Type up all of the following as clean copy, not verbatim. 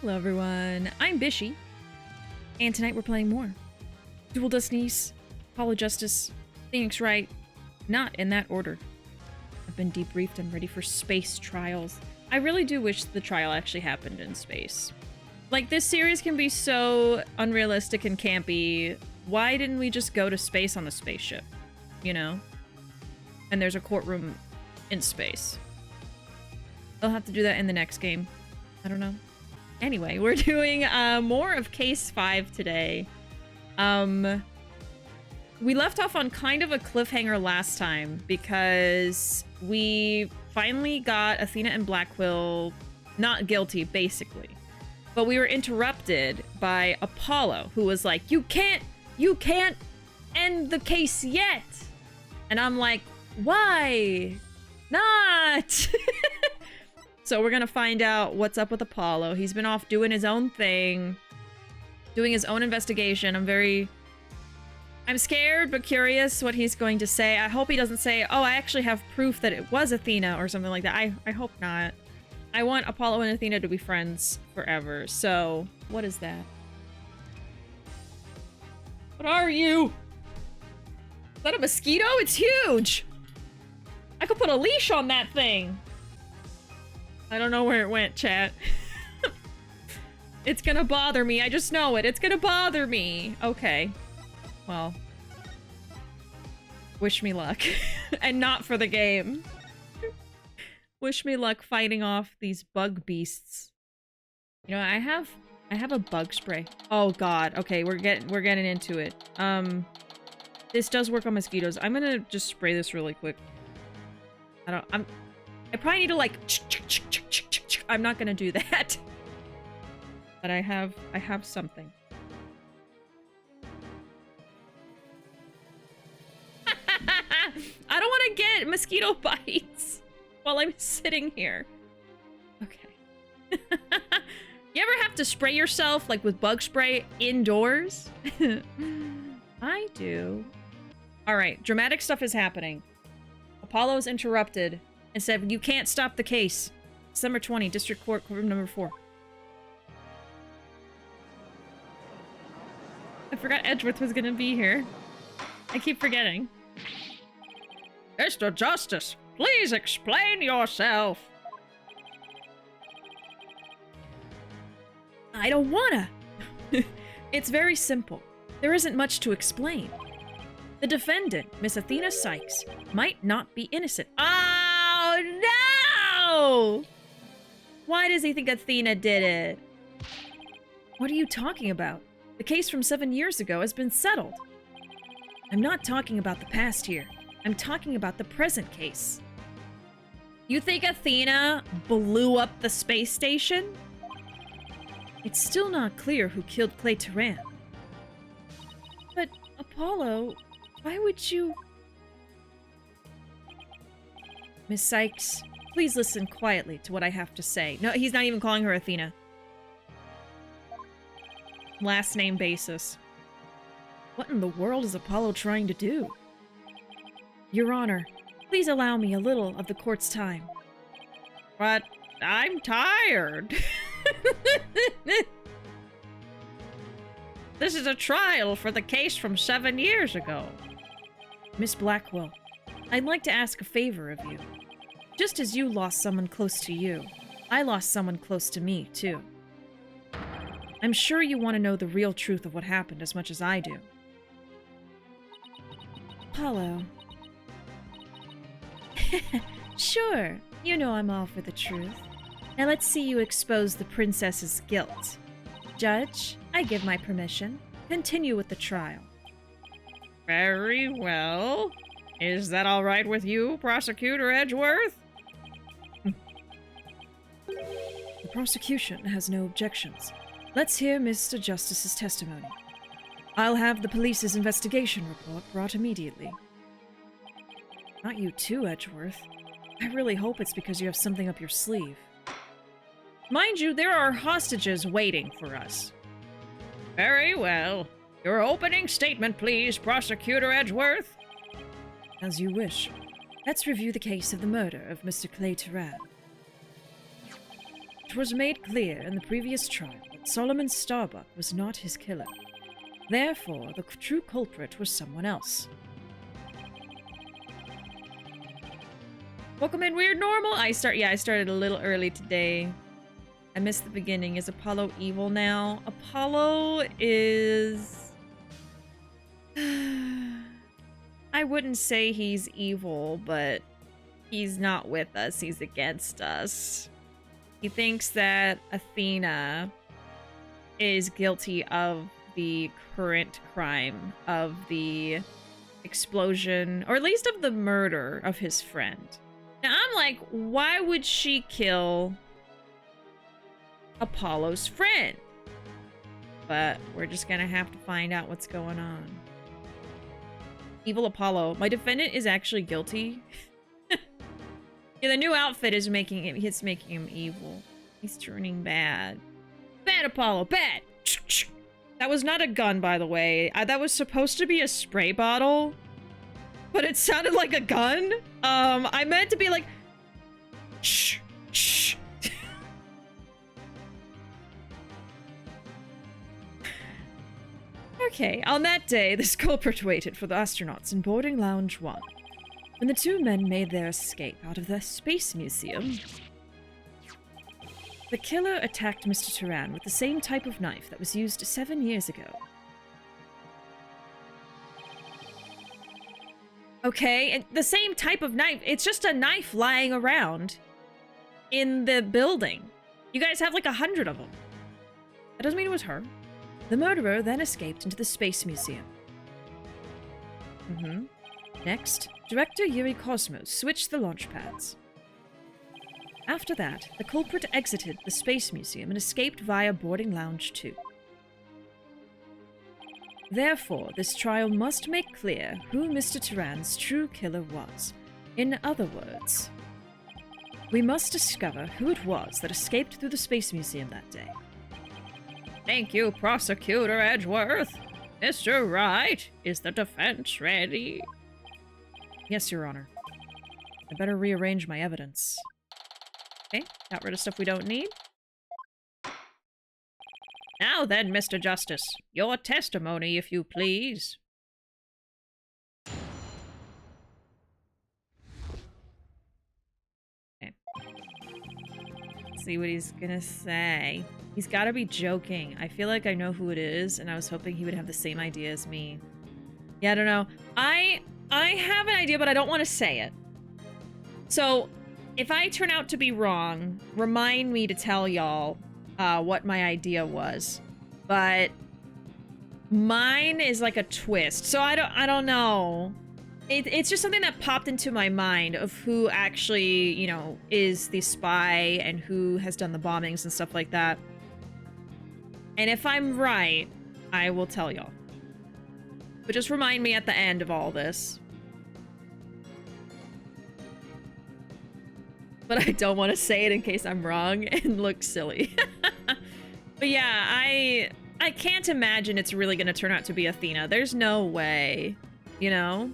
Hello everyone, I'm Bishi, and tonight we're playing more. Dual Destinies, Apollo Justice, Phoenix Wright, not in that order. I've been debriefed and ready for space trials. I really do wish the trial actually happened in space. Like, this series can be so unrealistic and campy. Why didn't we just go to space on the spaceship? You know? And there's a courtroom in space. They'll have to do that in the next game. I don't know. Anyway, we're doing more of Case 5 today. We left off on kind of a cliffhanger last time because we finally got Athena and Blackquill not guilty, basically. But we were interrupted by Apollo, who was like, you can't end the case yet. And I'm like, why not? So we're gonna find out what's up with Apollo. He's been off doing his own thing, doing his own investigation. I'm scared but curious what he's going to say. I hope he doesn't say, oh, I actually have proof that it was Athena or something like that. I hope not. I want Apollo and Athena to be friends forever. So, what is that? What are you? Is that a mosquito? It's huge! I could put a leash on that thing! I don't know where it went, chat. It's gonna bother me. I just know it. It's gonna bother me. Okay. Well. Wish me luck. And not for the game. Wish me luck fighting off these bug beasts. You know, I have a bug spray. Oh god. Okay, we're getting into it. This does work on mosquitoes. I'm gonna just spray this really quick. I probably need to like I'm not gonna do that. But I have something. I don't want to get mosquito bites while I'm sitting here. Okay. You ever have to spray yourself like with bug spray indoors? I do. All right, dramatic stuff is happening. Apollo's interrupted and said, you can't stop the case. December 20, District Court, courtroom number 4. I forgot Edgeworth was gonna be here. I keep forgetting. Mr. Justice, please explain yourself. I don't wanna. It's very simple. There isn't much to explain. The defendant, Miss Athena Sykes, might not be innocent. Oh, no! Why does he think Athena did it? What are you talking about? The case from 7 years ago has been settled. I'm not talking about the past here. I'm talking about the present case. You think Athena blew up the space station? It's still not clear who killed Clay Turan. But, Apollo, why would you... Miss Sykes, please listen quietly to what I have to say. No, he's not even calling her Athena. Last name basis. What in the world is Apollo trying to do? Your Honor, please allow me a little of the court's time. But I'm tired. This is a trial for the case from 7 years ago. Miss Blackquill, I'd like to ask a favor of you. Just as you lost someone close to you, I lost someone close to me, too. I'm sure you want to know the real truth of what happened as much as I do. Apollo. Sure, you know I'm all for the truth. Now let's see you expose the princess's guilt. Judge, I give my permission. Continue with the trial. Very well. Is that all right with you, Prosecutor Edgeworth? The prosecution has no objections. Let's hear Mr. Justice's testimony. I'll have the police's investigation report brought immediately. Not you too, Edgeworth. I really hope it's because you have something up your sleeve. Mind you, there are hostages waiting for us. Very well. Your opening statement, please, Prosecutor Edgeworth. As you wish. Let's review the case of the murder of Mr. Clay Turan. It was made clear in the previous trial that Solomon Starbuck was not his killer. Therefore, the true culprit was someone else. Welcome in, Weird Normal. I started a little early today. I missed the beginning. Is Apollo evil now? Apollo is... I wouldn't say he's evil, but he's not with us. He's against us. He thinks that Athena is guilty of the current crime of the explosion, or at least of the murder of his friend. Now, I'm like, why would she kill Apollo's friend? But we're just gonna have to find out what's going on. Evil Apollo. My defendant is actually guilty. Yeah, the new outfit is making him evil. He's turning bad. Bad Apollo, bad! That was not a gun, by the way. That was supposed to be a spray bottle, but it sounded like a gun. I meant to be like, shh, shh. Okay, on that day, this culprit waited for the astronauts in boarding lounge 1. When the two men made their escape out of the space museum, the killer attacked Mr. Turan with the same type of knife that was used 7 years ago. Okay, and the same type of knife. It's just a knife lying around in the building. You guys have like 100 of them. That doesn't mean it was her. The murderer then escaped into the space museum. Next, Director Yuri Cosmos switched the launch pads. After that, the culprit exited the space museum and escaped via boarding lounge 2. Therefore, this trial must make clear who Mr. Turan's true killer was. In other words, we must discover who it was that escaped through the space museum that day. Thank you, Prosecutor Edgeworth. Mr. Wright, is the defense ready? Yes, Your Honor. I better rearrange my evidence. Okay, got rid of stuff we don't need. Now then, Mr. Justice, your testimony, if you please. Okay. Let's see what he's gonna say. He's gotta be joking. I feel like I know who it is, and I was hoping he would have the same idea as me. Yeah, I don't know. I have an idea, but I don't want to say it. So, if I turn out to be wrong, remind me to tell y'all what my idea was. But mine is like a twist. So I don't know. It's just something that popped into my mind of who actually, you know, is the spy and who has done the bombings and stuff like that. And if I'm right, I will tell y'all. But just remind me at the end of all this. But I don't want to say it in case I'm wrong and look silly. But yeah, I can't imagine it's really going to turn out to be Athena. There's no way, you know?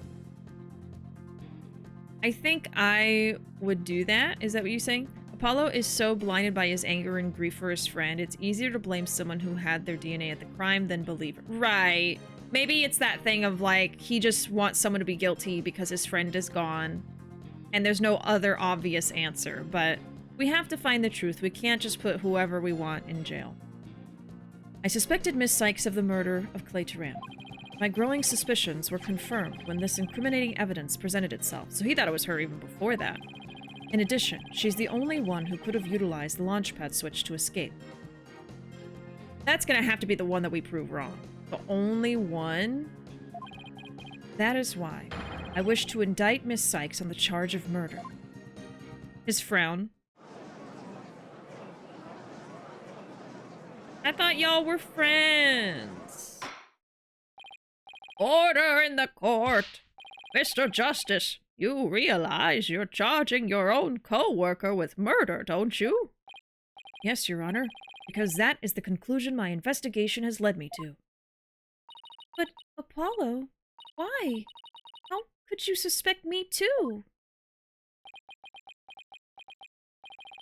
I think I would do that. Is that what you're saying? Apollo is so blinded by his anger and grief for his friend, it's easier to blame someone who had their DNA at the crime than believe it. Right. Maybe it's that thing of like, he just wants someone to be guilty because his friend is gone. And there's no other obvious answer, but we have to find the truth. We can't just put whoever we want in jail. I suspected Miss Sykes of the murder of Clay Turan. My growing suspicions were confirmed when this incriminating evidence presented itself, so he thought it was her even before that. In addition, she's the only one who could have utilized the launchpad switch to escape. That's gonna have to be the one that we prove wrong. The only one? That is why I wish to indict Miss Sykes on the charge of murder. His frown. I thought y'all were friends. Order in the court. Mr. Justice, you realize you're charging your own co-worker with murder, don't you? Yes, Your Honor, because that is the conclusion my investigation has led me to. But, Apollo, why? How could you suspect me too?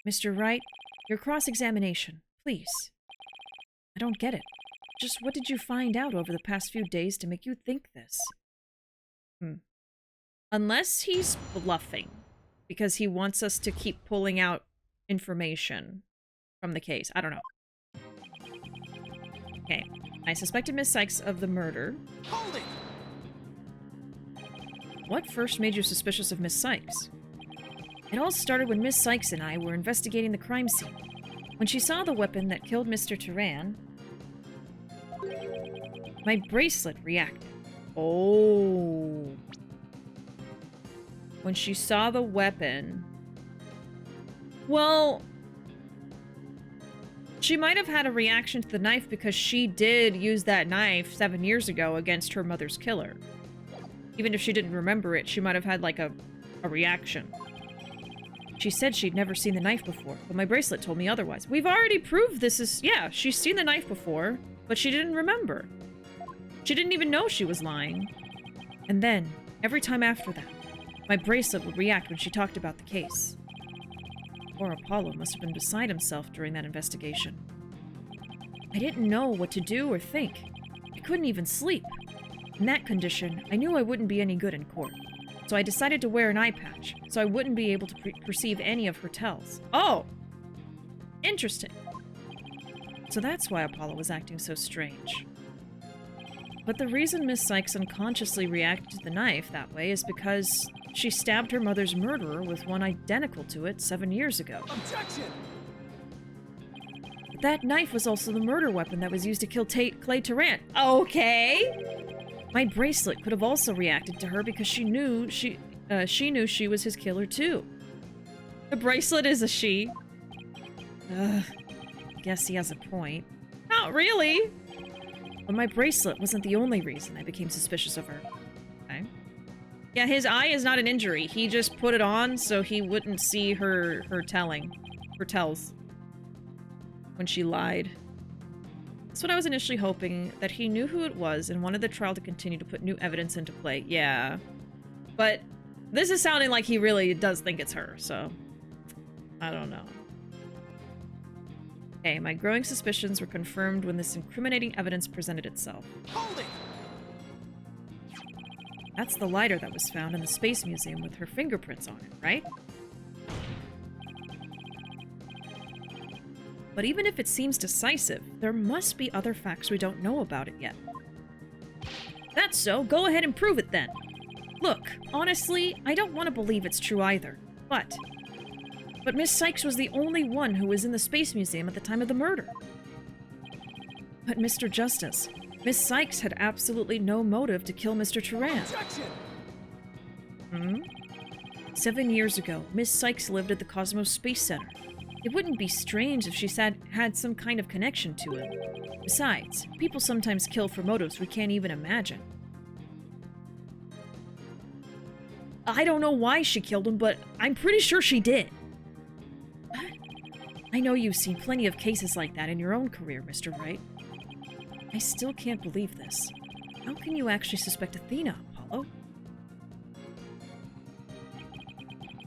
Mr. Wright, Your cross-examination, please. I don't get it. Just what did you find out over the past few days to make you think this? Unless he's bluffing, because he wants us to keep pulling out information from the case. I don't know. Okay. I suspected Miss Sykes of the murder. Hold it! What first made you suspicious of Miss Sykes? It all started when Miss Sykes and I were investigating the crime scene. When she saw the weapon that killed Mr. Turan, my bracelet reacted. Oh. When she saw the weapon. Well, she might have had a reaction to the knife because she did use that knife 7 years ago against her mother's killer. Even if she didn't remember it, she might have had, like, a reaction. She said she'd never seen the knife before, but my bracelet told me otherwise. We've already proved this is... Yeah, she's seen the knife before, but she didn't remember. She didn't even know she was lying. And then, every time after that, my bracelet would react when she talked about the case. Poor Apollo must have been beside himself during that investigation. I didn't know what to do or think. I couldn't even sleep. In that condition, I knew I wouldn't be any good in court. So I decided to wear an eye patch, so I wouldn't be able to perceive any of her tells. Oh! Interesting. So that's why Apollo was acting so strange. But the reason Miss Sykes unconsciously reacted to the knife that way is because she stabbed her mother's murderer with one identical to it 7 years ago. Objection! But that knife was also the murder weapon that was used to kill Clay Tarrant. Okay! My bracelet could have also reacted to her because she knew she was his killer too. The bracelet is a she. I guess he has a point. Not really. But my bracelet wasn't the only reason I became suspicious of her. Okay. Yeah, his eye is not an injury. He just put it on so he wouldn't see her tells. When she lied. That's what I was initially hoping, that he knew who it was and wanted the trial to continue to put new evidence into play. Yeah. But this is sounding like he really does think it's her, so... I don't know. Okay, my growing suspicions were confirmed when this incriminating evidence presented itself. Hold it! That's the lighter that was found in the Space Museum with her fingerprints on it, right? But even if it seems decisive, there must be other facts we don't know about it yet. That's so. Go ahead and prove it then. Look, honestly, I don't want to believe it's true either. But Miss Sykes was the only one who was in the Space Museum at the time of the murder. But Mr. Justice, Miss Sykes had absolutely no motive to kill Mr. Turan. Objection! 7 years ago, Miss Sykes lived at the Cosmos Space Center. It wouldn't be strange if she had some kind of connection to it. Besides, people sometimes kill for motives we can't even imagine. I don't know why she killed him, but I'm pretty sure she did. I know you've seen plenty of cases like that in your own career, Mr. Wright. I still can't believe this. How can you actually suspect Athena, Apollo?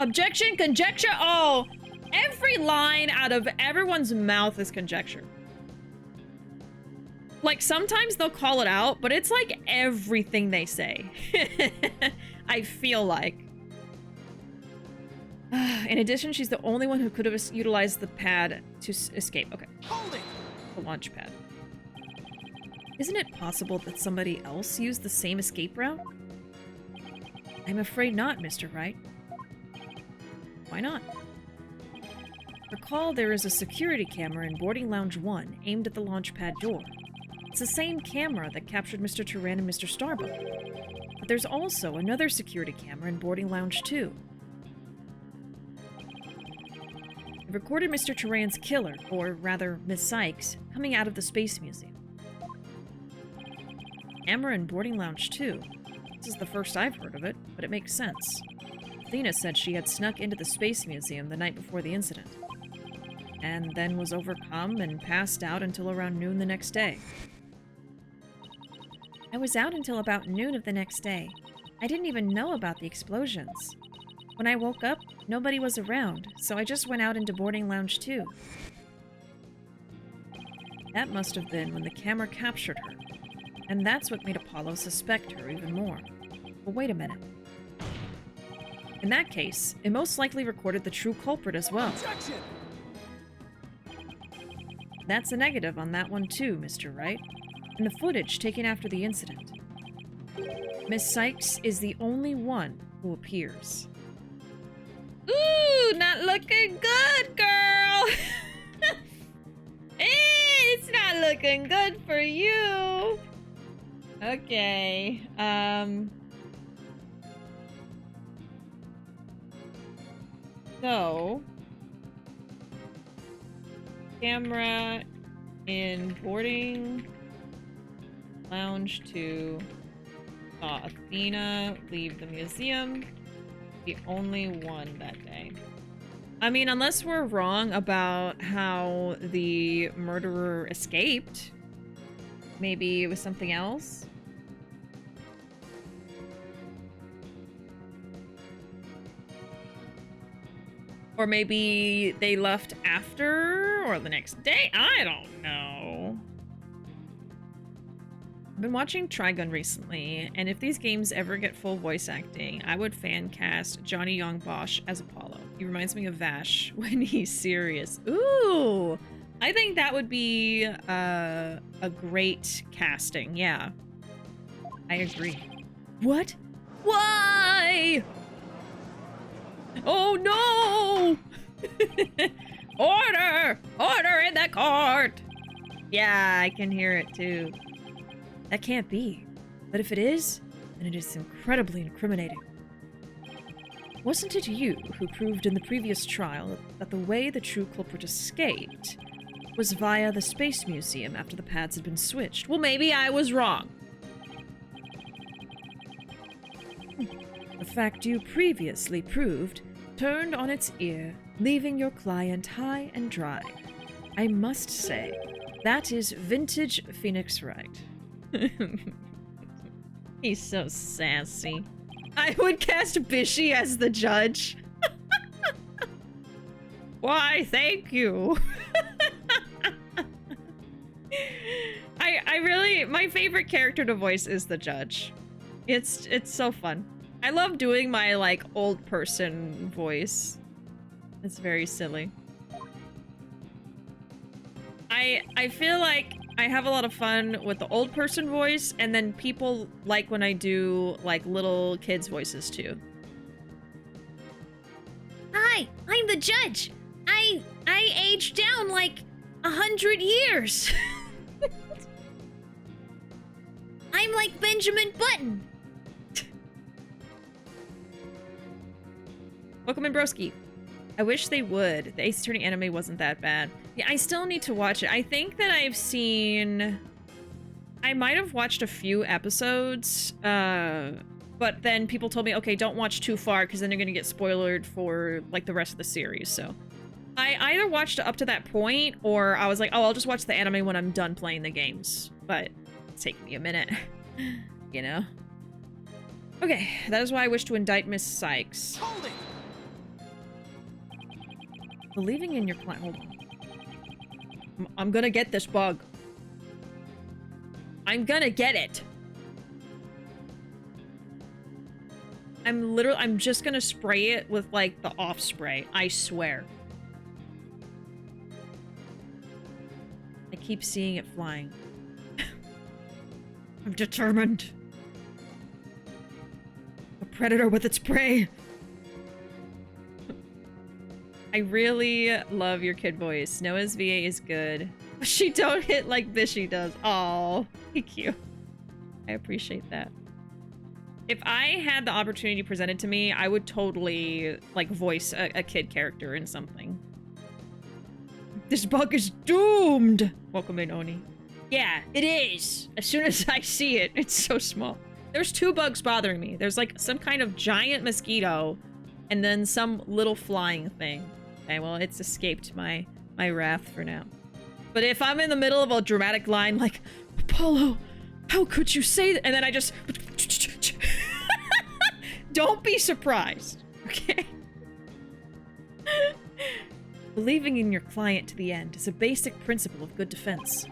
Objection, conjecture, oh! Every line out of everyone's mouth is conjecture. Like, sometimes they'll call it out, but it's like everything they say. I feel like. In addition, she's the only one who could have utilized the pad to escape. Okay. Hold it! The launch pad. Isn't it possible that somebody else used the same escape route? I'm afraid not, Mr. Wright. Why not? Recall there is a security camera in Boarding Lounge 1 aimed at the launch pad door. It's the same camera that captured Mr. Turan and Mr. Starbuck. But there's also another security camera in Boarding Lounge 2. It recorded Mr. Turan's killer, or rather, Miss Sykes, coming out of the Space Museum. Camera in Boarding Lounge 2. This is the first I've heard of it, but it makes sense. Athena said she had snuck into the Space Museum the night before the incident, and then was overcome and passed out until around noon the next day. I was out until about noon of the next day. I didn't even know about the explosions. When I woke up, nobody was around, so I just went out into boarding lounge 2. That must have been when the camera captured her, and that's what made Apollo suspect her even more. But wait a minute. In that case, it most likely recorded the true culprit as well. Objection! That's a negative on that one too, Mr. Wright. In the footage taken after the incident, Miss Sykes is the only one who appears. Ooh, not looking good, girl. It's not looking good for you. Okay. So, camera in boarding lounge 2 saw Athena leave the museum. The only one that day. I mean, unless we're wrong about how the murderer escaped, maybe it was something else. Or maybe they left after or the next day. I don't know. I've been watching Trigun recently, and if these games ever get full voice acting, I would fan cast Johnny Young Bosch as Apollo. He reminds me of Vash when he's serious. Ooh! I think that would be a great casting, yeah. I agree. What? Why? Oh no! Order! Order in the court! Yeah, I can hear it too. That can't be. But if it is, then it is incredibly incriminating. Wasn't it you who proved in the previous trial that the way the true culprit escaped was via the Space Museum after the pads had been switched? Well, maybe I was wrong. The fact you previously proved turned on its ear, leaving your client high and dry. I must say, that is vintage Phoenix Wright. He's so sassy. I would cast Bishi as the judge. Why, thank you. I really, my favorite character to voice is the judge. It's so fun. I love doing my, like, old person voice. It's very silly. I feel like I have a lot of fun with the old person voice, and then people like when I do, like, little kids' voices, too. Hi, I'm the judge. I aged down, like, 100 years. I'm like Benjamin Button. Welcome in, broski. I wish they would. The Ace Attorney anime wasn't that bad. Yeah, I still need to watch it. I think that I've seen... I might have watched a few episodes, but then people told me, okay, don't watch too far because then you're gonna get spoiled for, like, the rest of the series, so... I either watched up to that point, or I was like, oh, I'll just watch the anime when I'm done playing the games. But it's taking me a minute, you know? Okay, that is why I wish to indict Miss Sykes. Hold it! Believing in your client. Hold on. I'm gonna get this bug. I'm gonna get it. I'm just gonna spray it with, like, the off spray. I swear. I keep seeing it flying. I'm determined. A predator with its prey. I really love your kid voice. Noah's VA is good. She don't hit like Bishi does. Aw, thank you. I appreciate that. If I had the opportunity presented to me, I would totally, like, voice a kid character in something. This bug is doomed! Welcome in, Oni. Yeah, it is! As soon as I see it, it's so small. There's two bugs bothering me. There's, like, some kind of giant mosquito, and then some little flying thing. Okay, well, it's escaped my wrath for now. But if I'm in the middle of a dramatic line like, Apollo, how could you say that? And then I just... Don't be surprised. Okay. Believing in your client to the end is a basic principle of good defense.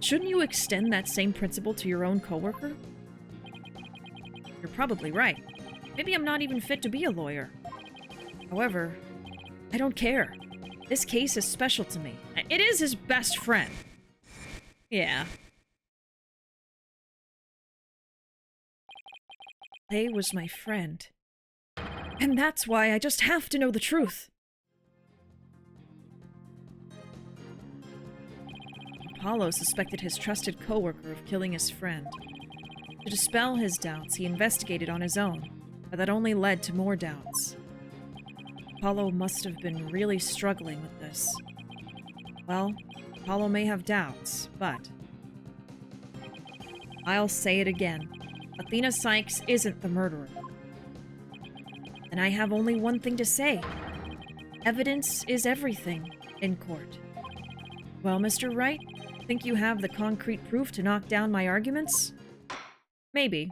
Shouldn't you extend that same principle to your own coworker? You're probably right. Maybe I'm not even fit to be a lawyer. However, I don't care. This case is special to me. It is his best friend. Yeah. They was my friend. And that's why I just have to know the truth. Apollo suspected his trusted coworker of killing his friend. To dispel his doubts, he investigated on his own, but that only led to more doubts. Apollo must have been really struggling with this. Well, Apollo may have doubts, but... I'll say it again. Athena Sykes isn't the murderer. And I have only one thing to say. Evidence is everything in court. Well, Mr. Wright, think you have the concrete proof to knock down my arguments? Maybe.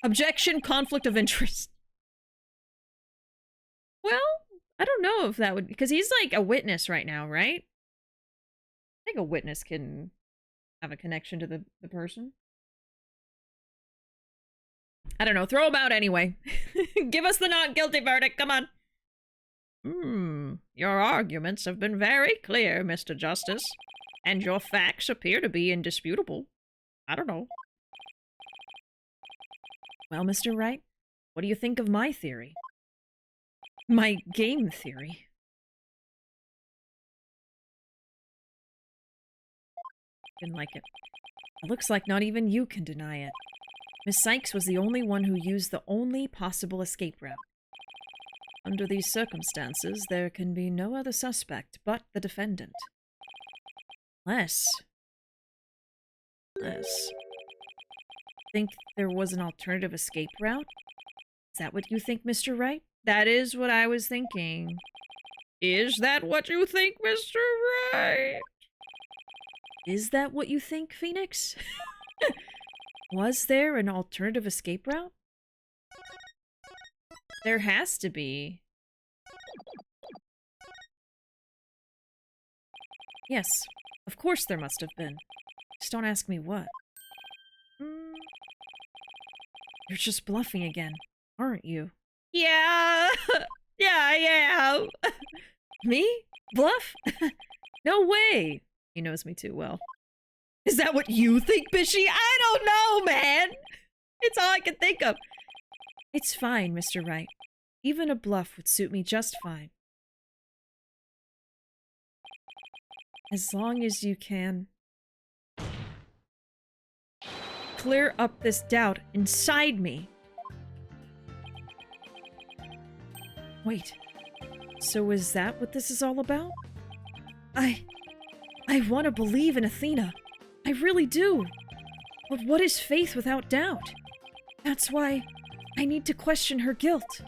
Objection, conflict of interest. Well, I don't know if that would... Because he's like a witness right now, right? I think a witness can have a connection to the person. I don't know. Throw him out anyway. Give us the not guilty verdict. Come on. Your arguments have been very clear, Mr. Justice. And your facts appear to be indisputable. I don't know. Well, Mr. Wright, what do you think of my theory? My game theory? Didn't like it. It looks like not even you can deny it. Miss Sykes was the only one who used the only possible escape route. Under these circumstances, there can be no other suspect but the defendant. Unless... Think there was an alternative escape route? Is that what you think, Mr. Wright? That is what I was thinking. Is that what you think, Mr. Wright? Is that what you think, Phoenix? Was there an alternative escape route? There has to be. Yes, of course there must have been. Just don't ask me what. You're just bluffing again, aren't you? Yeah! Yeah, I am! Me? Bluff? No way! He knows me too well. Is that what you think, Bishi? I don't know, man! It's all I can think of. It's fine, Mr. Wright. Even a bluff would suit me just fine. As long as you can clear up this doubt inside me. Wait, so is that what this is all about? I want to believe in Athena. I really do. But what is faith without doubt? That's why I need to question her guilt.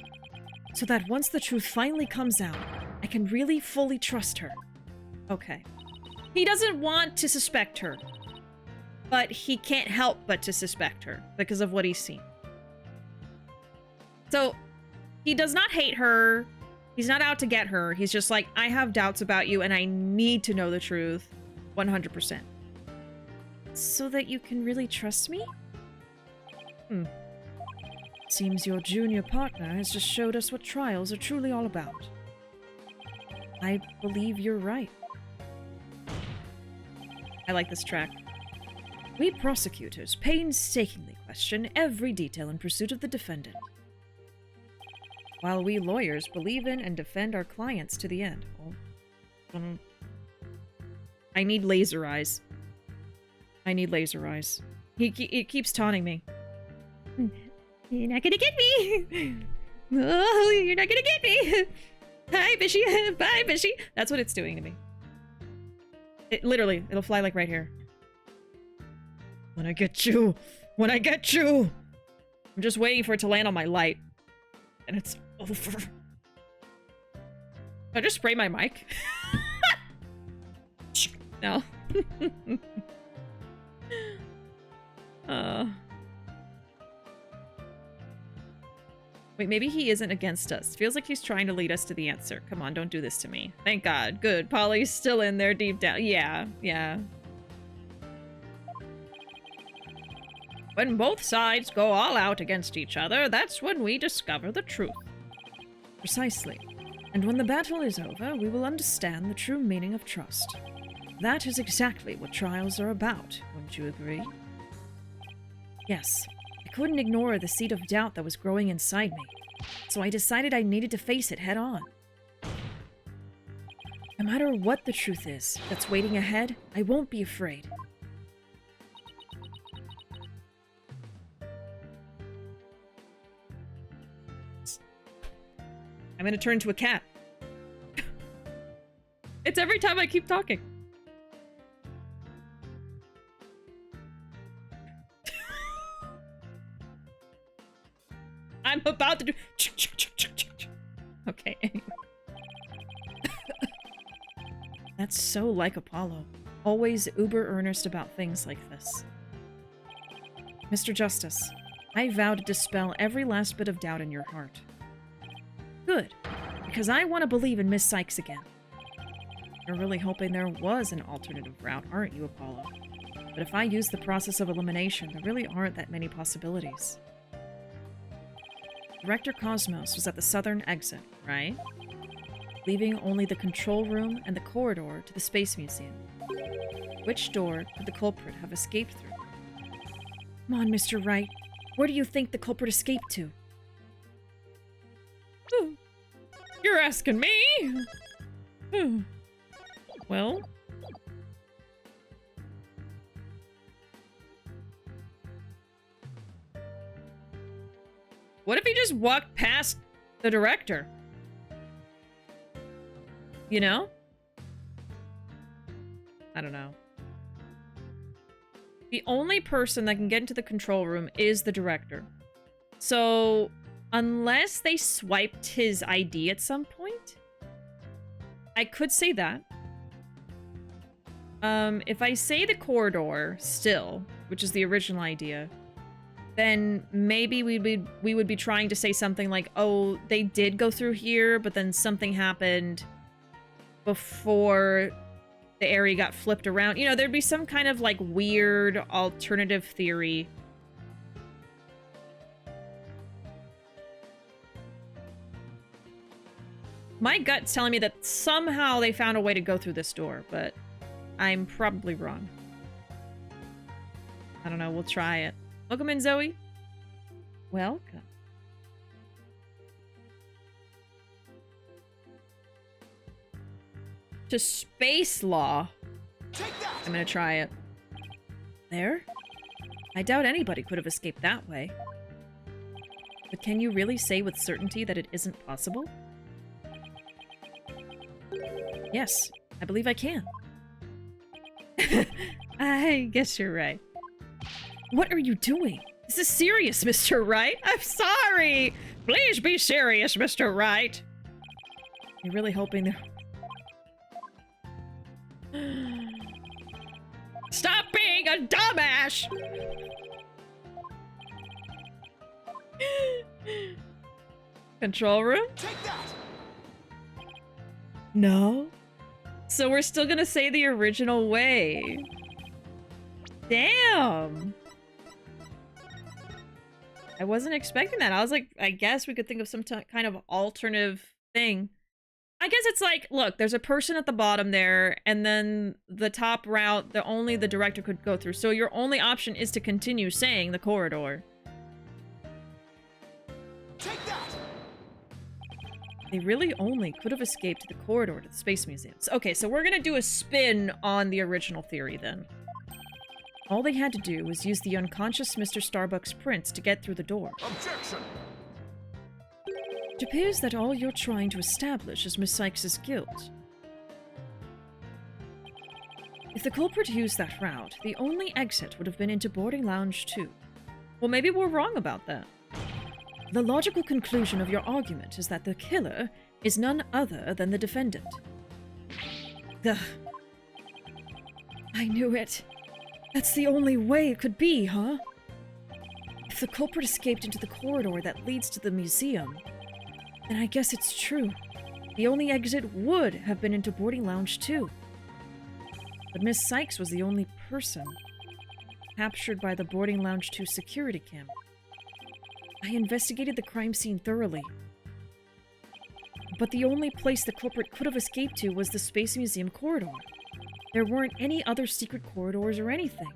So that once the truth finally comes out, I can really fully trust her. Okay. He doesn't want to suspect her. But he can't help but to suspect her because of what he's seen. So, he does not hate her. He's not out to get her. He's just like, I have doubts about you and I need to know the truth 100%. So that you can really trust me? Seems your junior partner has just showed us what trials are truly all about. I believe you're right. I like this track. We prosecutors painstakingly question every detail in pursuit of the defendant, while we lawyers believe in and defend our clients to the end. I need laser eyes. I need laser eyes. He keeps taunting me. You're not gonna get me! Oh, you're not gonna get me! Hi, Bishi! Bye, Bishi! That's what it's doing to me. It literally, it'll fly like right here. When I get you! When I get you! I'm just waiting for it to land on my light. And it's over. I just spray my mic? No. Wait, maybe he isn't against us. Feels like he's trying to lead us to the answer. Come on, don't do this to me. Thank God. Good. Polly's still in there deep down. Yeah, yeah. When both sides go all out against each other, that's when we discover the truth. Precisely. And when the battle is over, we will understand the true meaning of trust. That is exactly what trials are about, wouldn't you agree? Yes. I couldn't ignore the seed of doubt that was growing inside me, so I decided I needed to face it head on. No matter what the truth is that's waiting ahead, I won't be afraid. I'm gonna turn to a cat. It's every time I keep talking. I'm about to do... Okay, anyway. That's so like Apollo. Always uber earnest about things like this. Mr. Justice, I vow to dispel every last bit of doubt in your heart. Good, because I want to believe in Miss Sykes again. You're really hoping there was an alternative route, aren't you, Apollo? But if I use the process of elimination, there really aren't that many possibilities. Director Cosmos was at the southern exit, right? Leaving only the control room and the corridor to the Space Museum. Which door could the culprit have escaped through? Come on, Mr. Wright. Where do you think the culprit escaped to? You're asking me? Well... What if he just walked past the director? You know? I don't know. The only person that can get into the control room is the director. So, unless they swiped his ID at some point, I could say that. If I say the corridor still, which is the original idea, then maybe we would be trying to say something like, oh, they did go through here, but then something happened before the area got flipped around. You know, there'd be some kind of, like, weird alternative theory. My gut's telling me that somehow they found a way to go through this door, but I'm probably wrong. I don't know, we'll try it. Welcome in, Zoe. Welcome. To space law. I'm gonna try it. There? I doubt anybody could have escaped that way. But can you really say with certainty that it isn't possible? Yes, I believe I can. I guess you're right. What are you doing? This is serious, Mr. Wright. I'm sorry. Please be serious, Mr. Wright. You're really hoping they're... Stop being a dumbass! Control room? Take that! No. So we're still gonna say the original way. Damn. I wasn't expecting that. I was like, I guess we could think of some kind of alternative thing. I guess it's like, look, there's a person at the bottom there, and then the top route, only the director could go through. So your only option is to continue saying the corridor. Take that! They really only could have escaped the corridor to the Space Museums. Okay, so we're gonna do a spin on the original theory then. All they had to do was use the unconscious Mr. Starbuck's prints to get through the door. Objection! It appears that all you're trying to establish is Miss Sykes' guilt. If the culprit used that route, the only exit would have been into boarding lounge 2. Well, maybe we're wrong about that. The logical conclusion of your argument is that the killer is none other than the defendant. Ugh. I knew it. That's the only way it could be, huh? If If the culprit escaped into the corridor that leads to the museum, then I guess it's true. The only exit would have been into Boarding Lounge 2. But Miss Sykes was the only person captured by the Boarding Lounge 2 security camera. I investigated the crime scene thoroughly. But the only place the culprit could have escaped to was the Space Museum corridor. There weren't any other secret corridors or anything.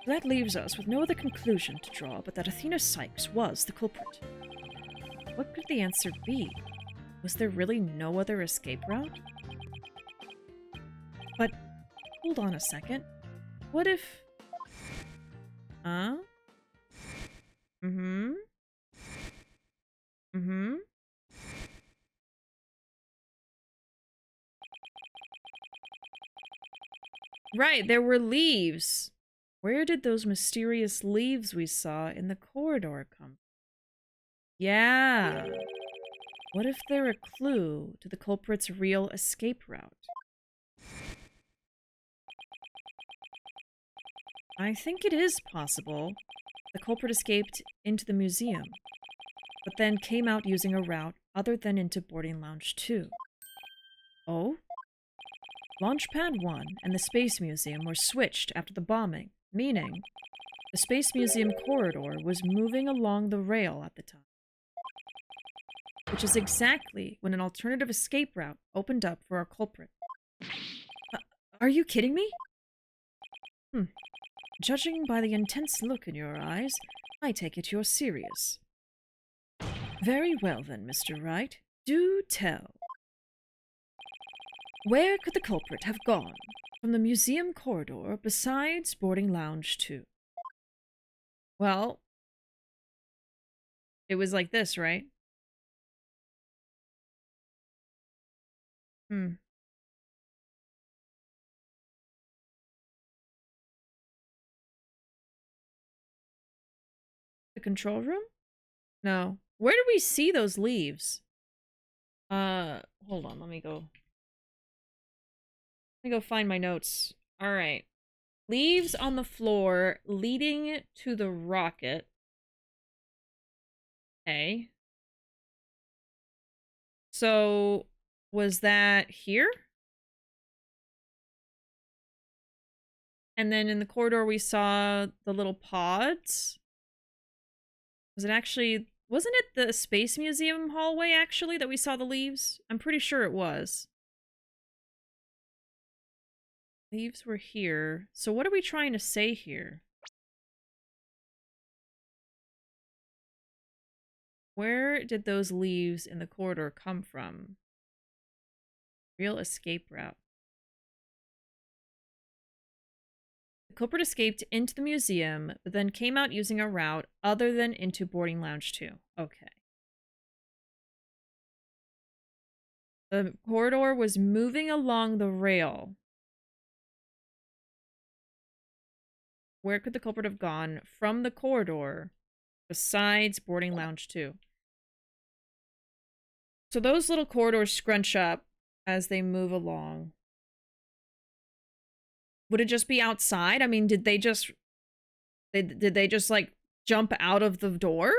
That leaves us with no other conclusion to draw but that Athena Sykes was the culprit. What could the answer be? Was there really no other escape route? But, hold on a second. What if... Huh? Mm-hmm. Mm-hmm. Right, there were leaves. Where did those mysterious leaves we saw in the corridor come from? Yeah. What if they're a clue to the culprit's real escape route? I think it is possible the culprit escaped into the museum, but then came out using a route other than into Boarding Lounge 2. Oh? Launchpad 1 and the Space Museum were switched after the bombing, meaning the Space Museum corridor was moving along the rail at the time. Which is exactly when an alternative escape route opened up for our culprit. Are you kidding me? Judging by the intense look in your eyes, I take it you're serious. Very well then, Mr. Wright. Do tell. Where could the culprit have gone from the museum corridor besides Boarding Lounge 2? Well, it was like this, right? The control room? No. Where did we see those leaves? Hold on, let me go find my notes. Alright. Leaves on the floor leading to the rocket. Okay. So, was that here? And then in the corridor we saw the little pods. Was it actually... Wasn't it the Space Museum hallway, actually, that we saw the leaves? I'm pretty sure it was. Leaves were here. So what are we trying to say here? Where did those leaves in the corridor come from? Real escape route. The culprit escaped into the museum, but then came out using a route other than into Boarding Lounge 2. Okay. The corridor was moving along the rail. Where could the culprit have gone from the corridor besides Boarding Lounge 2? So those little corridors scrunch up as they move along. Would it just be outside? I mean, did they just like jump out of the door?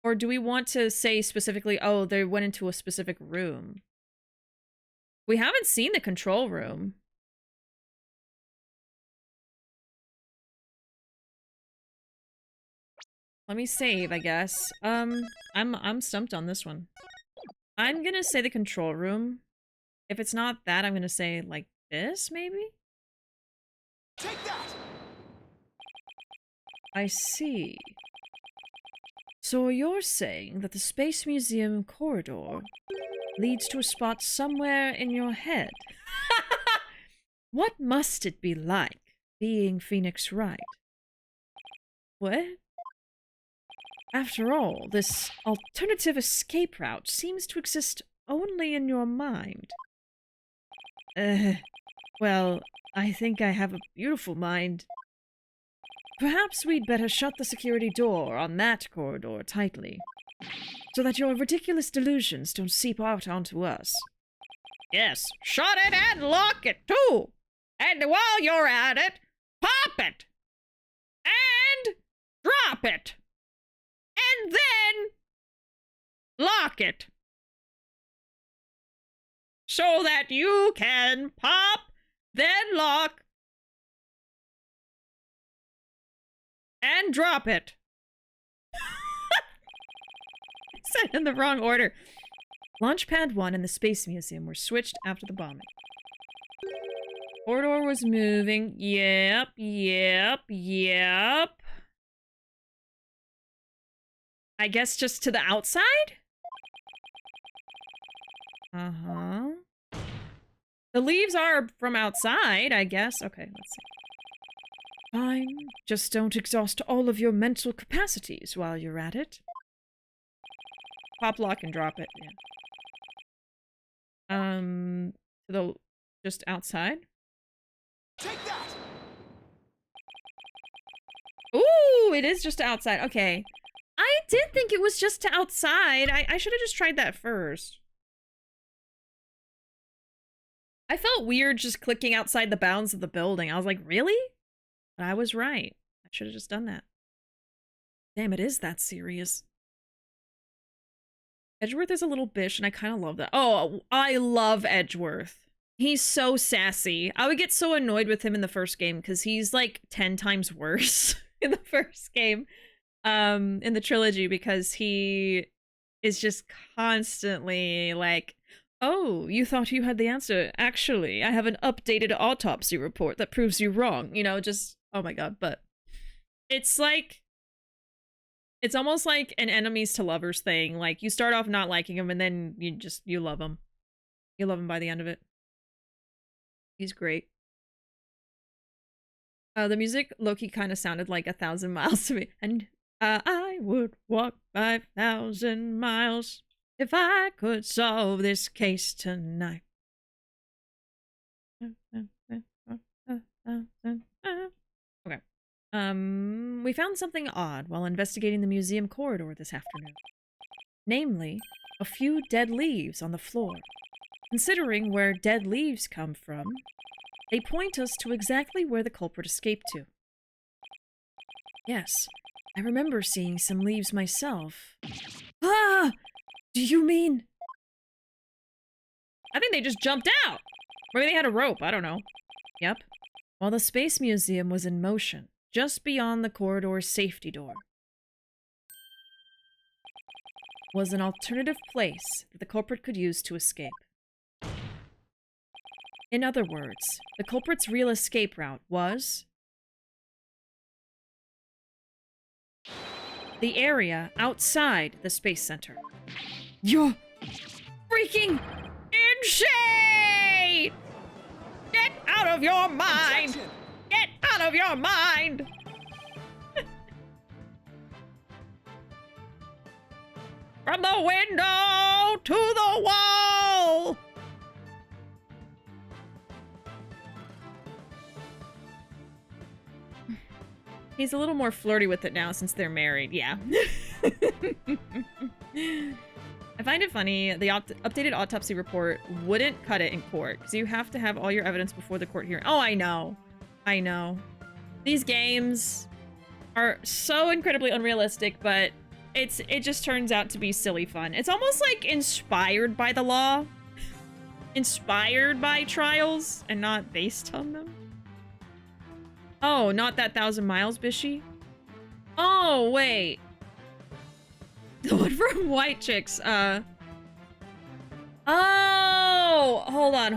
Or do we want to say specifically, oh, they went into a specific room? We haven't seen the control room. Let me save, I guess. I'm stumped on this one. I'm gonna say the control room. If it's not that, I'm gonna say like this, maybe? Take that! I see. So you're saying that the Space Museum corridor leads to a spot somewhere in your head? What must it be like being Phoenix Wright? What? After all, this alternative escape route seems to exist only in your mind. Well, I think I have a beautiful mind. Perhaps we'd better shut the security door on that corridor tightly, so that your ridiculous delusions don't seep out onto us. Yes, shut it and lock it too! And while you're at it, pop it! and drop it. And then lock it. So that you can pop, then lock, and drop it. Said in the wrong order. Launchpad 1 and the Space Museum were switched after the bombing. Corridor was moving. Yep. I guess just to the outside? Uh-huh. The leaves are from outside, I guess. Okay, let's see. Fine. Just don't exhaust all of your mental capacities while you're at it. Pop, lock, and drop it. Yeah. Just outside. Take that! Ooh, it is just outside. Okay. I did think it was just to outside. I should have just tried that first. I felt weird just clicking outside the bounds of the building. I was like, really? But I was right. I should have just done that. Damn, it is that serious. Edgeworth is a little bitch, and I kind of love that. Oh, I love Edgeworth. He's so sassy. I would get so annoyed with him in the first game because he's like 10 times worse in the first game, in the trilogy, because he is just constantly like, oh, you thought you had the answer. Actually, I have an updated autopsy report that proves you wrong. You know, just, oh my god. But it's like, it's almost like an enemies to lovers thing. Like, you start off not liking him, and then you love him. You love him by the end of it. He's great. The music, low-key, kind of sounded like 1,000 miles to me. And I would walk 5,000 miles if I could solve this case tonight. Okay. We found something odd while investigating the museum corridor this afternoon. Namely, a few dead leaves on the floor. Considering where dead leaves come from, they point us to exactly where the culprit escaped to. Yes, I remember seeing some leaves myself. Ah! Do you mean... I think they just jumped out! Maybe they had a rope, I don't know. Yep. While the Space Museum was in motion, just beyond the corridor's safety door, was an alternative place that the culprit could use to escape. In other words, the culprit's real escape route was the area outside the Space Center. You're freaking insane! Get out of your mind! Objection! Get out of your mind! From the window to the wall! He's a little more flirty with it now since they're married, yeah. I find it funny, the updated autopsy report wouldn't cut it in court, because you have to have all your evidence before the court hearing. Oh, I know. I know. These games are so incredibly unrealistic, but it just turns out to be silly fun. It's almost like inspired by the law. Inspired by trials, and not based on them. Oh, not that 1,000 miles, Bishi? Oh, wait. The one from White Chicks, Oh! Hold on.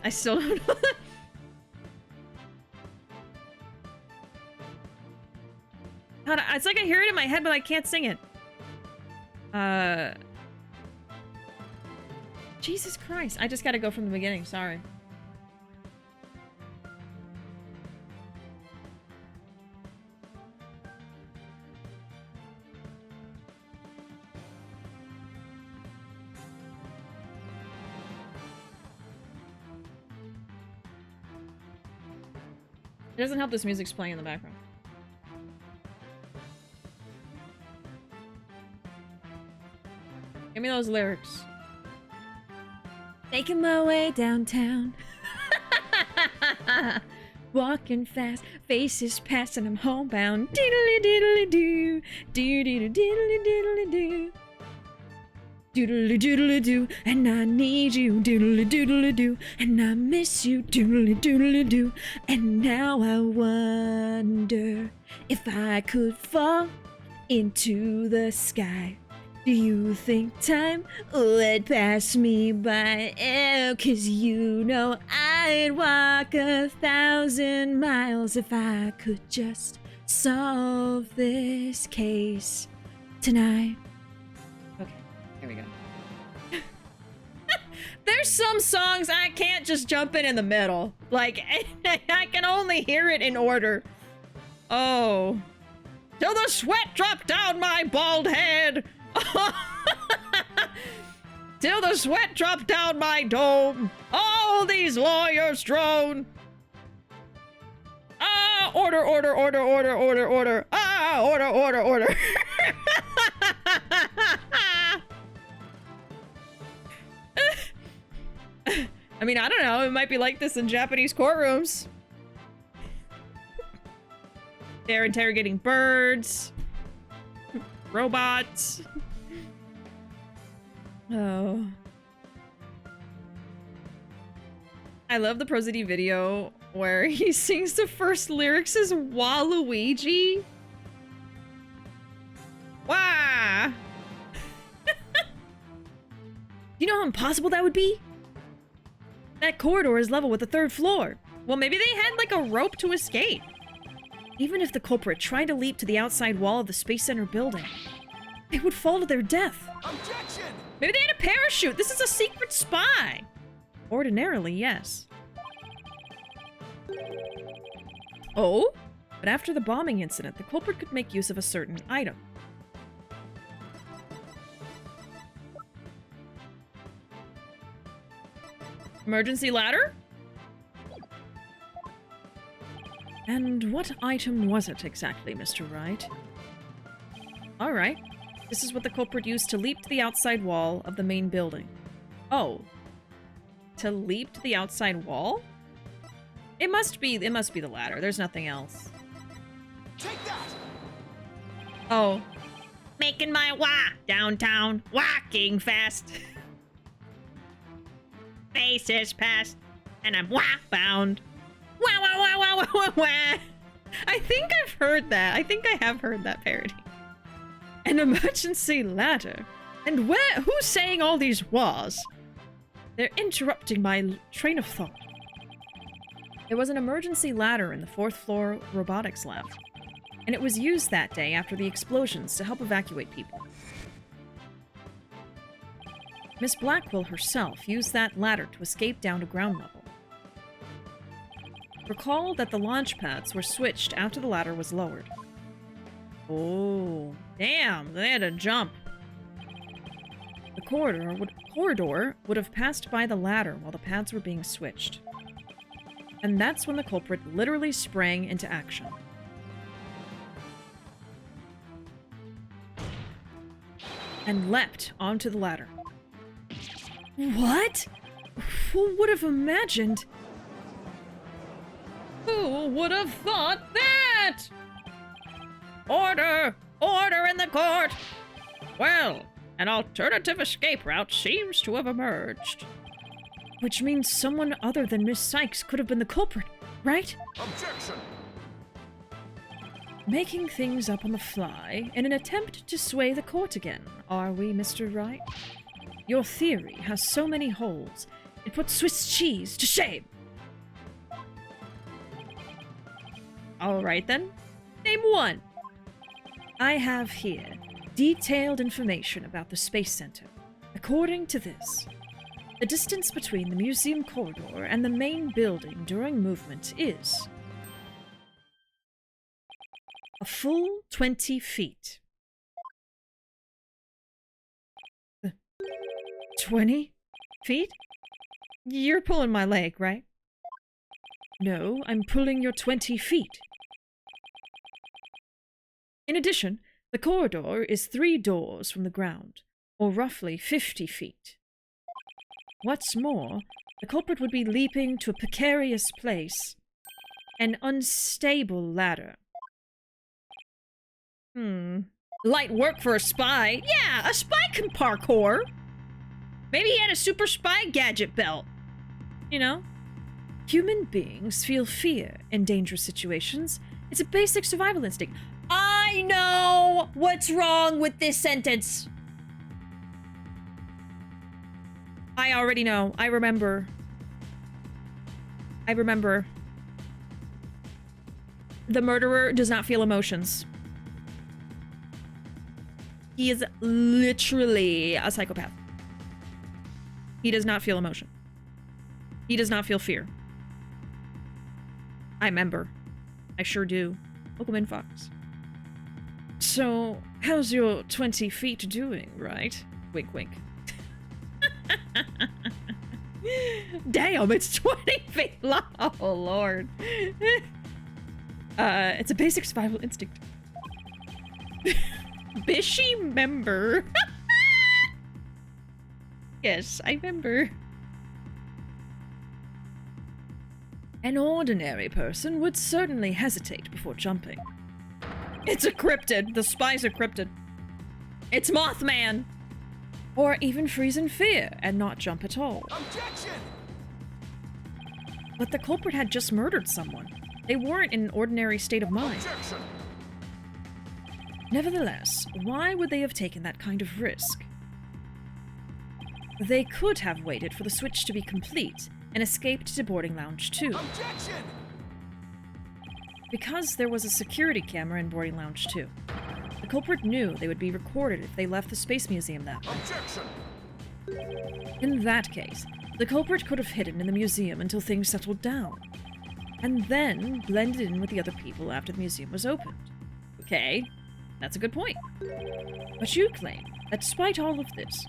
I still don't know. God, it's like I hear it in my head, but I can't sing it. Jesus Christ. I just gotta go from the beginning, sorry. It doesn't help this music's playing in the background. me those lyrics. Making my way downtown. Walking fast, faces past, and I'm homebound. Diddly diddly doo, diddly diddly diddly doo. Doodly doodly doo, and I need you. Doodly doodly doo, and I miss you. Doodly doodly doo, and now I wonder if I could fall into the sky. Do you think time would pass me by? Oh, 'cause you know I'd walk 1,000 miles if I could just solve this case tonight. Okay, here we go. There's some songs I can't just jump in the middle. Like, I can only hear it in order. Oh. Till the sweat dropped down my bald head. Till the sweat dropped down my dome. All these lawyers drone. Ah, order, order, order, order, order, order. Ah, order, order, order. I mean, I don't know. It might be like this in Japanese courtrooms. They're interrogating birds. Robots. Oh. I love the Prosody video where he sings the first lyrics as Waluigi. Wah! You know how impossible that would be? That corridor is level with the 3rd floor. Well, maybe they had like a rope to escape. Even if the culprit tried to leap to the outside wall of the Space Center building, they would fall to their death. Objection! Maybe they had a parachute. This is a secret spy. Ordinarily, yes. Oh? But after the bombing incident, the culprit could make use of a certain item. Emergency ladder? And what item was it exactly, Mr. Wright? All right. This is what the culprit used to leap to the outside wall of the main building. Oh. To leap to the outside wall? It must be the ladder. There's nothing else. Take that! Oh. Making my wah downtown, walking fast. Faces past, and I'm wah bound. Wah wah wah wah wah wah wah. I think I've heard that. I think I have heard that parody. An emergency ladder? And who's saying all these wahs? They're interrupting my train of thought. There was an emergency ladder in the 4th floor robotics lab, and it was used that day after the explosions to help evacuate people. Miss Blackwell herself used that ladder to escape down to ground level. Recall that the launch pads were switched after the ladder was lowered. Oh, damn, they had to jump. The corridor would have passed by the ladder while the pads were being switched. And that's when the culprit literally sprang into action. And leapt onto the ladder. What? Who would have imagined? Who would have thought that? Order! Order in the court! Well, an alternative escape route seems to have emerged. Which means someone other than Miss Sykes could have been the culprit, right? Objection! Making things up on the fly in an attempt to sway the court again, are we, Mr. Wright? Your theory has so many holes, it puts Swiss cheese to shame. All right, then. Name one. I have here detailed information about the Space Center. According to this, the distance between the museum corridor and the main building during movement is a full 20 feet. 20 feet? You're pulling my leg, right? No, I'm pulling your 20 feet. In addition, the corridor is 3 doors from the ground, or roughly 50 feet. What's more, the culprit would be leaping to a precarious place, an unstable ladder. Light work for a spy. Yeah, a spy can parkour. Maybe he had a super spy gadget belt. You know? Human beings feel fear in dangerous situations. It's a basic survival instinct. I know what's wrong with this sentence. I already know. I remember. The murderer does not feel emotions. He is literally a psychopath. He does not feel emotion. He does not feel fear. I remember. I sure do. Welcome in, Fox. So, how's your 20 feet doing, right? Wink, wink. Damn, it's 20 feet long. Oh, Lord. It's a basic survival instinct. Bishi member. Yes, I remember. An ordinary person would certainly hesitate before jumping. It's a cryptid. The spies are cryptid. It's Mothman. Or even freeze in fear and not jump at all. Objection! But the culprit had just murdered someone. They weren't in an ordinary state of mind. Objection! Nevertheless, why would they have taken that kind of risk? They could have waited for the switch to be complete and escaped to boarding lounge 2. Objection! Because there was a security camera in boarding lounge 2. The culprit knew they would be recorded if they left the Space Museum that way. Objection! In that case, the culprit could have hidden in the museum until things settled down, and then blended in with the other people after the museum was opened. Okay, that's a good point. But you claim that despite all of this,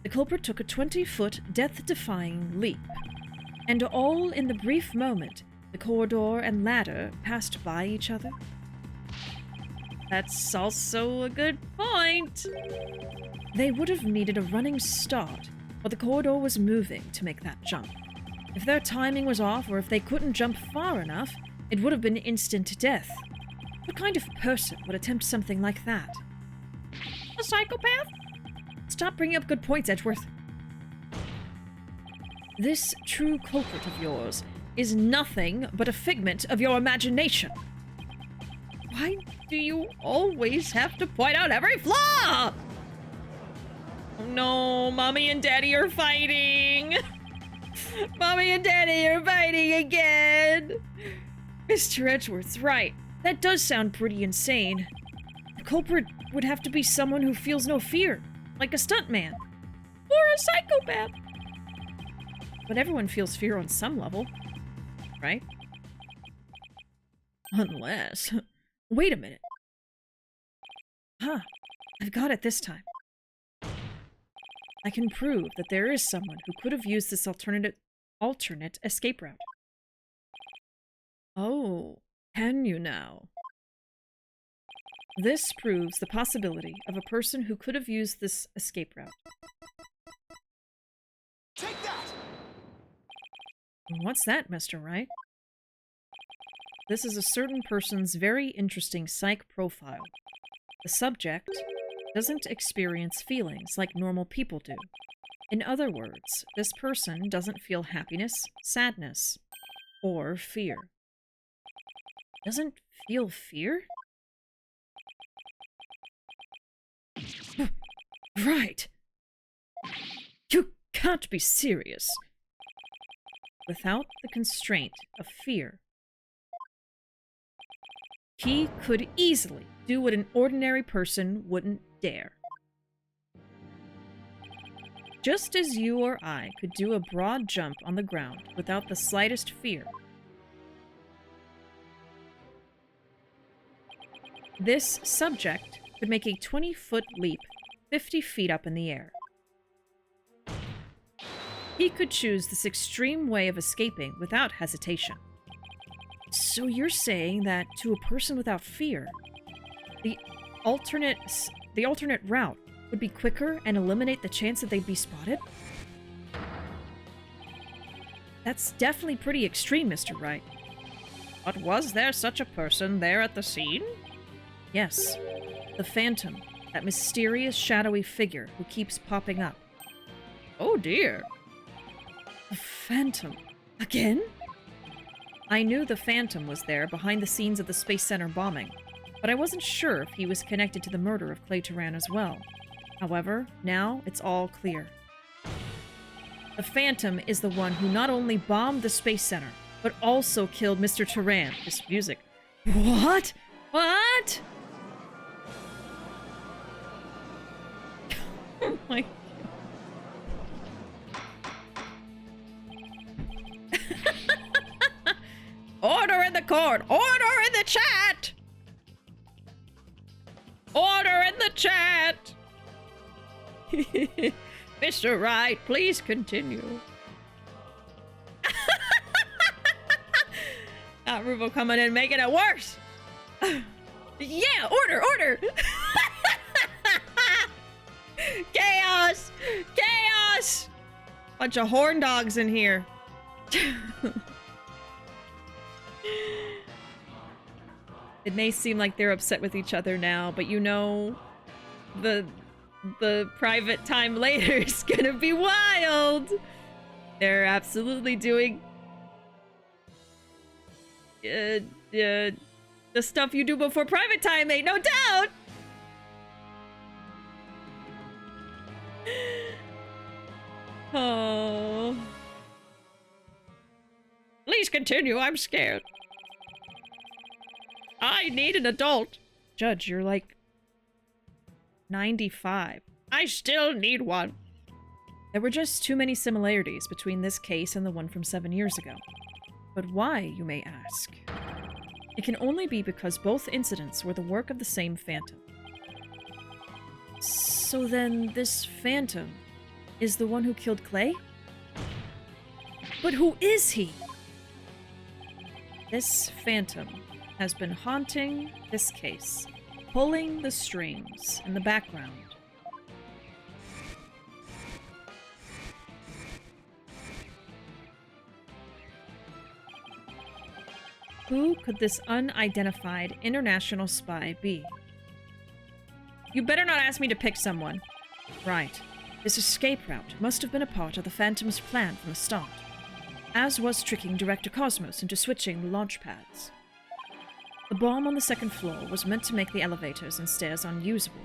the culprit took a 20-foot death-defying leap, and all in the brief moment the corridor and ladder passed by each other? That's also a good point. They would have needed a running start while the corridor was moving to make that jump. If their timing was off, or if they couldn't jump far enough, it would have been instant death. What kind of person would attempt something like that? A psychopath? Stop bringing up good points, Edgeworth. This true culprit of yours is nothing but a figment of your imagination. Why do you always have to point out every flaw? Oh no, Mommy and Daddy are fighting. Mommy and Daddy are fighting again. Mr. Edgeworth's right. That does sound pretty insane. The culprit would have to be someone who feels no fear, like a stuntman. Or a psychopath. But everyone feels fear on some level, right? Unless... Wait a minute. Huh. I've got it this time. I can prove that there is someone who could have used this alternate escape route. Oh, can you now? This proves the possibility of a person who could have used this escape route. Take that! What's that, Mr. Wright? This is a certain person's very interesting psych profile. The subject doesn't experience feelings like normal people do. In other words, this person doesn't feel happiness, sadness, or fear. Doesn't feel fear? Right. You can't be serious. Without the constraint of fear, he could easily do what an ordinary person wouldn't dare. Just as you or I could do a broad jump on the ground without the slightest fear, this subject could make a 20-foot leap 50 feet up in the air. He could choose this extreme way of escaping without hesitation. So you're saying that to a person without fear, the alternate route would be quicker and eliminate the chance that they'd be spotted? That's definitely pretty extreme, Mr. Wright. But was there such a person there at the scene? Yes. The Phantom. That mysterious, shadowy figure who keeps popping up. Oh dear. The Phantom? Again? I knew the Phantom was there behind the scenes of the Space Center bombing, but I wasn't sure if he was connected to the murder of Clay Turan as well. However, now it's all clear. The Phantom is the one who not only bombed the Space Center, but also killed Mr. Turan. This music. What? What? Oh my God. Order in the court! Order in the chat! Order in the chat! Mr. Wright, please continue. Ruuuvo coming in, making it worse. Yeah, order! Chaos! Chaos! Bunch of horn dogs in here. It may seem like they're upset with each other now, but you know, the private time later is gonna be wild. They're absolutely doing the stuff you do before private time, mate, no doubt. Oh. Please continue, I'm scared. I need an adult. Judge, you're like 95. I still need one. There were just too many similarities between this case and the one from 7 years ago. But why, you may ask? It can only be because both incidents were the work of the same Phantom. So then, this Phantom is the one who killed Clay? But who is he? This Phantom has been haunting this case, pulling the strings in the background. Who could this unidentified international spy be? You better not ask me to pick someone. Right. This escape route must have been a part of the Phantom's plan from the start, as was tricking Director Cosmos into switching the launch pads. The bomb on the second floor was meant to make the elevators and stairs unusable.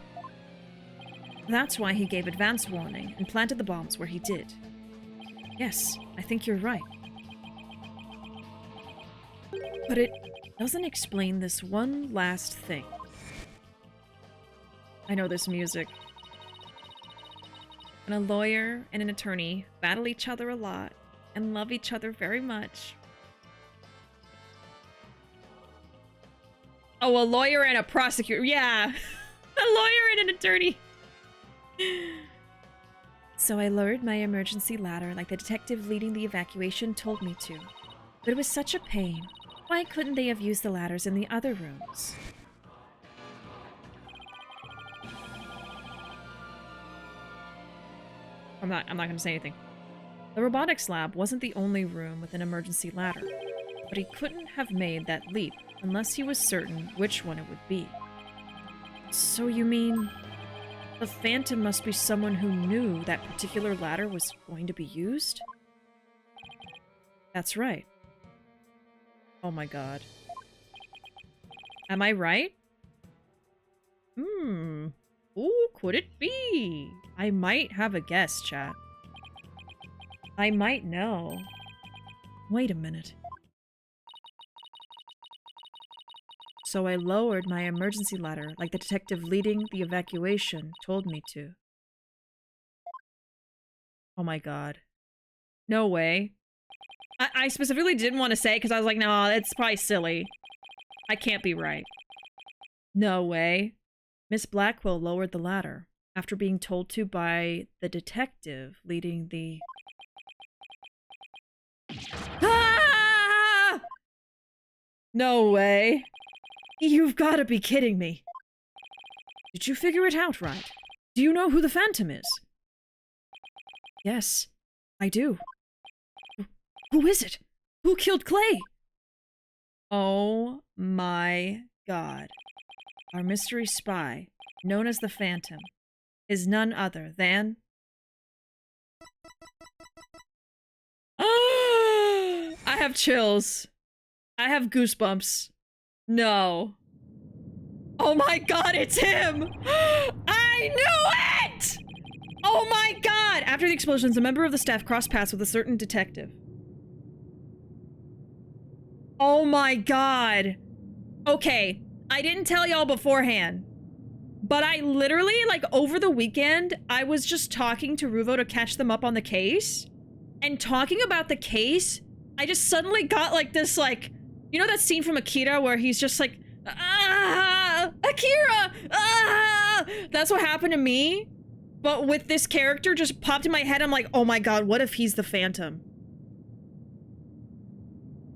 That's why he gave advance warning and planted the bombs where he did. Yes, I think you're right. But it doesn't explain this one last thing. I know this music. And a lawyer and an attorney battle each other a lot and love each other very much. Oh, a lawyer and a prosecutor. Yeah. A lawyer and an attorney. So I lowered my emergency ladder like the detective leading the evacuation told me to. But it was such a pain. Why couldn't they have used the ladders in the other rooms? I'm not gonna say anything. The robotics lab wasn't the only room with an emergency ladder, but he couldn't have made that leap unless he was certain which one it would be. So you mean the Phantom must be someone who knew that particular ladder was going to be used? That's right. Oh my god. Am I right? Who could it be? I might have a guess, chat. I might know. Wait a minute. So I lowered my emergency ladder like the detective leading the evacuation told me to. Oh my god. No way. I specifically didn't want to say it because I was like, no, it's probably silly. I can't be right. No way. Miss Blackwell lowered the ladder after being told to by the detective leading the... Ah! No way. You've got to be kidding me. Did you figure it out right? Do you know who the Phantom is? Yes, I do. Who is it? Who killed Clay? Oh my god. Our mystery spy, known as the Phantom, is none other than... I have chills. I have goosebumps. No. Oh my god, it's him! I knew it! Oh my god! After the explosions, a member of the staff crossed paths with a certain detective. Oh my god. Okay, I didn't tell y'all beforehand, but I literally, like, over the weekend, I was just talking to Ruuuvo to catch them up on the case. And talking about the case, I just suddenly got, like, this, like, you know that scene from Akira where he's just like, ah, Akira, ah! That's what happened to me. But with this character just popped in my head, I'm like, oh my god, what if he's the Phantom?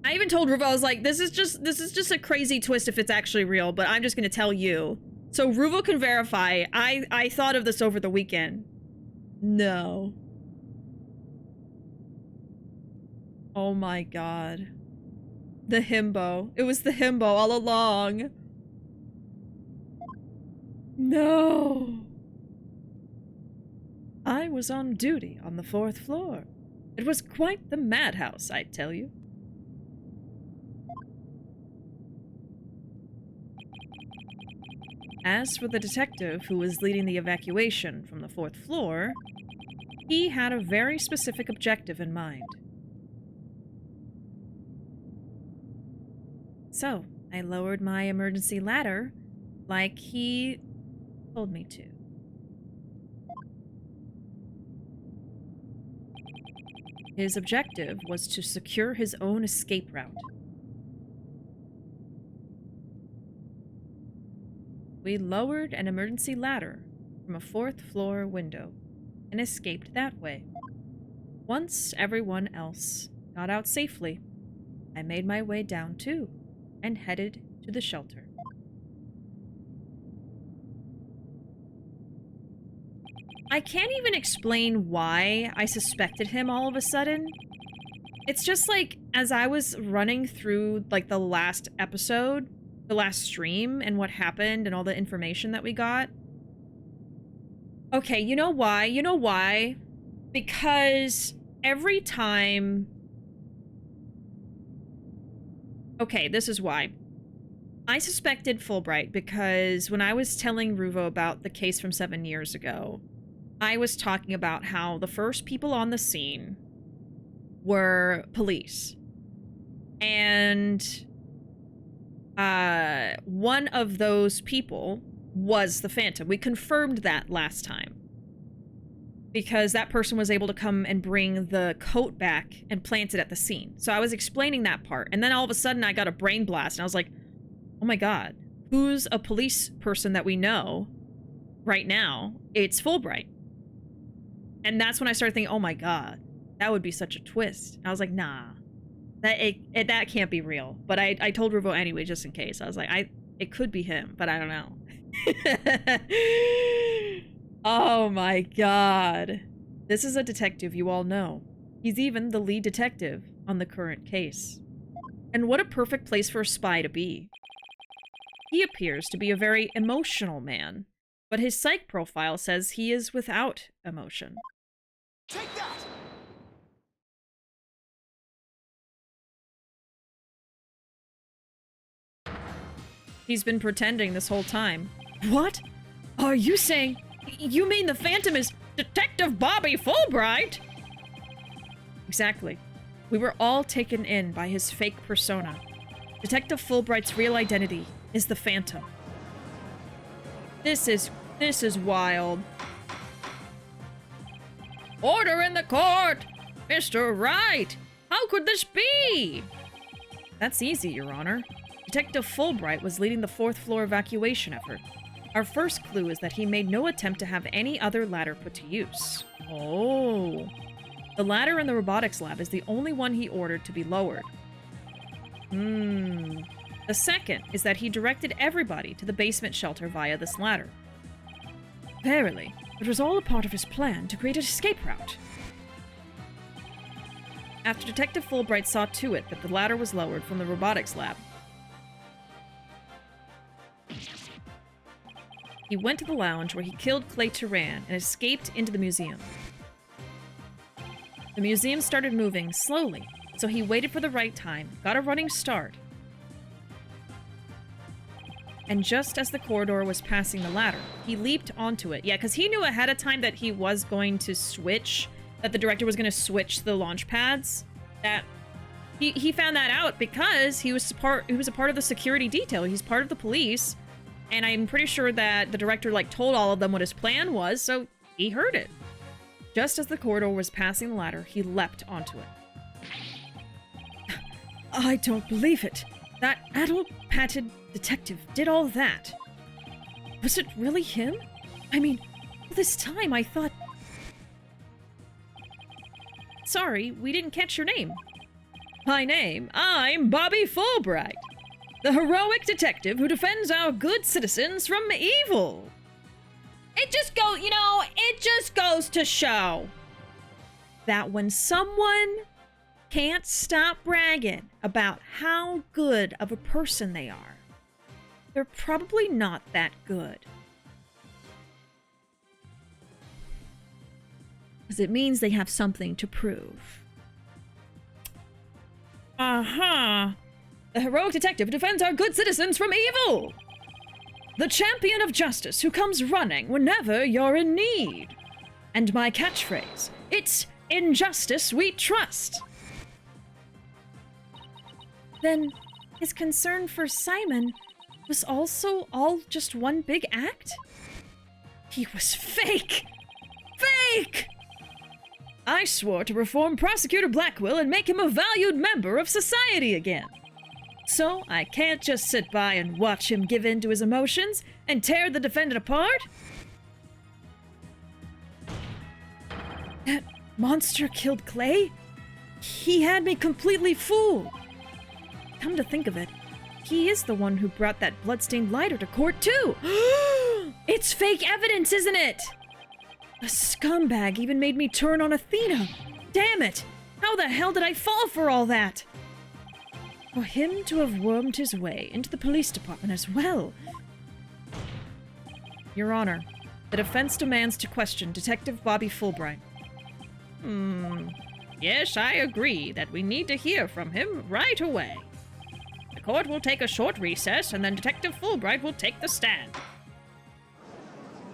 I even told Ruuuvo, I was like, this is just a crazy twist if it's actually real, but I'm just gonna tell you. So Ruuuvo can verify. I thought of this over the weekend. No. Oh my god. The himbo. It was the himbo all along. No. I was on duty on the 4th floor. It was quite the madhouse, I tell you. As for the detective who was leading the evacuation from the 4th floor, he had a very specific objective in mind. So, I lowered my emergency ladder like he told me to. His objective was to secure his own escape route. We lowered an emergency ladder from a 4th floor window and escaped that way. Once everyone else got out safely, I made my way down too and headed to the shelter. I can't even explain why I suspected him all of a sudden. It's just like, as I was running through, like, the last episode, the last stream, and what happened and all the information that we got. Okay, you know why? You know why? Because every time... Okay, this is why. I suspected Fulbright because when I was telling Ruuuvo about the case from 7 years ago, I was talking about how the first people on the scene were police. And one of those people was the Phantom. We confirmed that last time. Because that person was able to come and bring the coat back and plant it at the scene. So I was explaining that part. And then all of a sudden I got a brain blast and I was like, oh my god, who's a police person that we know right now? It's Fulbright. And that's when I started thinking, oh my god, that would be such a twist. And I was like, nah, that can't be real. But I told Ruuuvo anyway, just in case. I was like, it could be him, but I don't know. Oh my god. This is a detective you all know. He's even the lead detective on the current case. And what a perfect place for a spy to be. He appears to be a very emotional man, but his psych profile says he is without emotion. Take that! He's been pretending this whole time. What? Are you saying... You mean the Phantom is Detective Bobby Fulbright? Exactly. We were all taken in by his fake persona. Detective Fulbright's real identity is the Phantom. This is wild. Order in the court! Mr. Wright! How could this be? That's easy, Your Honor. Detective Fulbright was leading the 4th floor evacuation effort. Our first clue is that he made no attempt to have any other ladder put to use. Oh. The ladder in the robotics lab is the only one he ordered to be lowered. The second is that he directed everybody to the basement shelter via this ladder. Verily, It was all a part of his plan to create an escape route. After Detective Fulbright saw to it that the ladder was lowered from the robotics lab, he went to the lounge where he killed Clay Turan and escaped into the museum. The museum started moving slowly, so he waited for the right time, got a running start. And just as the corridor was passing the ladder, he leaped onto it. Yeah, because he knew ahead of time that he was going to switch, that the director was going to switch the launch pads. That he found that out because he was a part of the security detail. He's part of the police, and I'm pretty sure that the director like told all of them what his plan was, so he heard it. Just as the corridor was passing the ladder, he leapt onto it. I don't believe it. That addle-pated detective did all that. Was it really him? I mean, all this time I thought... Sorry, we didn't catch your name. My name? I'm Bobby Fulbright, the heroic detective who defends our good citizens from evil. It just goes to show that when someone can't stop bragging about how good of a person they are, they're probably not that good. Because it means they have something to prove. The heroic detective who defends our good citizens from evil. The champion of justice who comes running whenever you're in need. And my catchphrase, it's in justice we trust. Then his concern for Simon was also all just one big act? He was fake! Fake! I swore to reform Prosecutor Blackwell and make him a valued member of society again. So I can't just sit by and watch him give in to his emotions and tear the defendant apart. That monster killed Clay? He had me completely fooled. Come to think of it, he is the one who brought that bloodstained lighter to court too. It's fake evidence, isn't it? The scumbag even made me turn on Athena. Damn it! How the hell did I fall for all that? For him to have wormed his way into the police department as well. Your Honor, the defense demands to question Detective Bobby Fulbright. Yes, I agree that we need to hear from him right away. The court will take a short recess, and then Detective Fulbright will take the stand.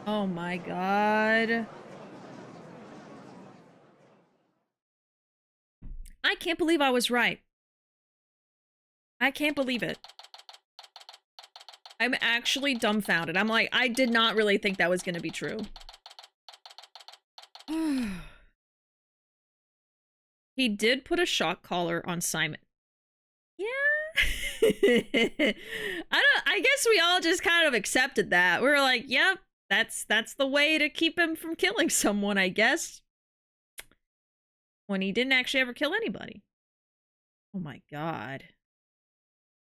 Oh my god. I can't believe I was right. I can't believe it. I'm actually dumbfounded. I'm like, I did not really think that was going to be true. He did put a shock collar on Simon. Yeah. I guess we all just kind of accepted that. We were like, yep, that's the way to keep him from killing someone, I guess. When he didn't actually ever kill anybody. Oh my god.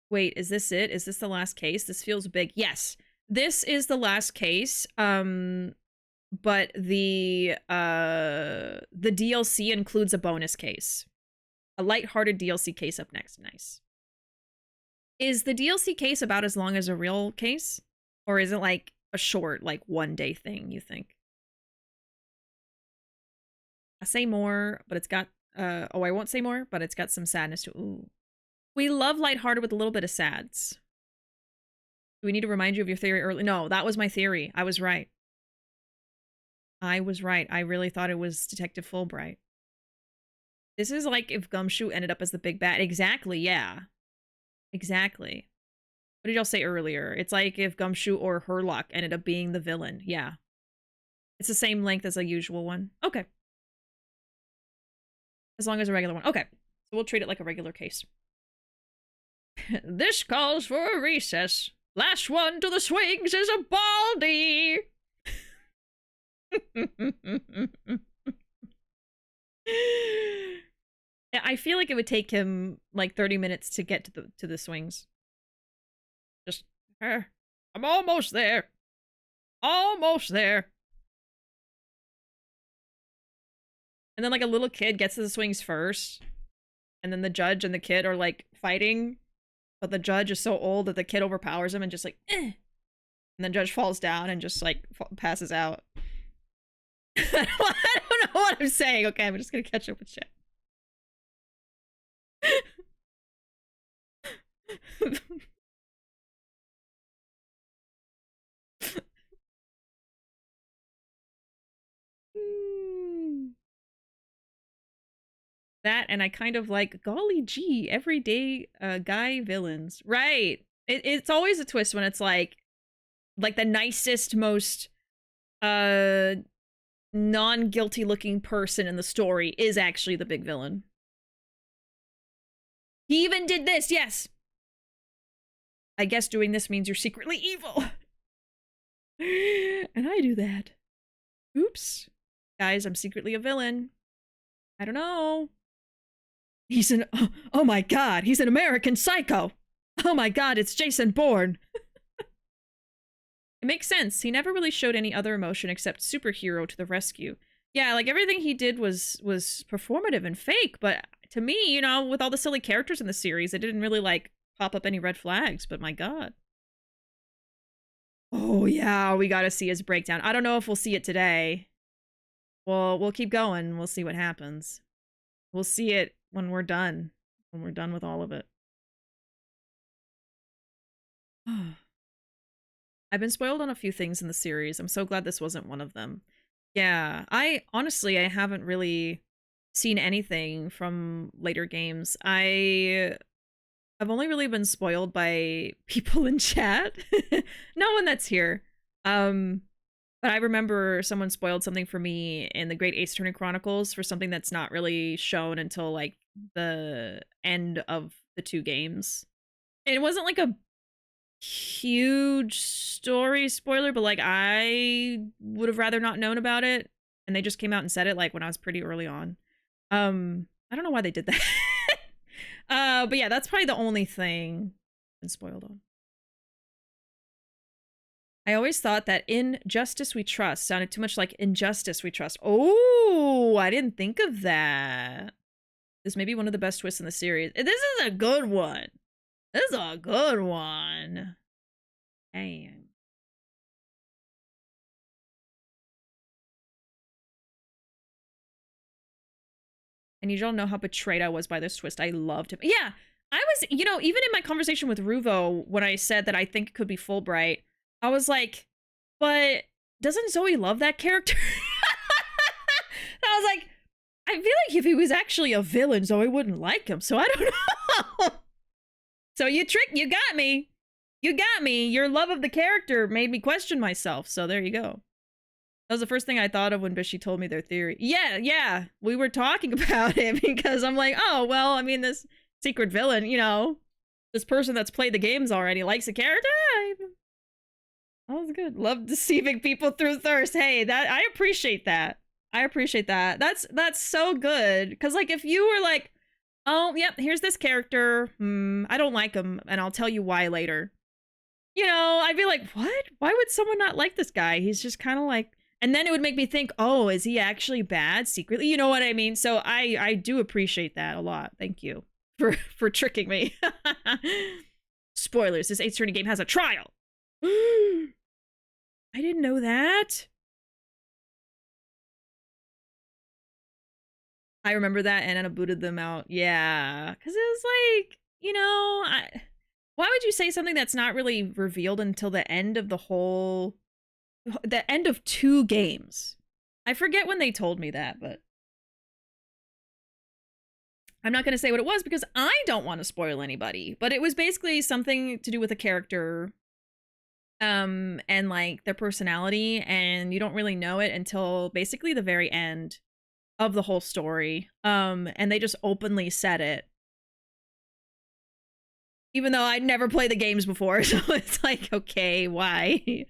Wait, is this it? Is this the last case? This feels big. Yes, this is the last case. But the DLC includes a bonus case. A lighthearted DLC case up next. Nice. Is the DLC case about as long as a real case? Or is it like a short, like 1-day thing, you think? I say more, but it's got, I won't say more, but it's got some sadness to it. Ooh. We love lighthearted with a little bit of sads. Do we need to remind you of your theory early? No, that was my theory. I was right. I was right. I really thought it was Detective Fulbright. This is like if Gumshoe ended up as the big bad. Exactly, yeah. Exactly. What did y'all say earlier? It's like if Gumshoe or Herlock ended up being the villain. Yeah. It's the same length as a usual one. Okay. As long as a regular one. Okay. So we'll treat it like a regular case. This calls for a recess. Last one to the swings is a baldy. I feel like it would take him like 30 minutes to get to the swings. Just, I'm almost there. Almost there. And then like a little kid gets to the swings first. And then the judge and the kid are like fighting. But the judge is so old that the kid overpowers him and just like, eh. And then judge falls down and just like passes out. I don't know what I'm saying. Okay, I'm just gonna catch up with shit. That, and I kind of like, golly gee, everyday guy villains. Right. It's always a twist when it's like the nicest, most non-guilty looking person in the story is actually the big villain. He even did this, yes! I guess doing this means you're secretly evil. And I do that. Oops. Guys, I'm secretly a villain. I don't know. He's an... Oh my god, he's an American Psycho! Oh my god, it's Jason Bourne! It makes sense. He never really showed any other emotion except superhero to the rescue. Yeah, like everything he did was performative and fake, but to me, you know, with all the silly characters in the series, it didn't really like pop up any red flags, but my god. Oh yeah, we gotta see his breakdown. I don't know if we'll see it today. Well, we'll keep going. We'll see what happens. We'll see it when we're done. When we're done with all of it. I've been spoiled on a few things in the series. I'm so glad this wasn't one of them. Yeah, I haven't really seen anything from later games. I've only really been spoiled by people in chat. No one that's here. But I remember someone spoiled something for me in the Great Ace Attorney Chronicles for something that's not really shown until like the end of the 2 games. And it wasn't like a huge story spoiler, but like I would have rather not known about it, and they just came out and said it like when I was pretty early on. I don't know why they did that. But yeah, that's probably the only thing I've been spoiled on. I always thought that "In Justice We Trust" sounded too much like "Injustice We Trust." Oh, I didn't think of that. This may be one of the best twists in the series. This is a good one. This is a good one. Dang. I need y'all to know how betrayed I was by this twist. I loved him. Yeah, I was, you know, even in my conversation with Ruuuvo, when I said that I think it could be Fulbright, I was like, but doesn't Zoe love that character? I was like, I feel like if he was actually a villain, Zoe wouldn't like him, so I don't know. So you got me. You got me. Your love of the character made me question myself, so there you go. That was the first thing I thought of when Bishi told me their theory. Yeah, we were talking about it because I'm like, oh, well, I mean, this secret villain, you know, this person that's played the games already likes a character. That was good. Love deceiving people through thirst. Hey, that I appreciate that. I appreciate that. That's so good. Because, like, if you were like, oh, yep, here's this character. I don't like him, and I'll tell you why later. You know, I'd be like, what? Why would someone not like this guy? He's just kind of like... And then it would make me think, oh, is he actually bad secretly? You know what I mean? So I do appreciate that a lot. Thank you for tricking me. Spoilers, this Ace Attorney game has a trial. I didn't know that. I remember that, and Anna booted them out. Yeah, because it was like, you know, why would you say something that's not really revealed until the end of the end of 2 games? I forget when they told me that, but I'm not going to say what it was because I don't want to spoil anybody. But it was basically something to do with a character, and like their personality, and you don't really know it until basically the very end of the whole story. And they just openly said it. Even though I'd never played the games before, so it's like, okay, why?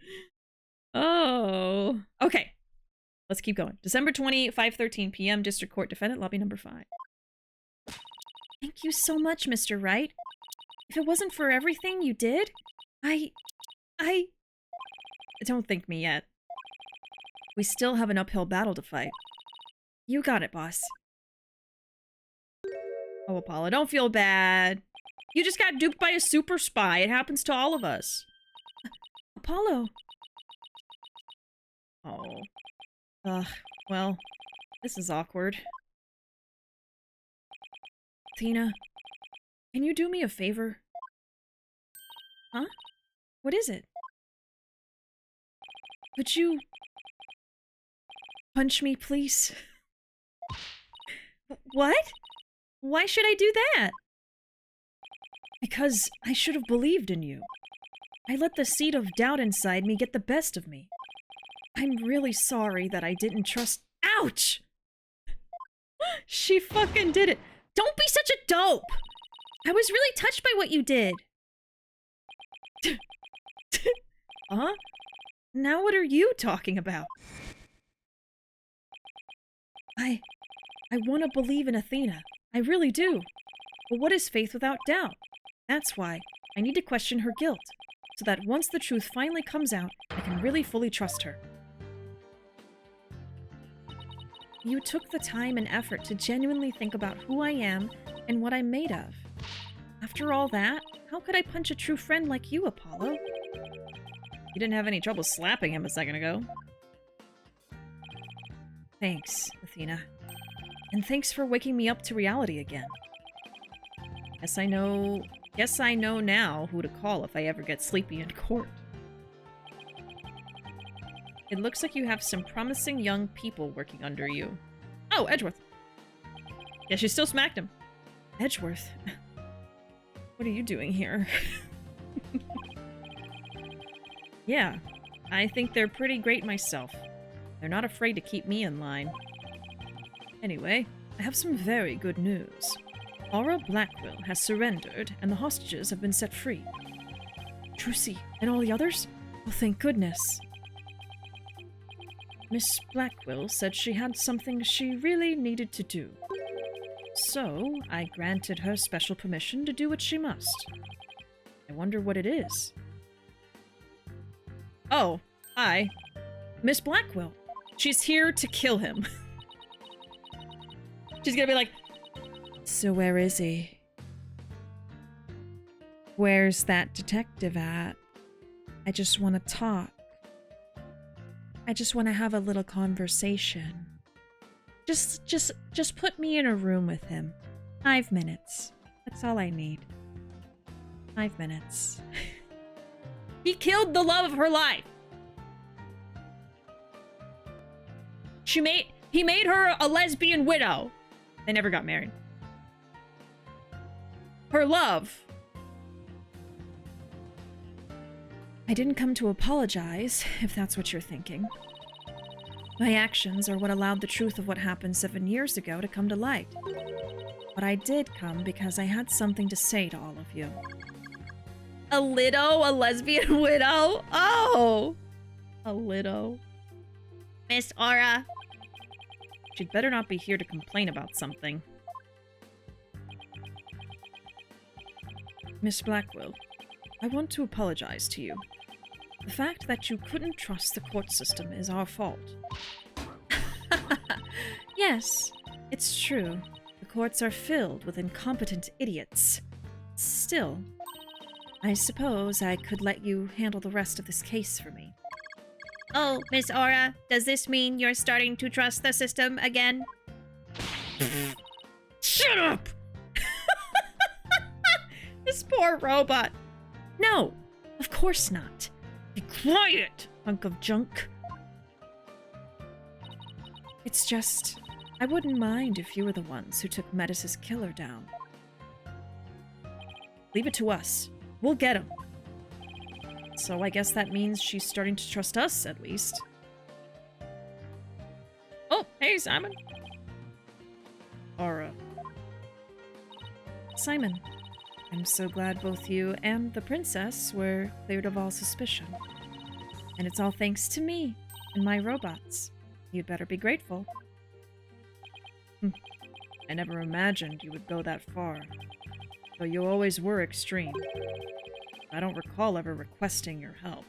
Oh. Okay. Let's keep going. December 20, 5:13 p.m. District Court Defendant, Lobby number 5. Thank you so much, Mr. Wright. If it wasn't for everything you did, I... Don't thank me yet. We still have an uphill battle to fight. You got it, boss. Oh, Apollo, don't feel bad. You just got duped by a super spy. It happens to all of us. Apollo. Oh. Ugh, well, this is awkward. Athena, can you do me a favor? Huh? What is it? Could you punch me, please? What? Why should I do that? Because I should have believed in you. I let the seed of doubt inside me get the best of me. I'm really sorry that I didn't trust— Ouch! She fucking did it. Don't be such a dope! I was really touched by what you did. Huh? Now what are you talking about? I want to believe in Athena. I really do. But what is faith without doubt? That's why I need to question her guilt, so that once the truth finally comes out, I can really fully trust her. You took the time and effort to genuinely think about who I am and what I'm made of. After all that, how could I punch a true friend like you, Apollo? You didn't have any trouble slapping him a second ago. Thanks, Athena. And thanks for waking me up to reality again. Guess I know now who to call if I ever get sleepy in court. It looks like you have some promising young people working under you. Oh, Edgeworth. Yeah, she still smacked him. Edgeworth? What are you doing here? Yeah, I think they're pretty great myself. They're not afraid to keep me in line. Anyway, I have some very good news. Aura Blackwill has surrendered, and the hostages have been set free. Trucy, and all the others? Oh, thank goodness. Miss Blackwill said she had something she really needed to do. So, I granted her special permission to do what she must. I wonder what it is. Oh, hi. Miss Blackwill. She's here to kill him. She's gonna be like, so where is he? Where's that detective at? I just want to talk. I just want to have a little conversation. Just put me in a room with him. 5 minutes. That's all I need. 5 minutes. he killed the love of her life. He made her a lesbian widow. They never got married. Her love. I didn't come to apologize, if that's what you're thinking. My actions are what allowed the truth of what happened 7 years ago to come to light. But I did come because I had something to say to all of you. A lesbian widow? Oh! A widow. Miss Aura. She'd better not be here to complain about something. Miss Blackwill, I want to apologize to you. The fact that you couldn't trust the court system is our fault. Yes, it's true. The courts are filled with incompetent idiots. Still, I suppose I could let you handle the rest of this case for me. Oh, Miss Aura, does this mean you're starting to trust the system again? Shut up! This poor robot. No, of course not. Be quiet, hunk of junk. It's just, I wouldn't mind if you were the ones who took Metis' killer down. Leave it to us. We'll get him. So I guess that means she's starting to trust us, at least. Oh, hey, Simon. Aura. Simon, I'm so glad both you and the princess were cleared of all suspicion. And it's all thanks to me and my robots. You'd better be grateful. I never imagined you would go that far. Though you always were extreme. I don't recall ever requesting your help.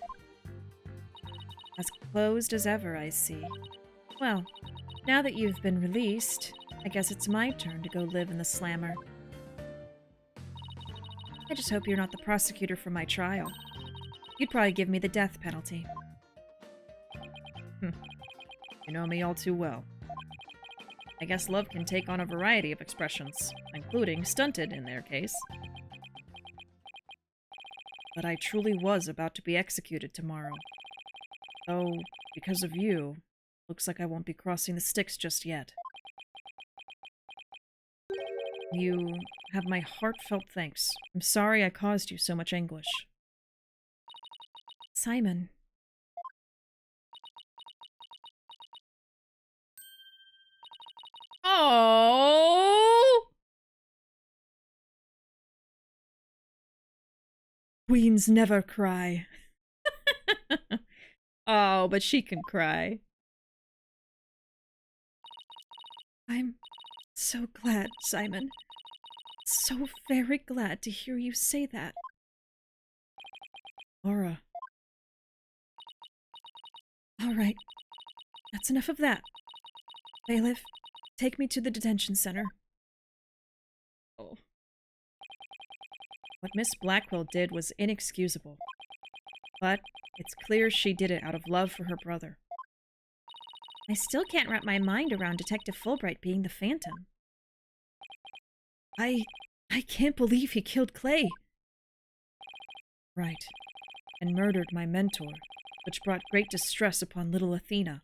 As closed as ever, I see. Well, Now that you've been released, I guess it's my turn to go live in the slammer. I just hope you're not the prosecutor for my trial. You'd probably give me the death penalty. You know me all too well. I guess love can take on a variety of expressions, including stunted in their case. But I truly was about to be executed tomorrow. Though, because of you, looks like I won't be crossing the sticks just yet. You have my heartfelt thanks. I'm sorry I caused you so much anguish. Simon. Oh! Queens never cry. Oh, but she can cry. I'm so glad, Simon. So very glad to hear you say that. Laura. All right. That's enough of that. Bailiff, take me to the detention center. Oh. What Miss Blackwell did was inexcusable. But it's clear she did it out of love for her brother. I still can't wrap my mind around Detective Fulbright being the Phantom. I can't believe he killed Clay. Right. And murdered my mentor, which brought great distress upon little Athena.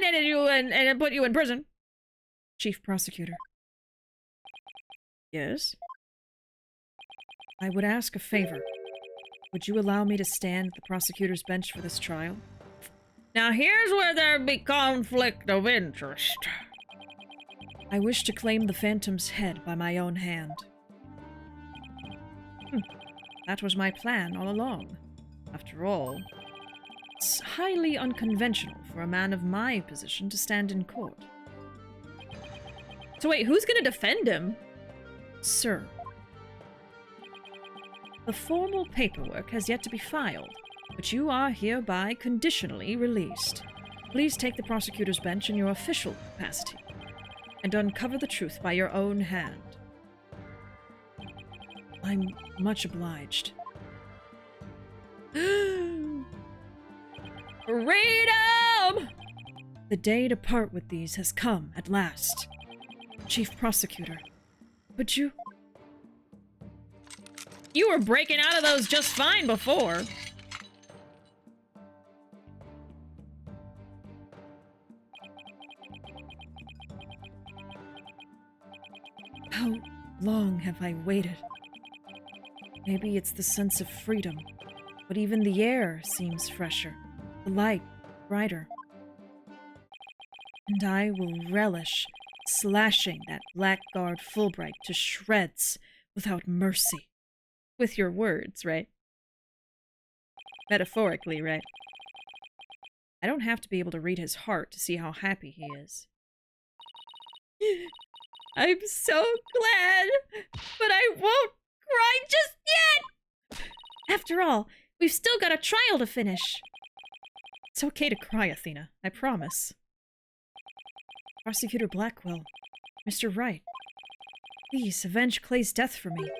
And put you in prison. Chief Prosecutor. Yes? I would ask a favor. Would you allow me to stand at the prosecutor's bench for this trial? Now here's where there'd be conflict of interest. I wish to claim the Phantom's head by my own hand. That was my plan all along. After all, it's highly unconventional for a man of my position to stand in court. So wait, who's gonna defend him? Sir. The formal paperwork has yet to be filed, but you are hereby conditionally released. Please take the prosecutor's bench in your official capacity and uncover the truth by your own hand. I'm much obliged. Freedom! The day to part with these has come at last. Chief Prosecutor, would you... You were breaking out of those just fine before. How long have I waited? Maybe it's the sense of freedom, but even the air seems fresher, the light brighter. And I will relish slashing that blackguard Fulbright to shreds without mercy. With your words, right? Metaphorically, right? I don't have to be able to read his heart to see how happy he is. I'm so glad, but I won't cry just yet! After all, we've still got a trial to finish. It's okay to cry, Athena, I promise. Prosecutor Blackwell, Mr. Wright, please avenge Clay's death for me.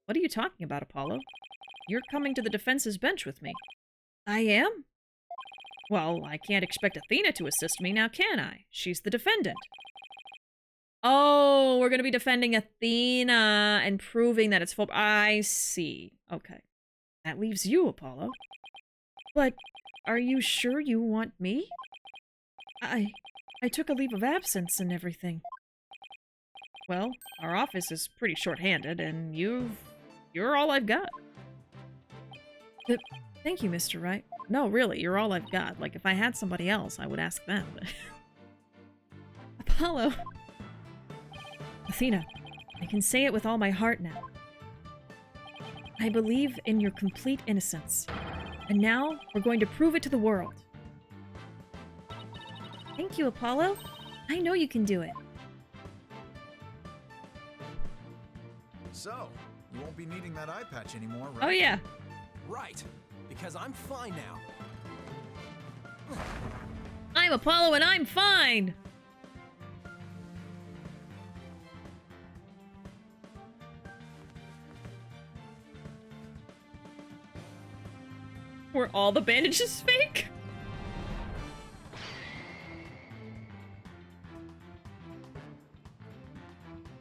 What are you talking about, Apollo? You're coming to the defense's bench with me. I am? Well, I can't expect Athena to assist me now, can I? She's the defendant. Oh, we're going to be defending Athena and proving that it's full... I see. Okay. That leaves you, Apollo. But are you sure you want me? I took a leave of absence and everything. Well, our office is pretty short-handed, and you're all I've got. Thank you, Mr. Wright. No, really, you're all I've got. Like, if I had somebody else, I would ask them. Apollo. Athena, I can say it with all my heart now. I believe in your complete innocence. And now, we're going to prove it to the world. Thank you, Apollo. I know you can do it. So, you won't be needing that eye patch anymore, right? Oh, yeah. Right, because I'm fine now. I'm Apollo and I'm fine! Were all the bandages fake?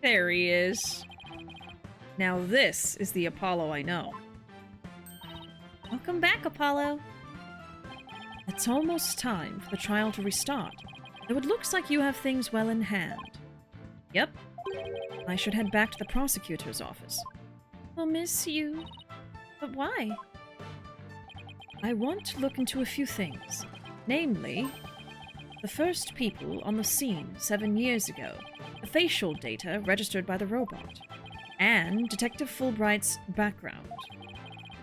There he is. Now this is the Apollo I know. Welcome back, Apollo. It's almost time for the trial to restart, though it looks like you have things well in hand. Yep. I should head back to the prosecutor's office. I'll miss you. But why? I want to look into a few things. Namely, the first people on the scene 7 years ago, the facial data registered by the robot, and Detective Fulbright's background.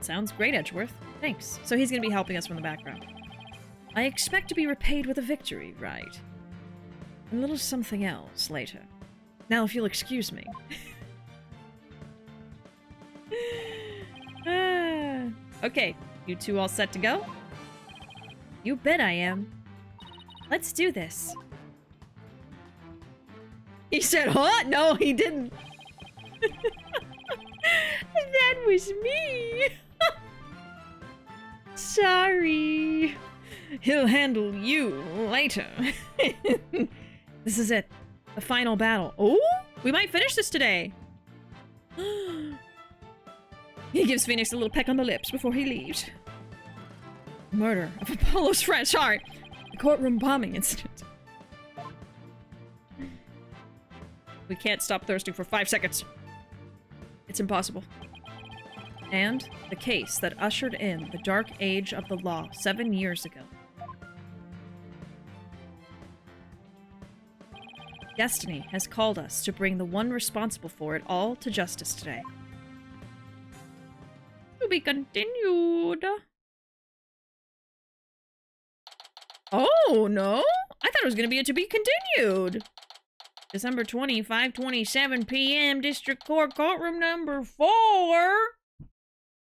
Sounds great, Edgeworth. Thanks. So he's gonna be helping us from the background. I expect to be repaid with a victory, right? A little something else later. Now, if you'll excuse me. Okay, you two all set to go? You bet I am. Let's do this. He said, huh? No, he didn't. That was me. Sorry. He'll handle you later. This is it. The final battle. Oh, we might finish this today. He gives Phoenix a little peck on the lips before he leaves. Murder of Apollo's friend. Sorry. The courtroom bombing incident. We can't stop thirsting for 5 seconds. It's impossible. And the case that ushered in the dark age of the law 7 years ago. Destiny has called us to bring the one responsible for it all to justice today. To be continued. Oh, no? I thought it was going to be a to be continued. December 5:27 p.m. District Court Courtroom number 4.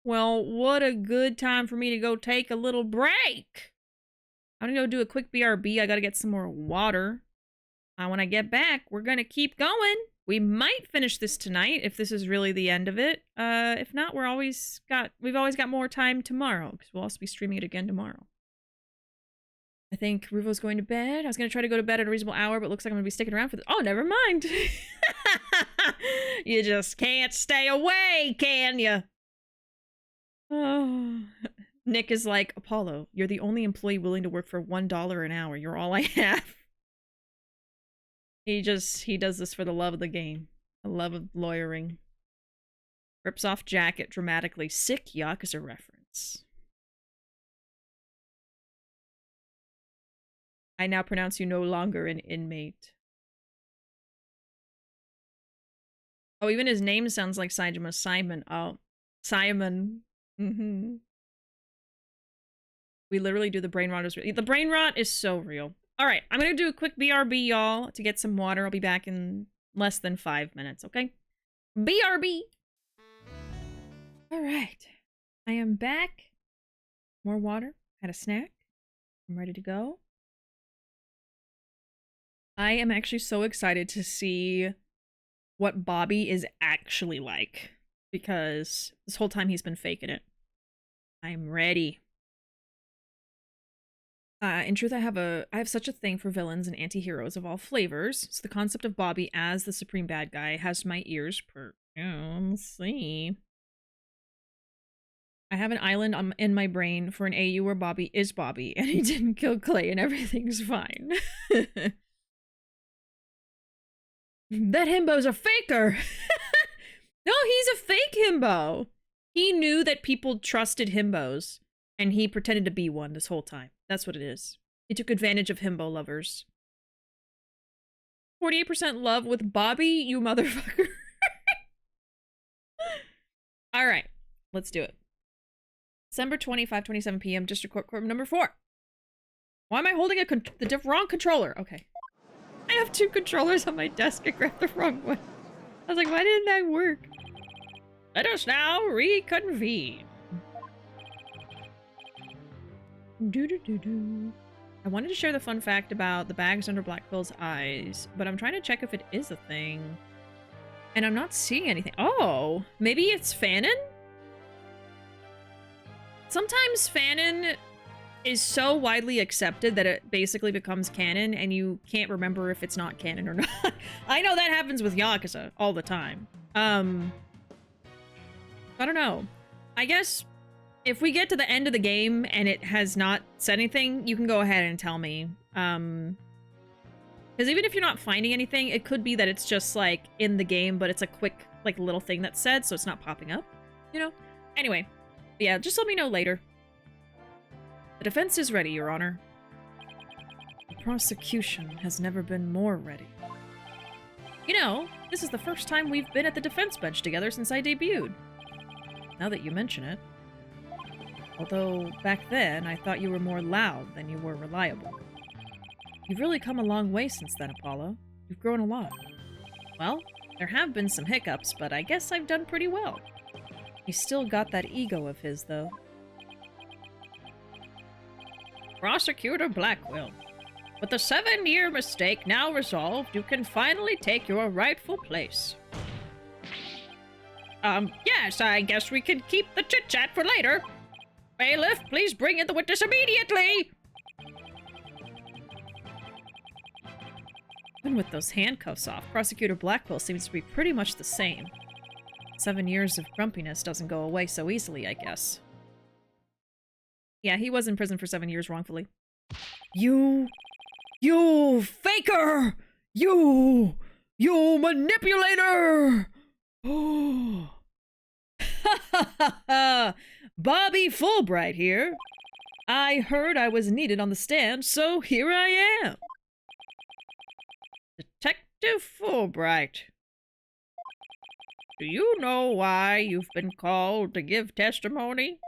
Well, what a good time for me to go take a little break. I'm gonna go do a quick BRB. I gotta get some more water. When I get back, we're gonna keep going. We might finish this tonight if this is really the end of it. If not, we've always got more time tomorrow because we'll also be streaming it again tomorrow. I think Ruuvo's going to bed. I was going to try to go to bed at a reasonable hour, but it looks like I'm going to be sticking around for this. Oh, never mind. You just can't stay away, can you? Oh. Nick is like, Apollo, you're the only employee willing to work for $1 an hour. You're all I have. He does this for the love of the game. The love of lawyering. Rips off jacket dramatically. Sick Yakuza reference. I now pronounce you no longer an inmate. Oh, even his name sounds like Saejima. Simon. Oh, Simon. Mm-hmm. We literally do the brain rot. The brain rot is so real. All right, I'm going to do a quick BRB, y'all, to get some water. I'll be back in less than 5 minutes, okay? BRB! All right. I am back. More water. Had a snack. I'm ready to go. I am actually so excited to see what Bobby is actually like, because this whole time he's been faking it. I'm ready. In truth, I have such a thing for villains and anti-heroes of all flavors, so the concept of Bobby as the supreme bad guy has my ears perked. Let's see. I have an island in my brain for an AU where Bobby is Bobby, and he didn't kill Clay and everything's fine. That himbo's a faker! No, he's a fake himbo! He knew that people trusted himbos, and he pretended to be one this whole time. That's what it is. He took advantage of himbo lovers. 48% love with Bobby, you motherfucker. Alright, let's do it. December 5:27 p.m. District Court Courtroom number 4. Why am I holding the wrong controller? Okay. I have 2 controllers on my desk. I grabbed the wrong one. I was like, why didn't that work? Let us now reconvene. I I wanted to share the fun fact about the bags under Blackquill's eyes, but I'm trying to check if it is a thing. And I'm not seeing anything. Oh, maybe it's Fanon? Sometimes Fanon is so widely accepted that it basically becomes canon, and you can't remember if it's not canon or not. I know that happens with Yakuza all the time. I don't know. I guess if we get to the end of the game and it has not said anything, you can go ahead and tell me. Because even if you're not finding anything, it could be that it's just, like, in the game, but it's a quick, like, little thing that's said, so it's not popping up, you know? Anyway, yeah, just let me know later. The defense is ready, Your Honor. The prosecution has never been more ready. You know, this is the first time we've been at the defense bench together since I debuted. Now that you mention it. Although, back then, I thought you were more loud than you were reliable. You've really come a long way since then, Apollo. You've grown a lot. Well, there have been some hiccups, but I guess I've done pretty well. He's still got that ego of his, though. Prosecutor Blackquill, with the 7-year mistake now resolved, you can finally take your rightful place. Yes, I guess we can keep the chit-chat for later. Bailiff, please bring in the witness immediately! Even with those handcuffs off, Prosecutor Blackquill seems to be pretty much the same. 7 years of grumpiness doesn't go away so easily, I guess. Yeah, he was in prison for 7 years wrongfully. You faker! You manipulator! Oh. Ha ha ha ha! Bobby Fulbright here. I heard I was needed on the stand, so here I am. Detective Fulbright. Do you know why you've been called to give testimony?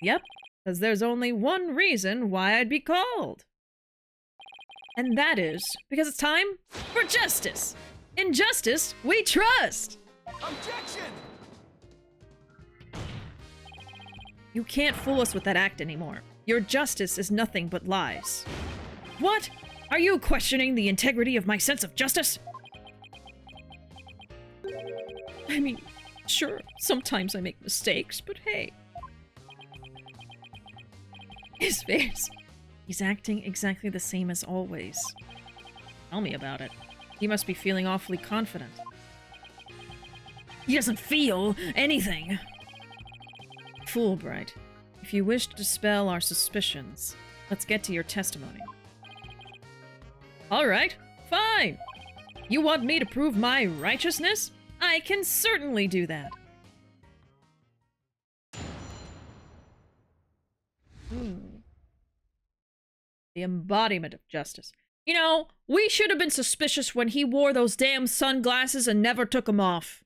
Yep, because there's only one reason why I'd be called. And that is because it's time for justice. In justice, we trust. Objection! You can't fool us with that act anymore. Your justice is nothing but lies. What? Are you questioning the integrity of my sense of justice? I mean, sure, sometimes I make mistakes, but hey. His face. He's acting exactly the same as always. Tell me about it. He must be feeling awfully confident. He doesn't feel anything. Fulbright, if you wish to dispel our suspicions, let's get to your testimony. Alright, fine. You want me to prove my righteousness? I can certainly do that. The embodiment of justice. You know, we should have been suspicious when he wore those damn sunglasses and never took them off.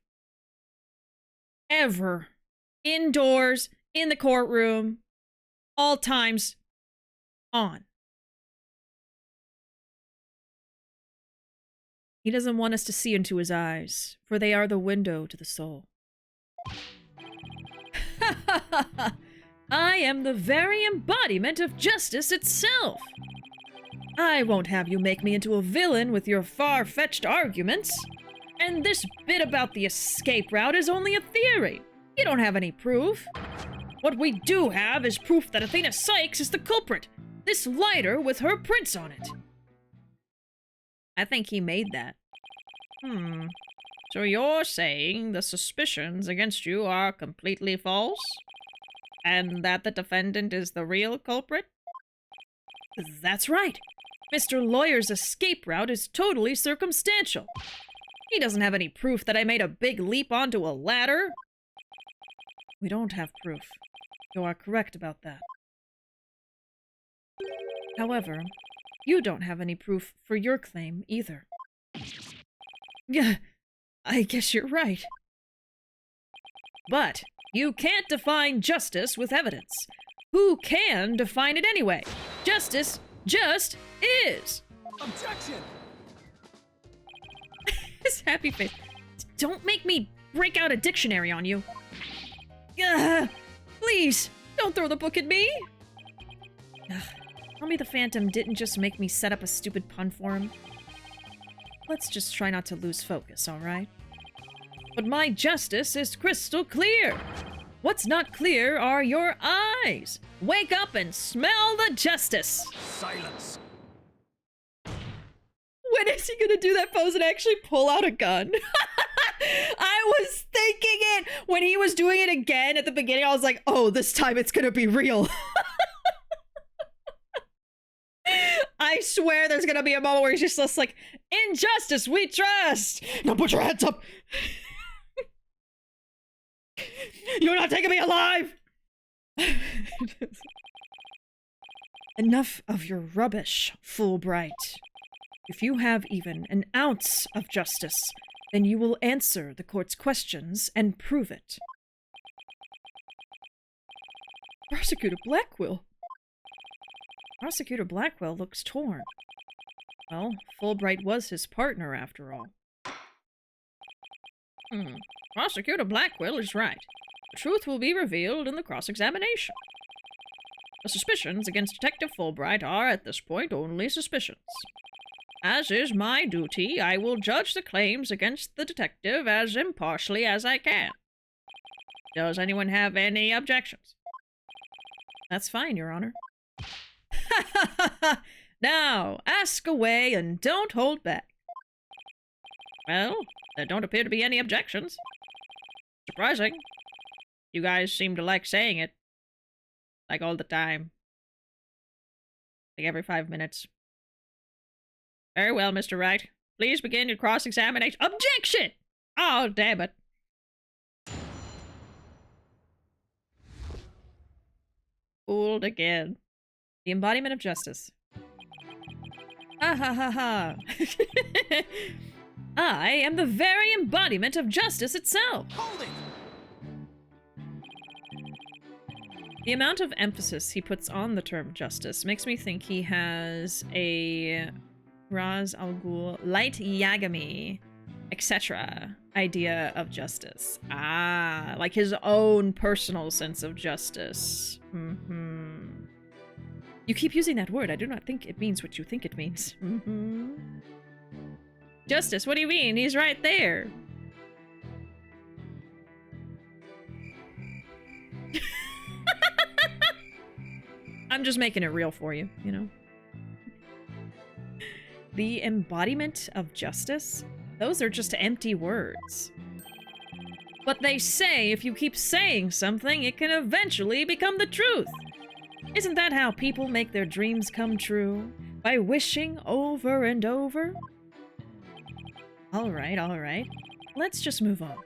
Ever. Indoors, in the courtroom, all times, on. He doesn't want us to see into his eyes, for they are the window to the soul. Ha ha ha ha! I am the very embodiment of justice itself! I won't have you make me into a villain with your far-fetched arguments. And this bit about the escape route is only a theory. You don't have any proof. What we do have is proof that Athena Sykes is the culprit. This lighter with her prints on it. I think he made that. So you're saying the suspicions against you are completely false? And that the defendant is the real culprit? That's right. Mr. Lawyer's escape route is totally circumstantial. He doesn't have any proof that I made a big leap onto a ladder. We don't have proof. You are correct about that. However, you don't have any proof for your claim either. Yeah, I guess you're right. But you can't define justice with evidence. Who can define it anyway? Justice just is. Objection! His happy face. Don't make me break out a dictionary on you. Please, don't throw the book at me. Tell me the Phantom didn't just make me set up a stupid pun for him. Let's just try not to lose focus, alright? But my justice is crystal clear! What's not clear are your eyes! Wake up and smell the justice! Silence. When is he gonna do that pose and actually pull out a gun? I was thinking it! When he was doing it again at the beginning, I was like, oh, this time it's gonna be real. I swear there's gonna be a moment where he's just like, injustice we trust! Now put your hands up! You're not taking me alive! Enough of your rubbish, Fulbright. If you have even an ounce of justice, then you will answer the court's questions and prove it. Prosecutor Blackwell. Prosecutor Blackwell looks torn. Well, Fulbright was his partner after all. Prosecutor Blackwell is right. The truth will be revealed in the cross-examination. The suspicions against Detective Fulbright are, at this point, only suspicions. As is my duty, I will judge the claims against the detective as impartially as I can. Does anyone have any objections? That's fine, Your Honor. Now, ask away and don't hold back. Well, there don't appear to be any objections. Surprising. You guys seem to like saying it. Like all the time. Like every 5 minutes. Very well, Mr. Wright. Please begin your cross-examination. Objection! Oh, damn it. Fooled again. The embodiment of justice. Ah ha ha ha. I am the very embodiment of justice itself. Hold it. The amount of emphasis he puts on the term justice makes me think he has a Raz Al Ghul, Light Yagami, etc. idea of justice. Ah, like his own personal sense of justice. You keep using that word. I do not think it means what you think it means. Justice, what do you mean? He's right there. I'm just making it real for you, you know? The embodiment of justice? Those are just empty words. But they say if you keep saying something, it can eventually become the truth. Isn't that how people make their dreams come true? By wishing over and over? Alright. Let's just move on.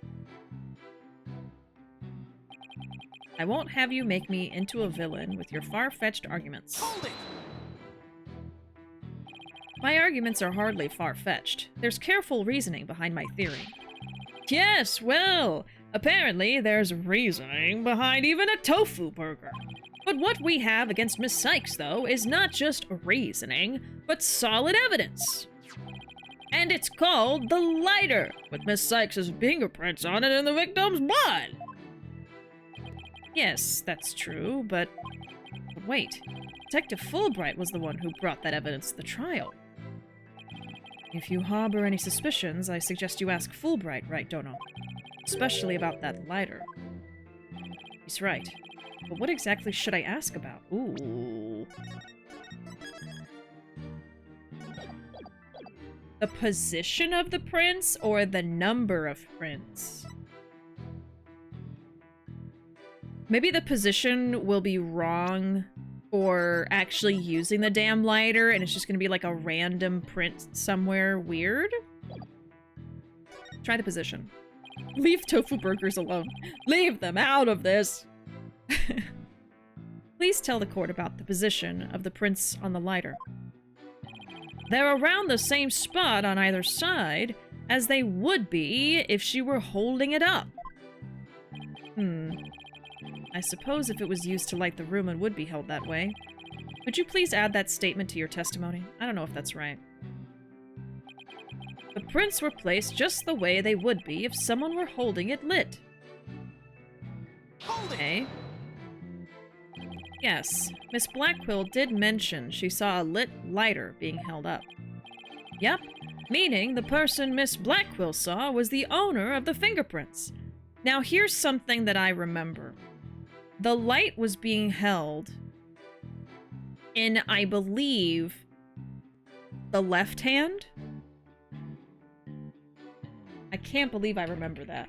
I won't have you make me into a villain with your far-fetched arguments. Hold it. My arguments are hardly far-fetched. There's careful reasoning behind my theory. Yes, well, apparently there's reasoning behind even a tofu burger. But what we have against Miss Sykes, though, is not just reasoning, but solid evidence. And it's called the lighter, with Miss Sykes' fingerprints on it and the victim's blood. Yes, that's true, but wait. Detective Fulbright was the one who brought that evidence to the trial. If you harbor any suspicions, I suggest you ask Fulbright, right, Dono? Especially about that lighter. He's right. But what exactly should I ask about? Ooh. The position of the prints or the number of prints? Maybe the position will be wrong for actually using the damn lighter, and it's just gonna be like a random print somewhere weird. Try the position. Leave tofu burgers alone. Leave them out of this. Please tell the court about the position of the prints on the lighter. They're around the same spot on either side as they would be if she were holding it up. I suppose if it was used to light the room, it would be held that way. Would you please add that statement to your testimony? I don't know if that's right. The prints were placed just the way they would be if someone were holding it lit. Hold it. Okay. Yes, Miss Blackquill did mention she saw a lit lighter being held up. Yep, meaning the person Miss Blackquill saw was the owner of the fingerprints. Now here's something that I remember. The light was being held in, I believe, the left hand? I can't believe I remember that.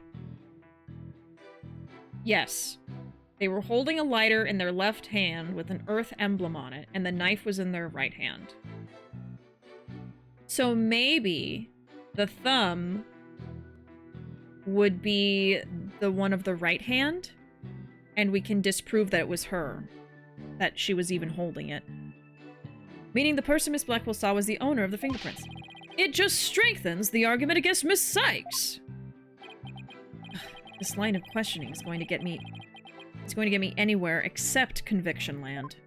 Yes. They were holding a lighter in their left hand with an earth emblem on it, and the knife was in their right hand. So maybe the thumb would be the one of the right hand, and we can disprove that it was her, that she was even holding it. Meaning the person Miss Blackwell saw was the owner of the fingerprints. It just strengthens the argument against Miss Sykes. This line of questioning is going to get me... It's going to get me anywhere except Conviction Land.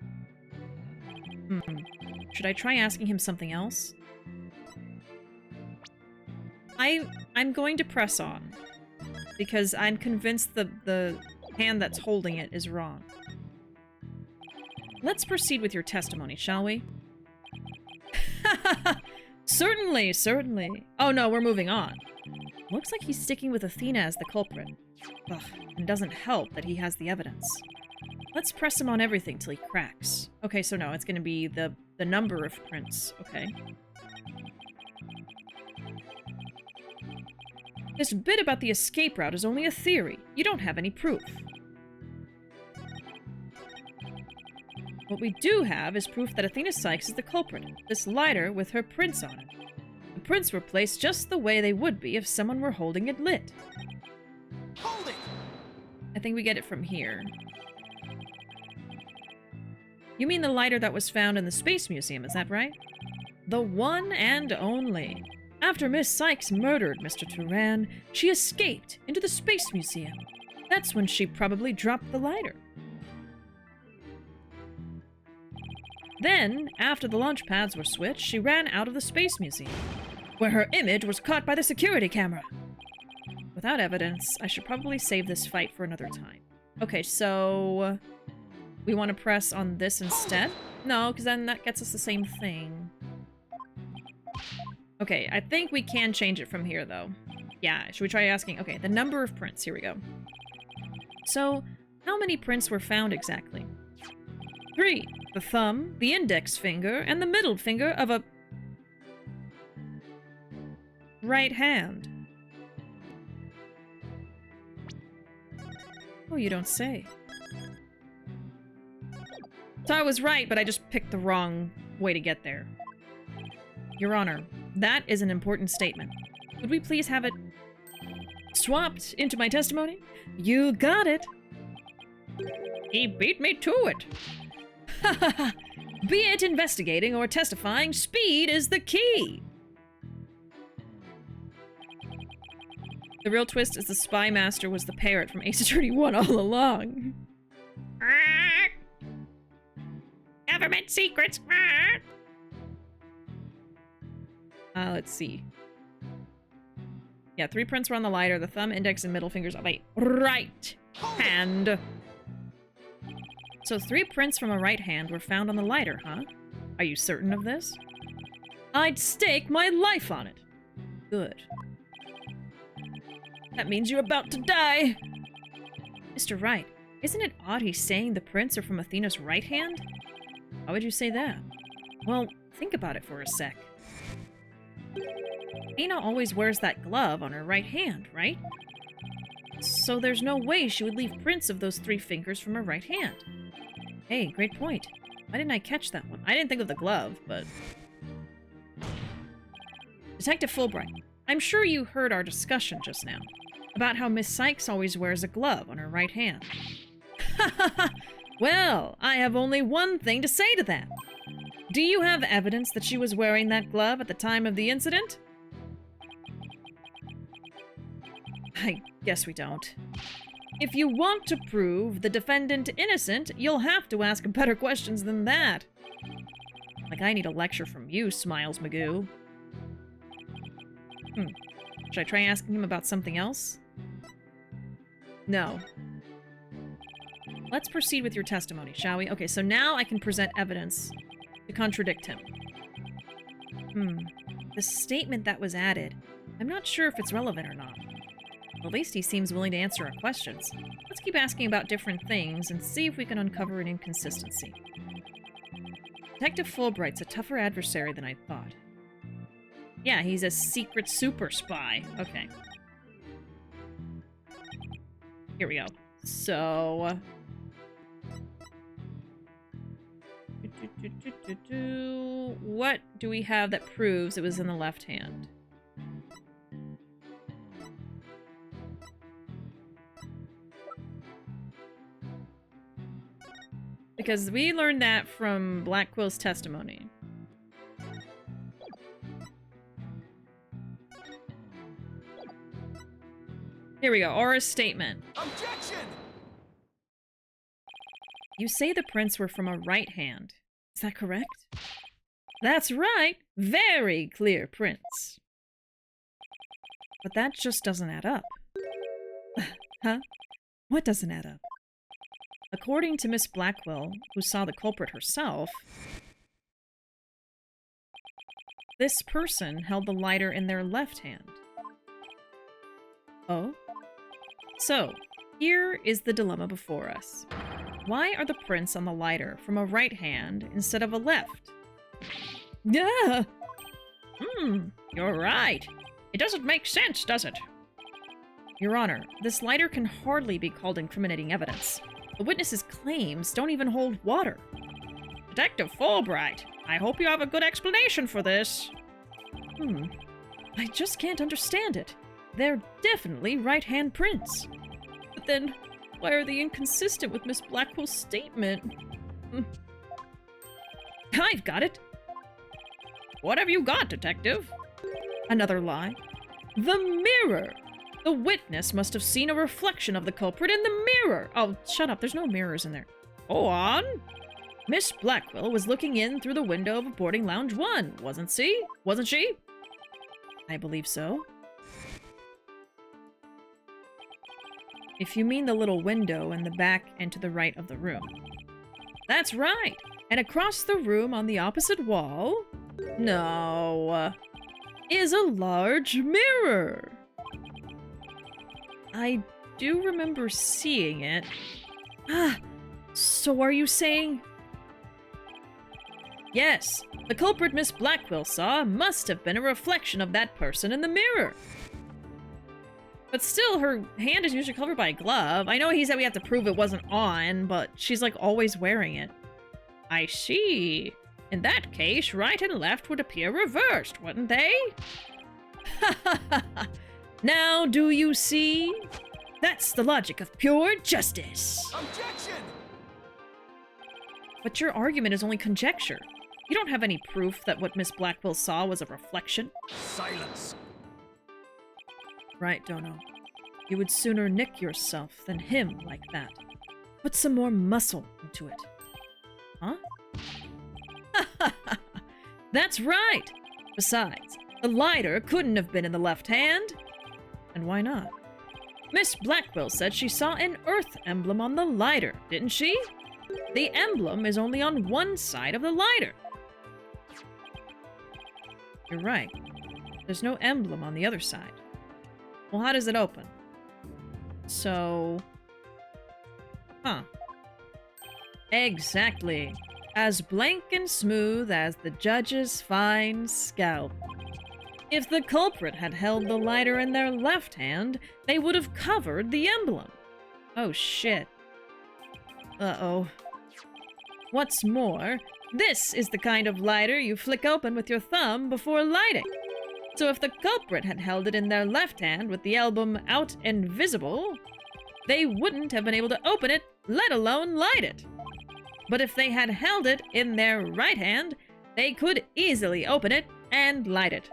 Should I try asking him something else? I'm going to press on. Because I'm convinced the hand that's holding it is wrong. Let's proceed with your testimony, shall we? Certainly, certainly. Oh no, we're moving on. Looks like he's sticking with Athena as the culprit. Ugh, and doesn't help that he has the evidence. Let's press him on everything till he cracks. Okay, so no, it's gonna be the number of prints. Okay. This bit about the escape route is only a theory. You don't have any proof. What we do have is proof that Athena Sykes is the culprit. This lighter with her prints on it. The prints were placed just the way they would be if someone were holding it lit. Hold it! I think we get it from here. You mean the lighter that was found in the Space Museum, is that right? The one and only. After Miss Sykes murdered Mr. Turan, she escaped into the Space Museum. That's when she probably dropped the lighter. Then, after the launch pads were switched, she ran out of the Space Museum, where her image was caught by the security camera. Without evidence, I should probably save this fight for another time. Okay, so... we want to press on this instead? No, because then that gets us the same thing. Okay, I think we can change it from here, though. Yeah, should we try asking? Okay, the number of prints. Here we go. So, how many prints were found exactly? 3. The thumb, the index finger, and the middle finger of a... right hand. Oh, you don't say. So I was right, but I just picked the wrong way to get there. Your Honor, that is an important statement. Would we please have it swapped into my testimony? You got it. He beat me to it. Ha ha ha. Be it investigating or testifying, speed is the key. The real twist is the spy master was the parrot from Ace Attorney 1 all along. Government secrets. Let's see. Yeah, 3 prints were on the lighter, the thumb, index, and middle fingers of a right hand. So 3 prints from a right hand were found on the lighter, huh? Are you certain of this? I'd stake my life on it. Good. That means you're about to die. Mr. Wright, isn't it odd he's saying the prints are from Athena's right hand? How would you say that? Well, think about it for a sec. Athena always wears that glove on her right hand, right? So there's no way she would leave prints of those 3 fingers from her right hand. Hey, great point. Why didn't I catch that one? I didn't think of the glove, but... Detective Fulbright, I'm sure you heard our discussion just now about how Miss Sykes always wears a glove on her right hand. Ha ha ha! Well, I have only one thing to say to that. Do you have evidence that she was wearing that glove at the time of the incident? I guess we don't. If you want to prove the defendant innocent, you'll have to ask better questions than that. Like I need a lecture from you, Smiles Magoo. Should I try asking him about something else? No. Let's proceed with your testimony, shall we? Okay, so now I can present evidence to contradict him. The statement that was added, I'm not sure if it's relevant or not. At least he seems willing to answer our questions. Let's keep asking about different things and see if we can uncover an inconsistency. Detective Fulbright's a tougher adversary than I thought. Yeah, he's a secret super spy. Okay. Here we go. So... what do we have that proves it was in the left hand? Because we learned that from Black Quill's testimony. Here we go. Aura's statement. Objection! You say the prints were from a right hand. Is that correct? That's right. Very clear prints. But that just doesn't add up. Huh? What doesn't add up? According to Miss Blackwell, who saw the culprit herself, this person held the lighter in their left hand. Oh? So, here is the dilemma before us. Why are the prints on the lighter from a right hand instead of a left? Yeah. You're right. It doesn't make sense, does it? Your Honor, this lighter can hardly be called incriminating evidence. The witness's claims don't even hold water. Detective Fulbright, I hope you have a good explanation for this. I just can't understand it. They're definitely right-hand prints. But then, why are they inconsistent with Miss Blackwell's statement? I've got it. What have you got, Detective? Another lie. The mirror! The witness must have seen a reflection of the culprit in the mirror! Oh, shut up, there's no mirrors in there. Go on! Miss Blackwell was looking in through the window of boarding lounge 1, wasn't she? Wasn't she? I believe so. If you mean the little window in the back and to the right of the room. That's right! And across the room on the opposite wall... No... is a large mirror! I do remember seeing it. So are you saying... Yes, the culprit Miss Blackwell saw must have been a reflection of that person in the mirror. But still, her hand is usually covered by a glove. I know he said we have to prove it wasn't on, but she's like always wearing it. I see. In that case, right and left would appear reversed, wouldn't they? Now do you see? That's the logic of pure justice. Objection! But your argument is only conjecture. You don't have any proof that what Miss Blackwell saw was a reflection. Silence! Right, Dono. You would sooner nick yourself than him like that. Put some more muscle into it. Huh? That's right! Besides, the lighter couldn't have been in the left hand. And why not? Miss Blackwell said she saw an Earth emblem on the lighter, didn't she? The emblem is only on one side of the lighter. You're right. There's no emblem on the other side. Well, how does it open? So... Huh. Exactly. As blank and smooth as the judge's fine scalp. If the culprit had held the lighter in their left hand, they would have covered the emblem. Oh shit. Uh-oh. What's more, this is the kind of lighter you flick open with your thumb before lighting. So if the culprit had held it in their left hand with the emblem out and visible, they wouldn't have been able to open it, let alone light it. But if they had held it in their right hand, they could easily open it and light it.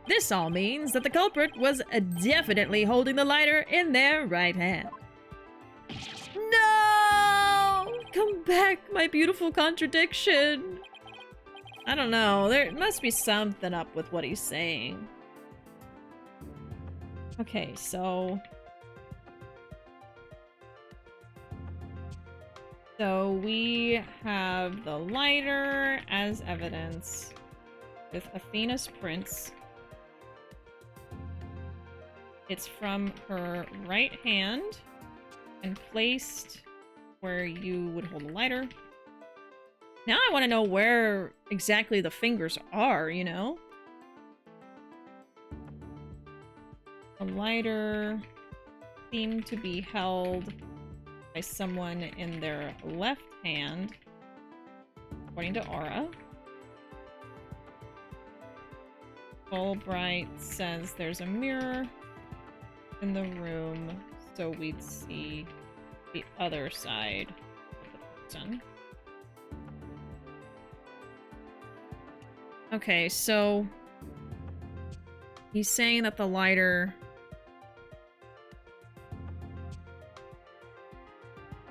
This all means that the culprit was definitely holding the lighter in their right hand. No! Come back, my beautiful contradiction. I don't know, there must be something up with what he's saying. Okay, so... So we have the lighter as evidence with Athena's prints. It's from her right hand and placed where you would hold a lighter. Now I want to know where exactly the fingers are, you know? The lighter seemed to be held by someone in their left hand, according to Aura. Fulbright says there's a mirror in the room, so we'd see the other side of the person. Okay, so he's saying that the lighter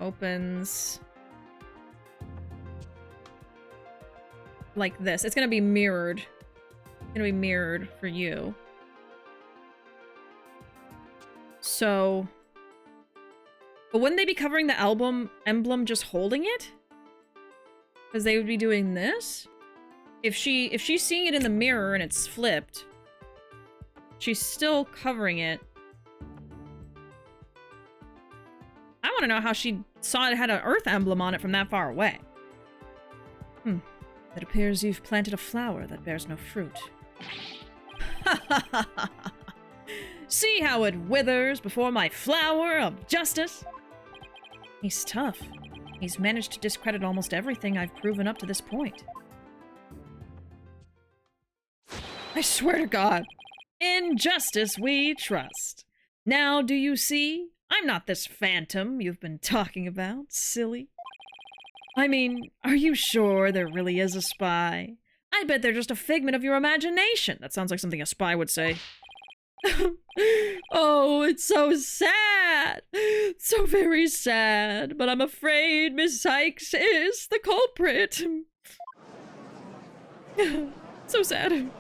opens like this. It's gonna be mirrored. It's gonna be mirrored for you. So, but wouldn't they be covering the emblem just holding it? Because they would be doing this? If she's seeing it in the mirror and it's flipped, she's still covering it. I want to know how she saw it had an earth emblem on it from that far away. It appears you've planted a flower that bears no fruit. See how it withers before my flower of justice? He's tough. He's managed to discredit almost everything I've proven up to this point. I swear to God, in justice we trust. Now do you see? I'm not this phantom you've been talking about, silly. I mean, are you sure there really is a spy? I bet they're just a figment of your imagination. That sounds like something a spy would say. Oh, it's so sad. So very sad. But I'm afraid Miss Sykes is the culprit. So sad.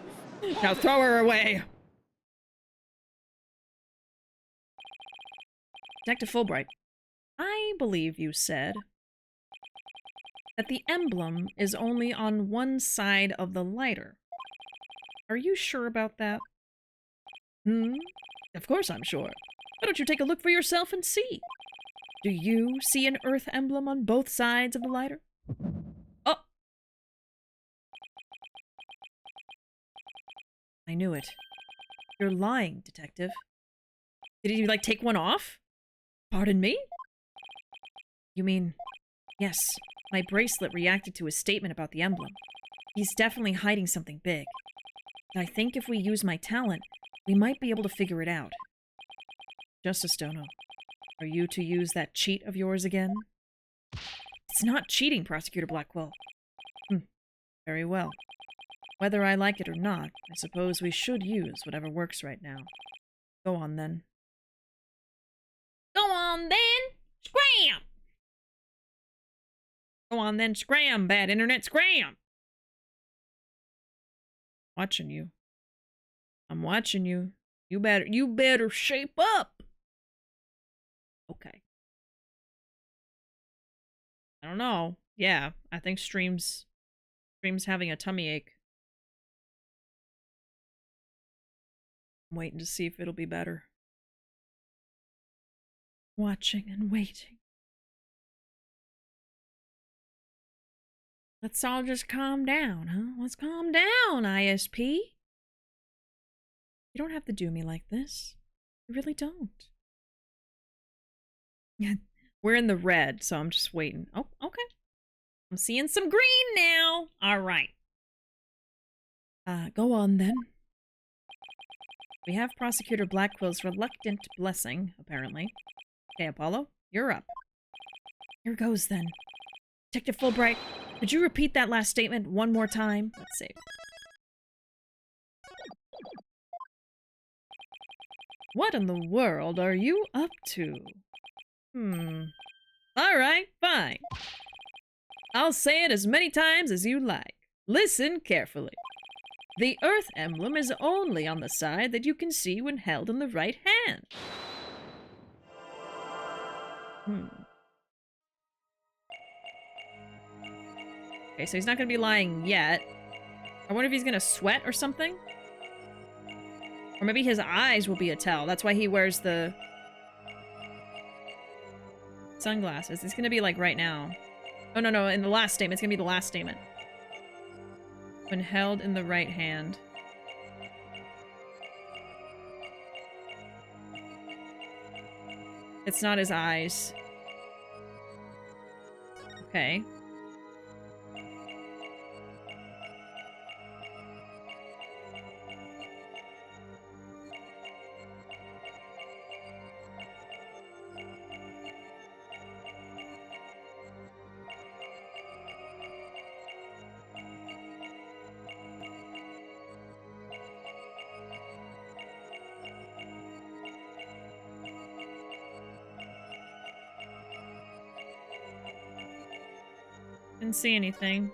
Now throw her away. Detective Fulbright, I believe you said that the emblem is only on one side of the lighter. Are you sure about that? Of course I'm sure. Why don't you take a look for yourself and see? Do you see an earth emblem on both sides of the lighter? Oh! I knew it. You're lying, detective. Did he, like, take one off? Pardon me? You mean... Yes, my bracelet reacted to his statement about the emblem. He's definitely hiding something big. I think if we use my talent, we might be able to figure it out. Justice Dono, are you to use that cheat of yours again? It's not cheating, Prosecutor Blackwell. Very well. Whether I like it or not, I suppose we should use whatever works right now. Go on, then. Go on, then! Scram! Go on, then. Scram, bad internet. Scram! Watching you. I'm watching you. You better shape up. Okay. I don't know. Yeah, I think Stream's having a tummy ache. I'm waiting to see if it'll be better. Watching and waiting. Let's all just calm down, huh? Let's calm down, ISP. You don't have to do me like this. You really don't. We're in the red, so I'm just waiting. Oh, okay. I'm seeing some green now. All right. Go on, then. We have Prosecutor Blackwell's reluctant blessing, apparently. Okay, Apollo, you're up. Here goes, then. Detective Fulbright, could you repeat that last statement one more time? Let's see. What in the world are you up to? Alright, fine. I'll say it as many times as you like. Listen carefully. The Earth emblem is only on the side that you can see when held in the right hand. Okay, so he's not gonna be lying yet. I wonder if he's gonna sweat or something? Or maybe his eyes will be a tell. That's why he wears the sunglasses. It's gonna be like right now. Oh, no, no, in the last statement. It's gonna be the last statement. When held in the right hand. It's not his eyes. Okay. Didn't see anything.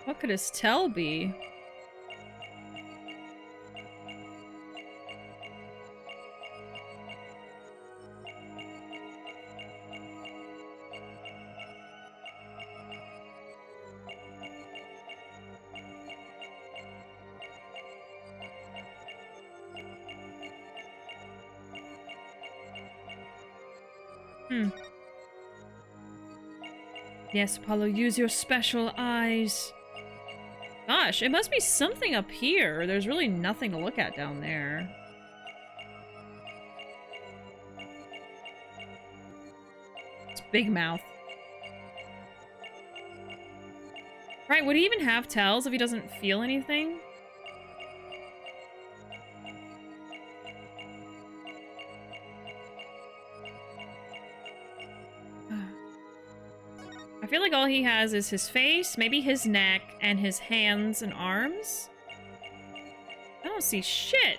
What could his tell be? Yes, Apollo, use your special eyes. Gosh, it must be something up here. There's really nothing to look at down there. It's big mouth. Right, would he even have tells if he doesn't feel anything? I feel like all he has is his face, maybe his neck, and his hands and arms. I don't see shit.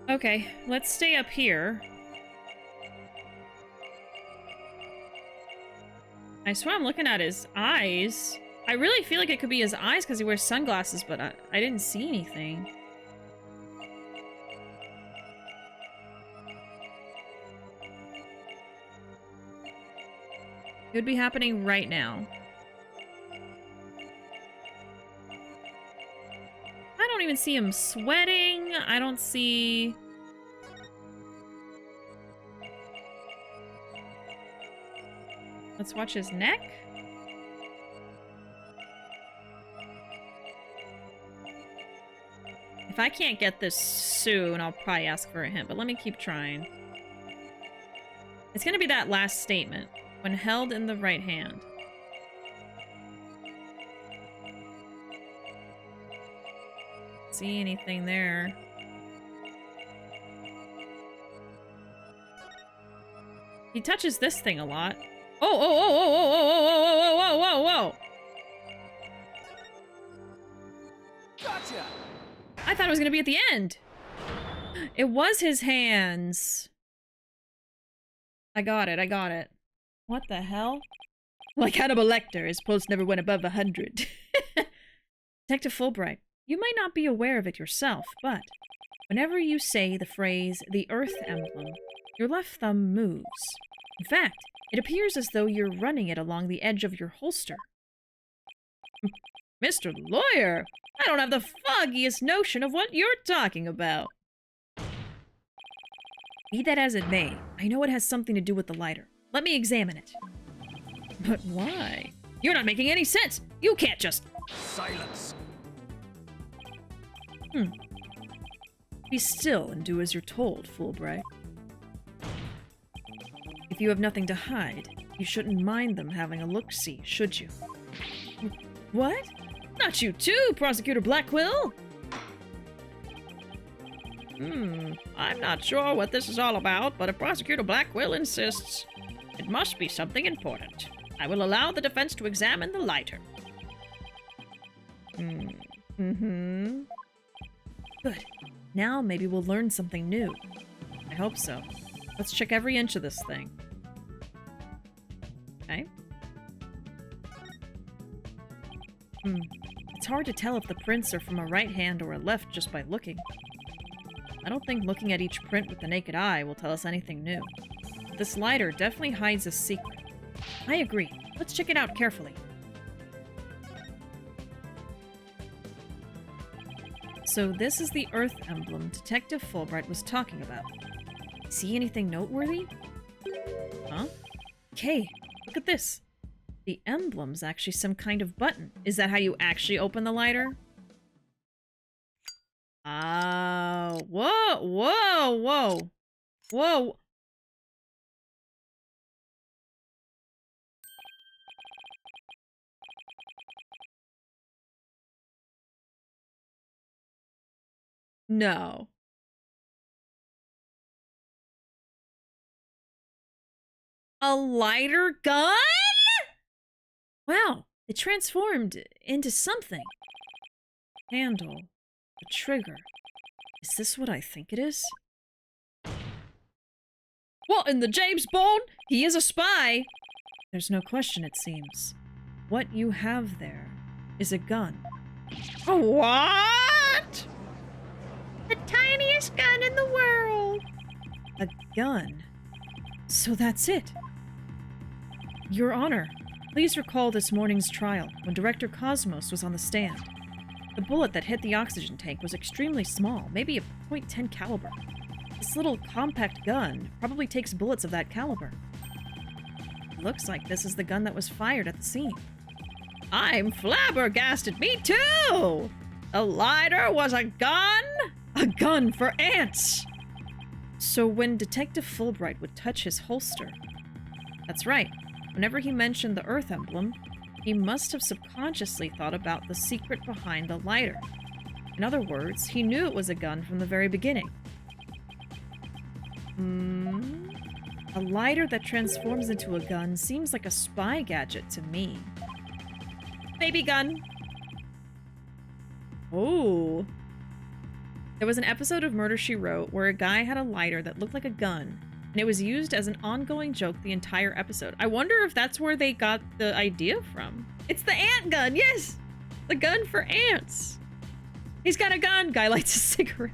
Okay, let's stay up here. I swear I'm looking at his eyes. I really feel like it could be his eyes because he wears sunglasses, but I didn't see anything. It would be happening right now. I don't even see him sweating. I don't see... Let's watch his neck. If I can't get this soon, I'll probably ask for a hint, but let me keep trying. It's gonna be that last statement. When held in the right hand. See anything there? He touches this thing a lot. Oh, oh, oh, oh, oh, oh, oh, oh, oh, oh, oh. Gotcha! I thought it was gonna be at the end. It was his hands. I got it, I got it. What the hell? Like Hannibal Lecter, his pulse never went above 100. Detective Fulbright, you might not be aware of it yourself, but whenever you say the phrase, the Earth emblem, your left thumb moves. In fact, it appears as though you're running it along the edge of your holster. Mr. Lawyer, I don't have the foggiest notion of what you're talking about. Be that as it may, I know it has something to do with the lighter. Let me examine it. But why? You're not making any sense! You can't just... Silence! Be still and do as you're told, Fulbright. If you have nothing to hide, you shouldn't mind them having a look-see, should you? What? Not you too, Prosecutor Blackquill! I'm not sure what this is all about, but if Prosecutor Blackquill insists, it must be something important. I will allow the defense to examine the lighter. Mm-hmm. Good. Now maybe we'll learn something new. I hope so. Let's check every inch of this thing. Okay. It's hard to tell if the prints are from a right hand or a left just by looking. I don't think looking at each print with the naked eye will tell us anything new. But this lighter definitely hides a secret. I agree. Let's check it out carefully. So this is the Earth emblem Detective Fulbright was talking about. See anything noteworthy? Huh? Okay, look at this. The emblem's actually some kind of button. Is that how you actually open the lighter? Ah, whoa, whoa, whoa, whoa. No. A lighter gun? Wow, it transformed into something. Handle. A trigger. Is this what I think it is? What in the James Bond? He is a spy! There's no question, it seems. What you have there is a gun. A what? The tiniest gun in the world! A gun. So that's it. Your Honor, please recall this morning's trial when Director Cosmos was on the stand. The bullet that hit the oxygen tank was extremely small, maybe a .10 caliber. This little compact gun probably takes bullets of that caliber. Looks like this is the gun that was fired at the scene. I'm flabbergasted, me too! The lighter was a gun? A gun for ants! So when Detective Fulbright would touch his holster... That's right. Whenever he mentioned the Earth emblem, he must have subconsciously thought about the secret behind the lighter. In other words, he knew it was a gun from the very beginning. A lighter that transforms into a gun seems like a spy gadget to me. Baby gun! Oh. There was an episode of Murder, She Wrote where a guy had a lighter that looked like a gun, and it was used as an ongoing joke the entire episode. I wonder if that's where they got the idea from. It's the ant gun, yes! The gun for ants. He's got a gun, guy lights a cigarette.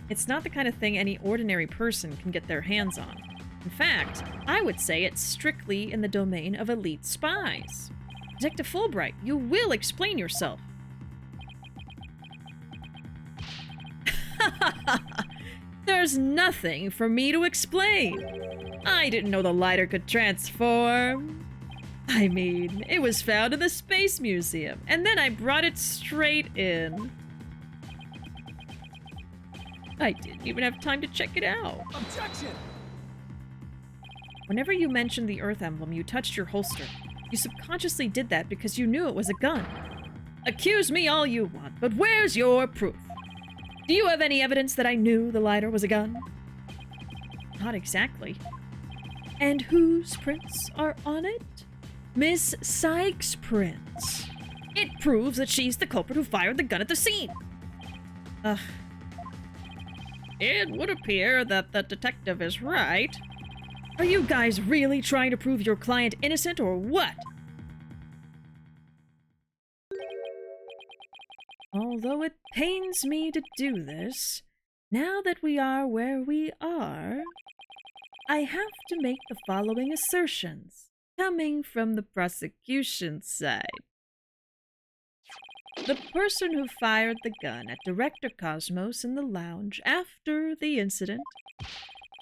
It's not the kind of thing any ordinary person can get their hands on. In fact, I would say it's strictly in the domain of elite spies. Detective Fulbright, you will explain yourself. There's nothing for me to explain. I didn't know the lighter could transform. I mean, it was found in the Space Museum, and then I brought it straight in. I didn't even have time to check it out. Objection! Whenever you mentioned the Earth emblem, you touched your holster. You subconsciously did that because you knew it was a gun. Accuse me all you want, but where's your proof? Do you have any evidence that I knew the lighter was a gun? Not exactly. And whose prints are on it? Miss Sykes' prints. It proves that she's the culprit who fired the gun at the scene. It would appear that the detective is right. Are you guys really trying to prove your client innocent or what? Although it pains me to do this, now that we are where we are, I have to make the following assertions, coming from the prosecution side. The person who fired the gun at Director Cosmos in the lounge after the incident,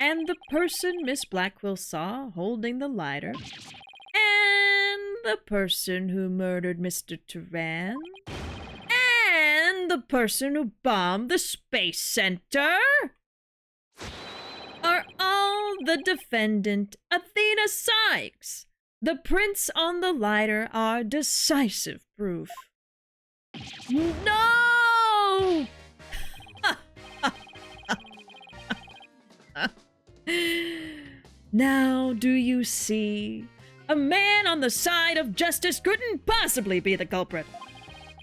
and the person Miss Blackwell saw holding the lighter, and the person who murdered Mr. Turan, and the person who bombed the Space Center are all the defendant, Athena Sykes. The prints on the lighter are decisive proof. No! Now do you see? A man on the side of justice couldn't possibly be the culprit.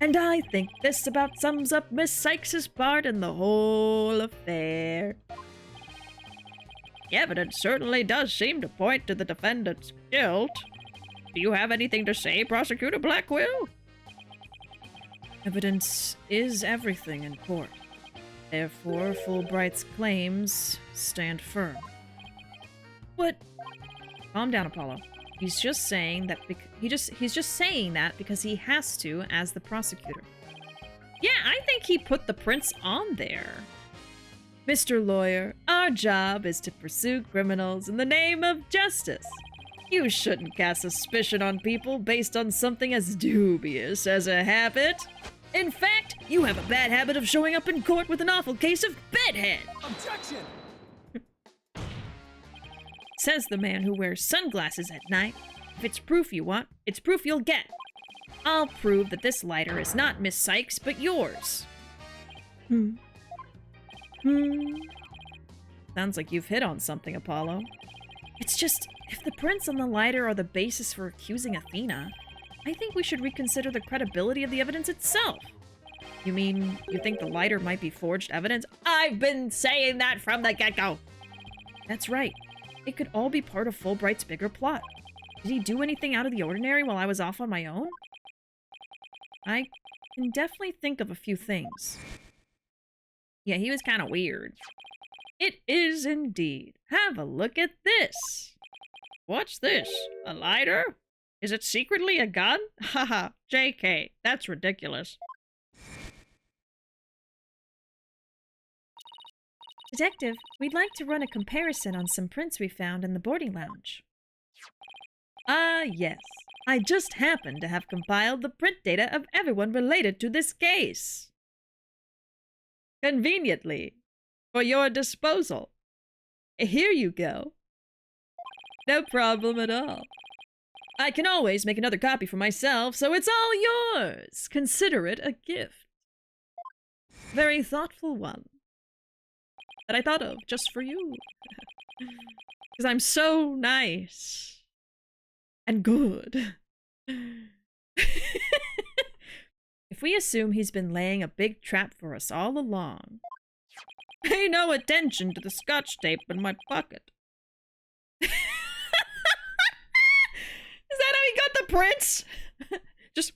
And I think this about sums up Miss Sykes' part in the whole affair. The evidence certainly does seem to point to the defendant's guilt. Do you have anything to say, Prosecutor Blackwell? Evidence is everything in court. Therefore, Fulbright's claims stand firm. What? Calm down, Apollo. He's just saying that he's just saying that because he has to as the prosecutor. Yeah, I think he put the prince on there. Mr. Lawyer, our job is to pursue criminals in the name of justice. You shouldn't cast suspicion on people based on something as dubious as a habit. In fact, you have a bad habit of showing up in court with an awful case of bedhead. Objection! Says the man who wears sunglasses at night. If it's proof you want, it's proof you'll get. I'll prove that this lighter is not Miss Sykes, but yours. Sounds like you've hit on something, Apollo. It's just, if the prints on the lighter are the basis for accusing Athena, I think we should reconsider the credibility of the evidence itself. You mean, you think the lighter might be forged evidence? I've been saying that from the get-go! That's right. It could all be part of Fulbright's bigger plot. Did he do anything out of the ordinary while I was off on my own? I can definitely think of a few things. Yeah, he was kind of weird. It is indeed. Have a look at this. What's this? A lighter? Is it secretly a gun? Haha, JK, that's ridiculous. Detective, we'd like to run a comparison on some prints we found in the boarding lounge. Ah, yes. I just happen to have compiled the print data of everyone related to this case. Conveniently, for your disposal. Here you go. No problem at all. I can always make another copy for myself, so it's all yours. Consider it a gift. Very thoughtful one. That I thought of just for you. Because I'm so nice. And good. If we assume he's been laying a big trap for us all along. Pay no attention to the scotch tape in my pocket. Is that how he got the prints? Just...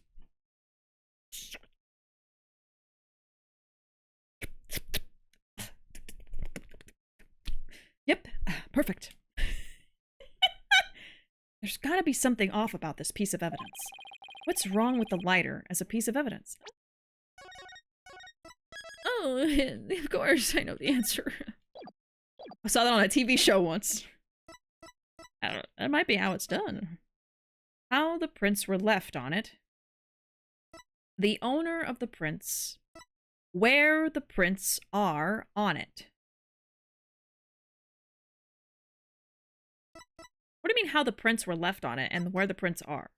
Yep, perfect. There's gotta be something off about this piece of evidence. What's wrong with the lighter as a piece of evidence? Oh, of course, I know the answer. I saw that on a TV show once. I don't know, that might be how it's done. How the prints were left on it. The owner of the prints. Where the prints are on it. What do you mean how the prints were left on it and where the prints are?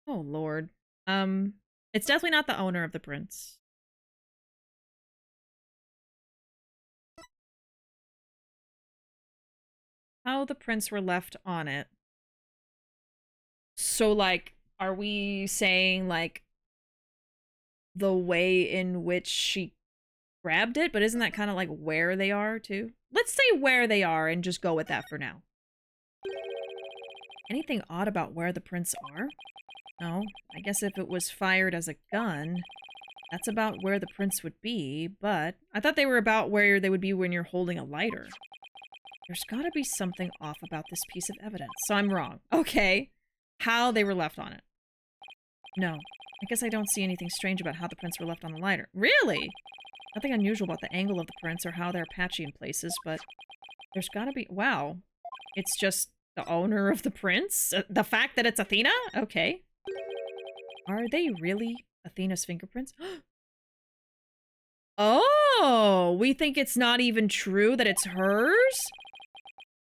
Oh, Lord. It's definitely not the owner of the prints. How the prints were left on it. So, like, are we saying, like, the way in which she grabbed it? But isn't that kind of like where they are, too? Let's say where they are and just go with that for now. Anything odd about where the prints are? No, I guess if it was fired as a gun, that's about where the prints would be, but I thought they were about where they would be when you're holding a lighter. There's gotta be something off about this piece of evidence, so I'm wrong. Okay, how they were left on it. No, I guess I don't see anything strange about how the prints were left on the lighter. Really? Nothing unusual about the angle of the prints or how they're patchy in places, but there's gotta be... Wow. It's just the owner of the prints? The fact that it's Athena? Okay. Are they really Athena's fingerprints? Oh! We think it's not even true that it's hers?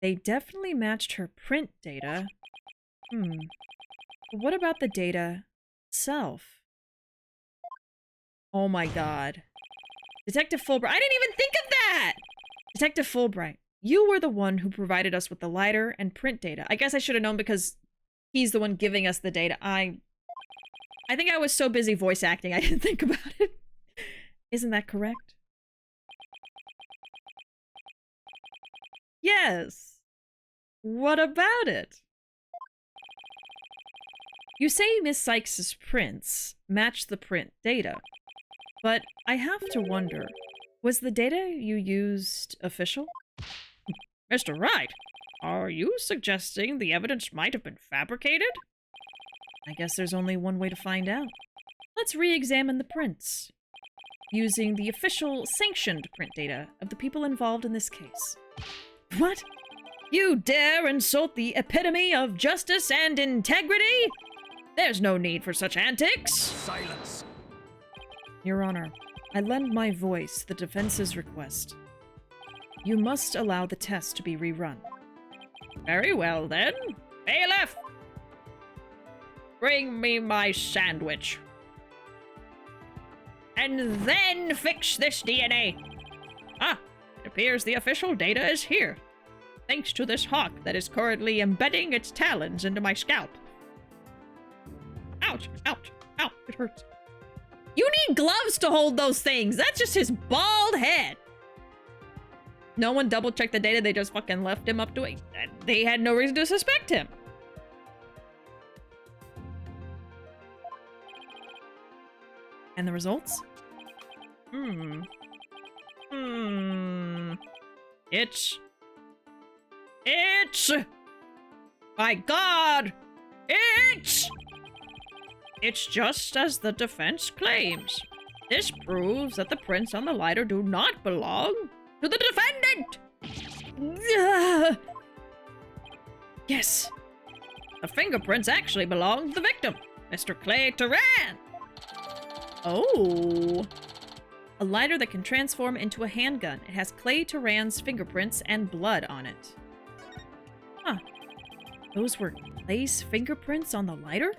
They definitely matched her print data. But what about the data itself? Oh my god. Detective Fulbright, I didn't even think of that! Detective Fulbright, you were the one who provided us with the lighter and print data. I guess I should have known because he's the one giving us the data. I think I was so busy voice acting I didn't think about it. Isn't that correct? Yes. What about it? You say Miss Sykes's prints match the print data, but I have to wonder, was the data you used official? Mr. Wright, are you suggesting the evidence might have been fabricated? I guess there's only one way to find out. Let's re-examine the prints, using the official sanctioned print data of the people involved in this case. What? You dare insult the epitome of justice and integrity? There's no need for such antics. Silence. Your Honor, I lend my voice to the defense's request. You must allow the test to be rerun. Very well, then. Bailiff! Bring me my sandwich. And then fix this DNA. Ah, it appears the official data is here. Thanks to this hawk that is currently embedding its talons into my scalp. Ouch, ouch, ouch, it hurts. You need gloves to hold those things. That's just his bald head. No one double-checked the data. They just fucking left him up to it. They had no reason to suspect him. And the results? It's... My God! It's just as the defense claims. This proves that the prints on the lighter do not belong to the defendant! Yes. The fingerprints actually belong to the victim, Mr. Clay Turan. Oh. A lighter that can transform into a handgun. It has Clay Turan's fingerprints and blood on it. Huh. Those were Clay's fingerprints on the lighter?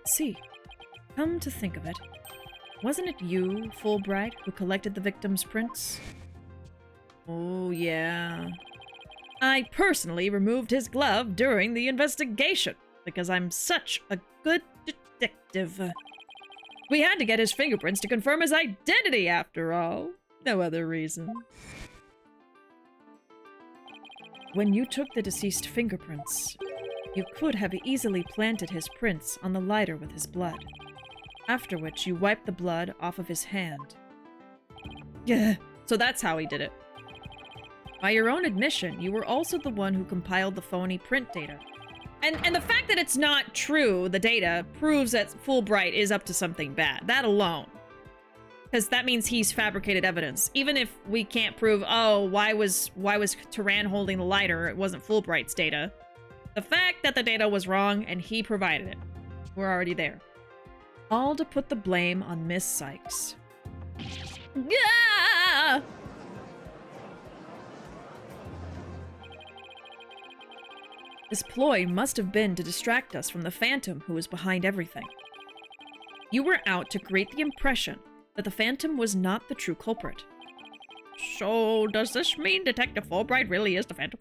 See. Come to think of it, wasn't it you, Fulbright, who collected the victim's prints? Oh, yeah. I personally removed his glove during the investigation, because I'm such a good detective. We had to get his fingerprints to confirm his identity, after all. No other reason. When you took the deceased fingerprints, you could have easily planted his prints on the lighter with his blood, after which you wiped the blood off of his hand. Yeah, so that's how he did it. By your own admission, you were also the one who compiled the phony print data. And the fact that it's not true, the data, proves that Fulbright is up to something bad. That alone. Because that means he's fabricated evidence. Even if we can't prove, oh, why was Turan holding the lighter? It wasn't Fulbright's data. The fact that the data was wrong and he provided it. We're already there. All to put the blame on Miss Sykes. Yeah! This ploy must have been to distract us from the Phantom who was behind everything. You were out to create the impression that the Phantom was not the true culprit. So, does this mean Detective Fulbright really is the Phantom?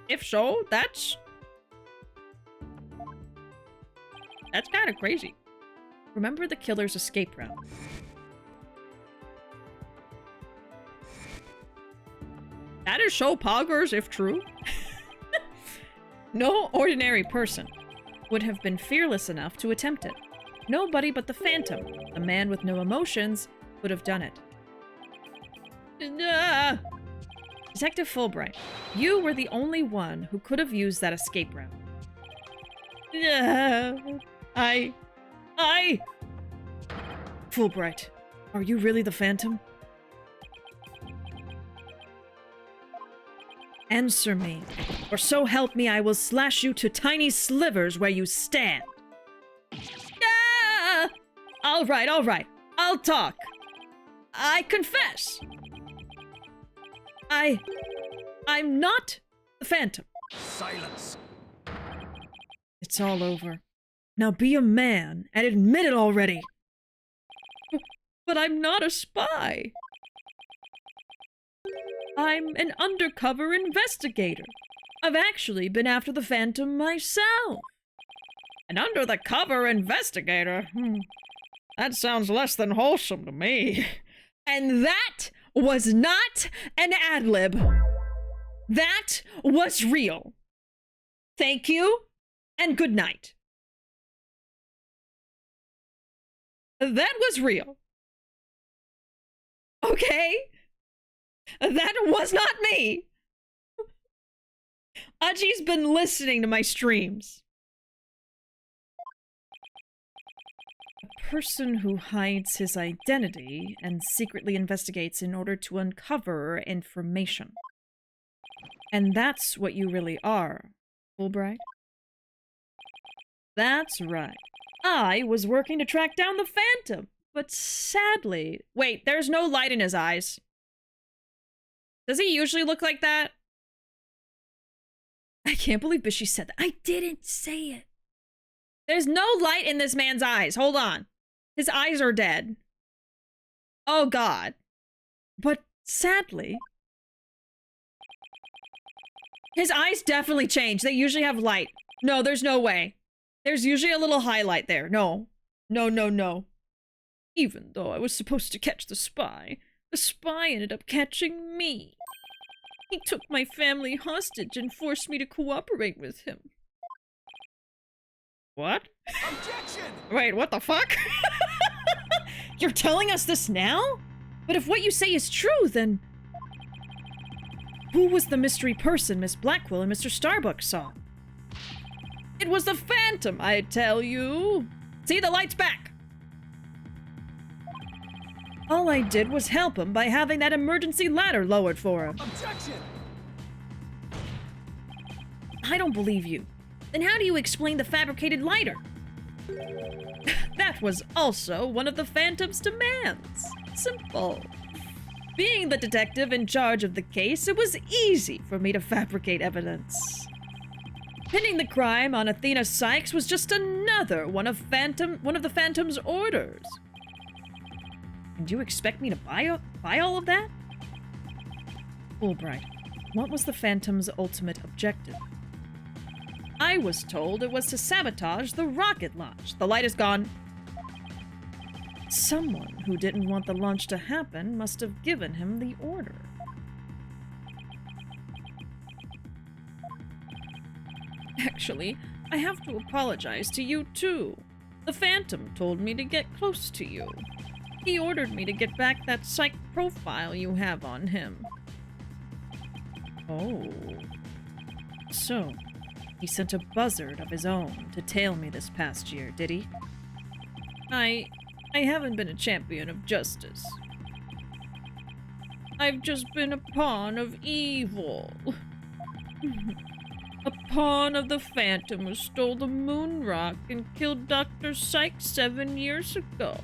If so, that's kind of crazy. Remember the killer's escape route. That is so poggers if true. No ordinary person would have been fearless enough to attempt it. Nobody but the Phantom, the man with no emotions, would have done it. Detective Fulbright, you were the only one who could have used that escape route. Fulbright, are you really the Phantom? Answer me, or so help me I will slash you to tiny slivers where you stand. All right, I'll talk. I confess. I'm not the Phantom. Silence. It's all over. Now be a man and admit it already. But I'm not a spy. I'm an undercover investigator. I've actually been after the Phantom myself. An under-the-cover investigator? That sounds less than wholesome to me. And that was not an ad-lib. That was real. Thank you, and good night. That was real. Okay? That was not me. Aji's been listening to my streams. A person who hides his identity and secretly investigates in order to uncover information. And that's what you really are, Fulbright. That's right. I was working to track down the Phantom, but sadly... Wait, there's no light in his eyes. Does he usually look like that? I can't believe Bishi said that. I didn't say it. There's no light in this man's eyes. Hold on. His eyes are dead. Oh, God. But sadly... His eyes definitely change. They usually have light. No, there's no way. There's usually a little highlight there. No. No, no, no. Even though I was supposed to catch the spy ended up catching me. He took my family hostage and forced me to cooperate with him. What? Objection! Wait, what the fuck? You're telling us this now? But if what you say is true, then... Who was the mystery person Miss Blackwell and Mr. Starbuck saw? It was the Phantom, I tell you. See, the light's back. All I did was help him by having that emergency ladder lowered for him. Objection! I don't believe you. Then how do you explain the fabricated lighter? That was also one of the Phantom's demands. Simple. Being the detective in charge of the case, it was easy for me to fabricate evidence. Pinning the crime on Athena Sykes was just another one of the Phantom's orders. And you expect me to buy all of that? Fulbright, what was the Phantom's ultimate objective? I was told it was to sabotage the rocket launch. The light is gone. Someone who didn't want the launch to happen must have given him the order. Actually, I have to apologize to you too. The Phantom told me to get close to you. He ordered me to get back that psych profile you have on him. Oh. So, he sent a buzzard of his own to tail me this past year, did he? I haven't been a champion of justice. I've just been a pawn of evil. A pawn of the Phantom who stole the moon rock and killed Dr. Sykes 7 years ago.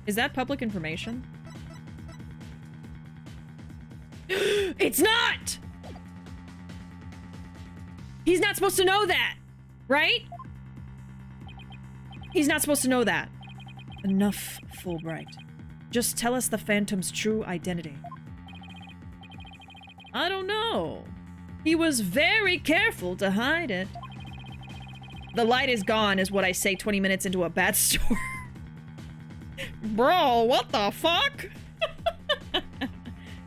Is that public information? It's not! He's not supposed to know that, right? He's not supposed to know that. Enough, Fulbright. Just tell us the Phantom's true identity. I don't know. He was very careful to hide it. The light is gone is what I say 20 minutes into a bad story. Bro, what the fuck?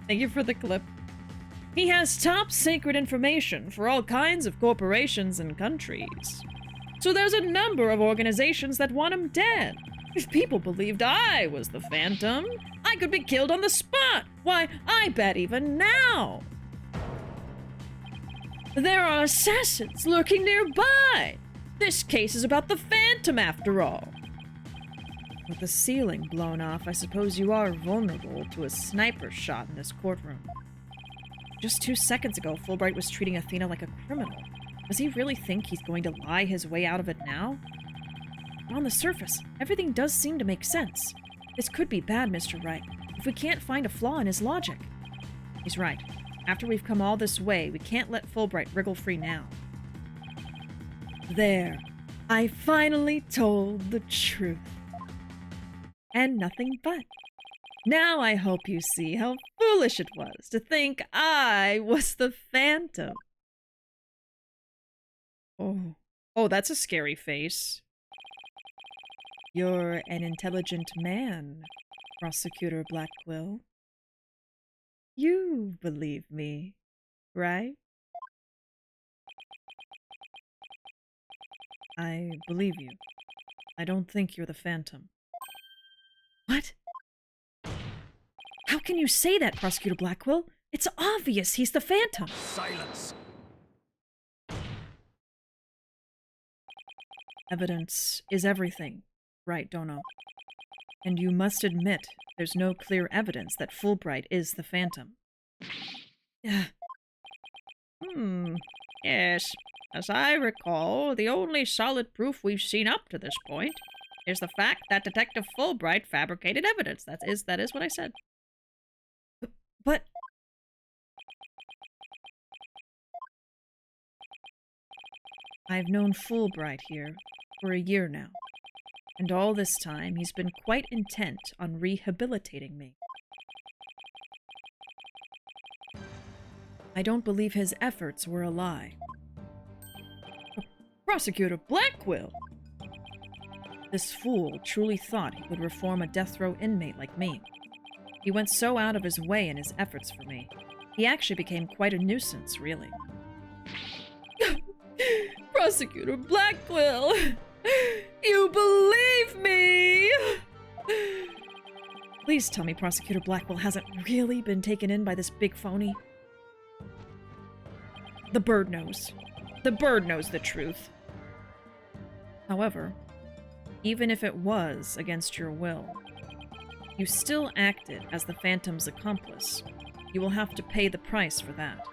Thank you for the clip. He has top secret information for all kinds of corporations and countries. So there's a number of organizations that want him dead. If people believed I was the Phantom, I could be killed on the spot. Why, I bet even now. There are assassins lurking nearby. This case is about the Phantom after all. With the ceiling blown off, I suppose you are vulnerable to a sniper shot in this courtroom. Just 2 seconds ago, Fulbright was treating Athena like a criminal. Does he really think he's going to lie his way out of it now? On the surface, everything does seem to make sense. This could be bad, Mr. Wright, if we can't find a flaw in his logic. He's right. After we've come all this way, we can't let Fulbright wriggle free now. There. I finally told the truth. And nothing but. Now I hope you see how foolish it was to think I was the Phantom. Oh, that's a scary face. You're an intelligent man, Prosecutor Blackquill. You believe me, right? I believe you. I don't think you're the Phantom. What? How can you say that, Prosecutor Blackquill? It's obvious he's the Phantom. Silence. Evidence is everything, right, Dono? And you must admit there's no clear evidence that Fulbright is the Phantom. Yes. As I recall, the only solid proof we've seen up to this point is the fact that Detective Fulbright fabricated evidence. That is what I said. But... I've known Fulbright here for a year now, and all this time he's been quite intent on rehabilitating me. I don't believe his efforts were a lie. Prosecutor Blackquill! This fool truly thought he could reform a death row inmate like me. He went so out of his way in his efforts for me. He actually became quite a nuisance, really. Prosecutor Blackquill! You believe me! Please tell me Prosecutor Blackquill hasn't really been taken in by this big phony. The bird knows. The bird knows the truth. However, even if it was against your will, you still acted as the Phantom's accomplice. You will have to pay the price for that.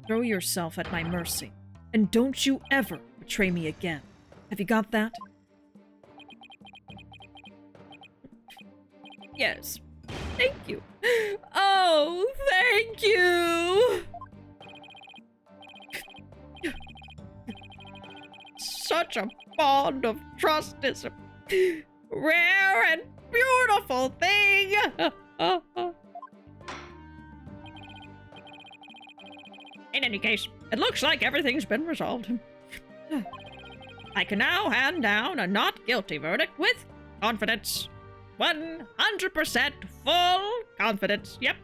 Throw yourself at my mercy, and don't you ever betray me again. Have you got that? Yes. Thank you. Oh, thank you! Such a bond of trust is a rare and beautiful thing! In any case, it looks like everything's been resolved. I can now hand down a not guilty verdict with confidence. 100% full confidence. Yep.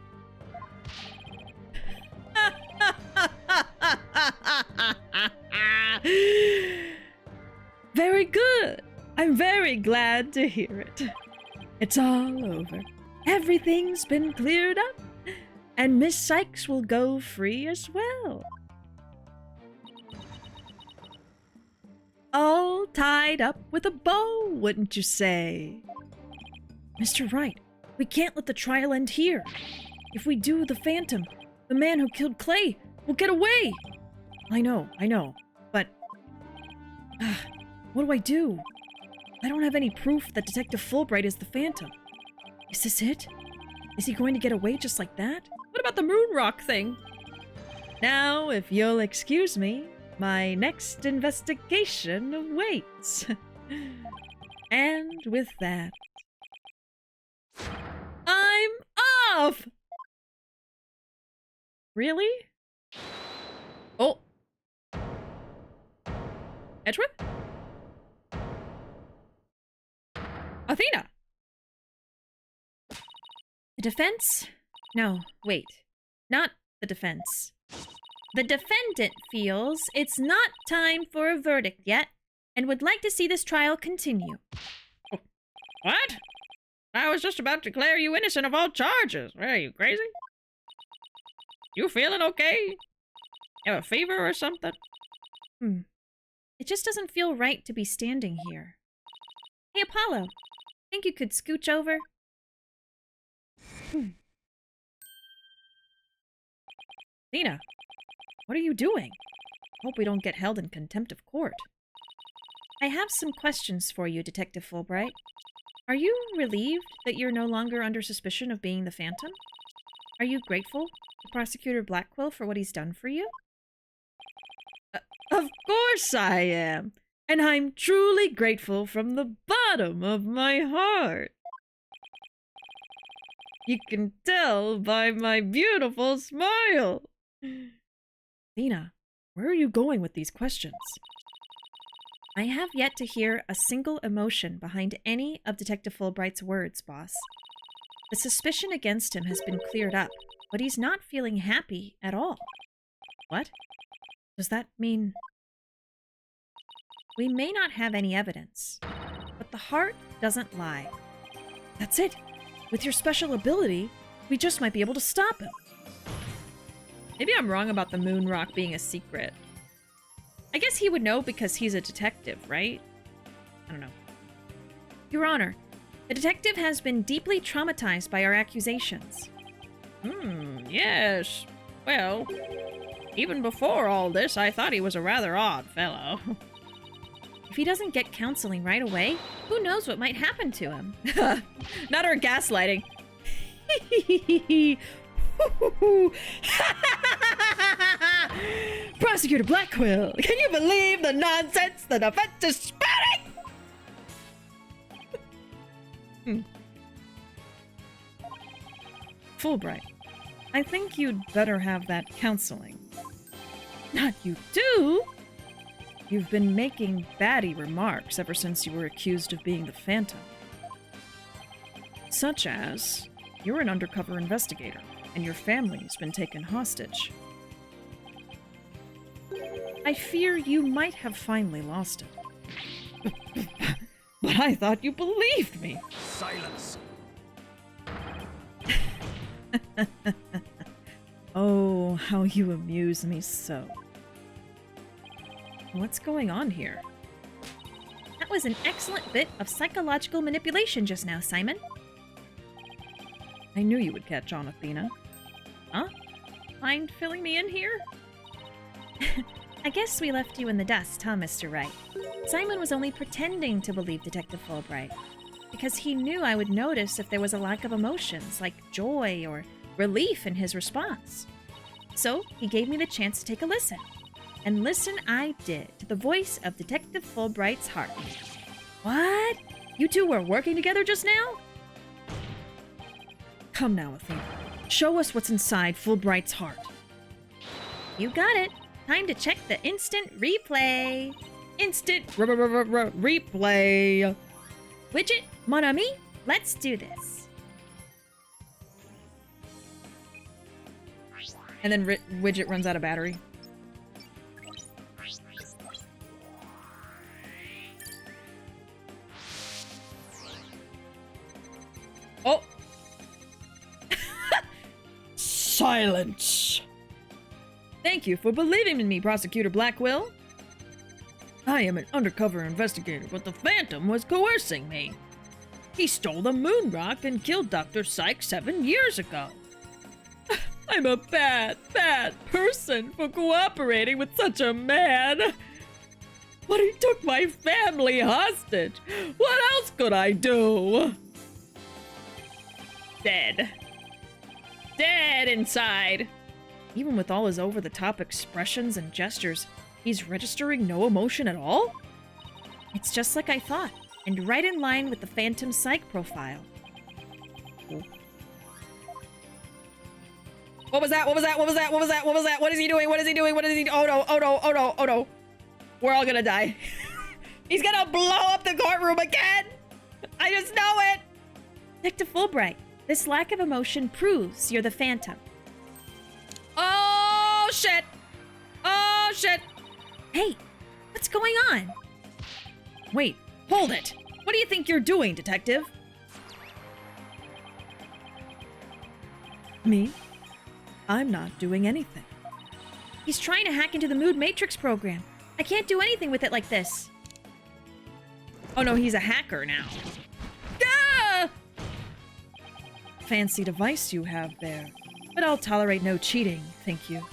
Very good. I'm very glad to hear it. It's all over. Everything's been cleared up, and Miss Sykes will go free as well. All tied up with a bow, wouldn't you say? Mr. Wright, we can't let the trial end here. If we do, the Phantom, the man who killed Clay, will get away. I know, but... what do I do? I don't have any proof that Detective Fulbright is the Phantom. Is this it? Is he going to get away just like that? What about the moon rock thing? Now, if you'll excuse me, my next investigation awaits. And with that, I'm off! Really? Oh. Edgewood? Athena! The defense? No, wait. Not the defense. The defendant feels it's not time for a verdict yet and would like to see this trial continue. What? I was just about to declare you innocent of all charges. Are you crazy? You feeling okay? You have a fever or something? It just doesn't feel right to be standing here. Hey, Apollo, think you could scooch over? Lena, what are you doing? Hope we don't get held in contempt of court. I have some questions for you, Detective Fulbright. Are you relieved that you're no longer under suspicion of being the Phantom? Are you grateful to Prosecutor Blackquill for what he's done for you? Of course I am! And I'm truly grateful from the bottom of my heart! You can tell by my beautiful smile. Athena, where are you going with these questions? I have yet to hear a single emotion behind any of Detective Fulbright's words, boss. The suspicion against him has been cleared up, but he's not feeling happy at all. What? Does that mean... We may not have any evidence, but the heart doesn't lie. That's it. With your special ability, we just might be able to stop him. Maybe I'm wrong about the moon rock being a secret. I guess he would know because he's a detective, right? I don't know. Your Honor, the detective has been deeply traumatized by our accusations. Yes. Well, even before all this, I thought he was a rather odd fellow. If he doesn't get counseling right away, who knows what might happen to him? Not our gaslighting. Prosecutor Blackquill, can you believe the nonsense the defense is spouting? Fulbright, I think you'd better have that counseling. Not you do! You've been making batty remarks ever since you were accused of being the Phantom. Such as, you're an undercover investigator, and your family's been taken hostage. I fear you might have finally lost it. But I thought you believed me. Silence. Oh, how you amuse me so. What's going on here? That was an excellent bit of psychological manipulation just now, Simon. I knew you would catch on, Athena. Huh? Mind filling me in here? I guess we left you in the dust, huh, Mr. Wright? Simon was only pretending to believe Detective Fulbright, because he knew I would notice if there was a lack of emotions, like joy or relief in his response. So he gave me the chance to take a listen. And listen I did to the voice of Detective Fulbright's heart. What? You two were working together just now? Come now, Athena. Show us what's inside Fulbright's heart. You got it. Time to check the instant replay. Instant replay. Widget, mon ami, let's do this. And then Widget runs out of battery. Oh! Silence! Thank you for believing in me, Prosecutor Blackquill. I am an undercover investigator, but the Phantom was coercing me. He stole the moon rock and killed Dr. Sykes 7 years ago. I'm a bad, bad person for cooperating with such a man. But he took my family hostage. What else could I do? Dead. Dead inside. Even with all his over-the-top expressions and gestures, he's registering no emotion at all? It's just like I thought, and right in line with the Phantom Psych profile. Cool. What was that? What was that? What was that? What was that? What was that? What is he doing? What is he doing? What is he doing? Oh no, oh no, oh no, oh no. We're all gonna die. He's gonna blow up the courtroom again! I just know it! Detective Fulbright, this lack of emotion proves you're the Phantom. Oh shit! Oh shit! Hey, what's going on? Wait, hold it! What do you think you're doing, detective? Me? I'm not doing anything. He's trying to hack into the Mood Matrix program. I can't do anything with it like this. Oh no, he's a hacker now. Ah! Fancy device you have there. But I'll tolerate no cheating, thank you.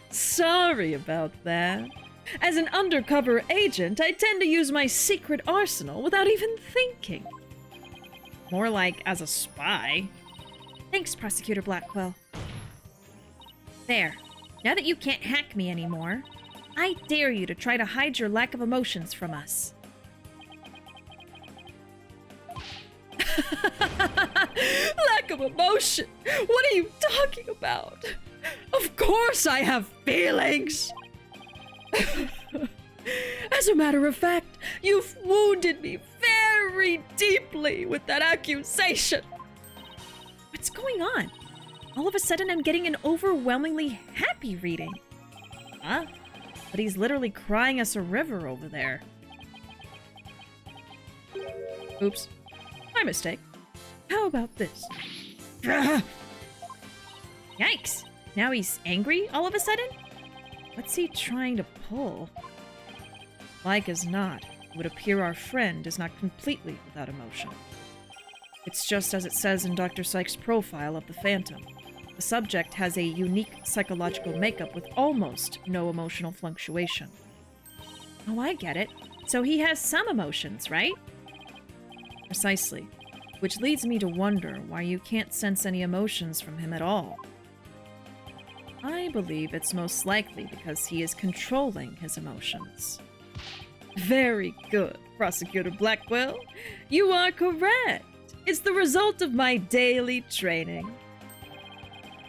Sorry about that. As an undercover agent, I tend to use my secret arsenal without even thinking. More like as a spy. Thanks, Prosecutor Blackquill. There. Now that you can't hack me anymore, I dare you to try to hide your lack of emotions from us. Lack of emotion? What are you talking about? Of course I have feelings! As a matter of fact, you've wounded me very deeply with that accusation. What's going on? All of a sudden I'm getting an overwhelmingly happy reading. Huh? But he's literally crying us a river over there. Oops. My mistake. How about this? Yikes! Now he's angry all of a sudden? What's he trying to pull? Like as not, it would appear our friend is not completely without emotion. It's just as it says in Dr. Sykes' profile of the Phantom. The subject has a unique psychological makeup with almost no emotional fluctuation. Oh, I get it. So he has some emotions, right? Precisely. Which leads me to wonder why you can't sense any emotions from him at all. I believe it's most likely because he is controlling his emotions. Very good, Prosecutor Blackwell. You are correct. It's the result of my daily training.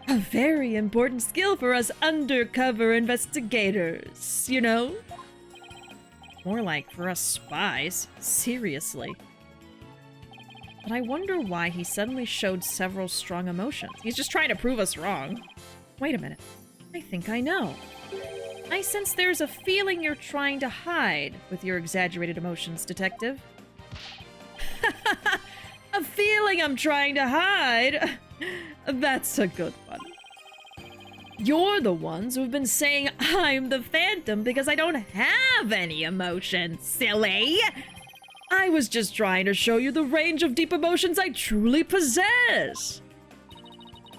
A very important skill for us undercover investigators, you know? More like for us spies, seriously. But I wonder why he suddenly showed several strong emotions. He's just trying to prove us wrong. Wait a minute. I think I know. I sense there's a feeling you're trying to hide with your exaggerated emotions, Detective. A feeling I'm trying to hide? That's a good one. You're the ones who've been saying I'm the Phantom because I don't have any emotions, silly! I was just trying to show you the range of deep emotions I truly possess!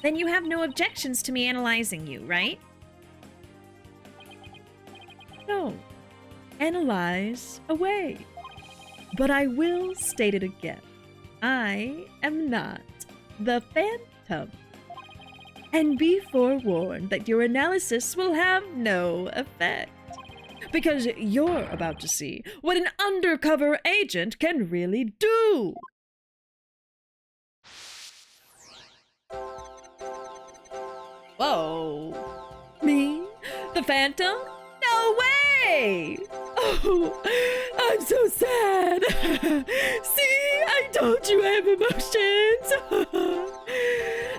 Then you have no objections to me analyzing you, right? No. Analyze away. But I will state it again. I am not the Phantom. And be forewarned that your analysis will have no effect. Because you're about to see what an undercover agent can really do. Whoa. Me? The Phantom? No way! Oh, I'm so sad. See, I told you I have emotions.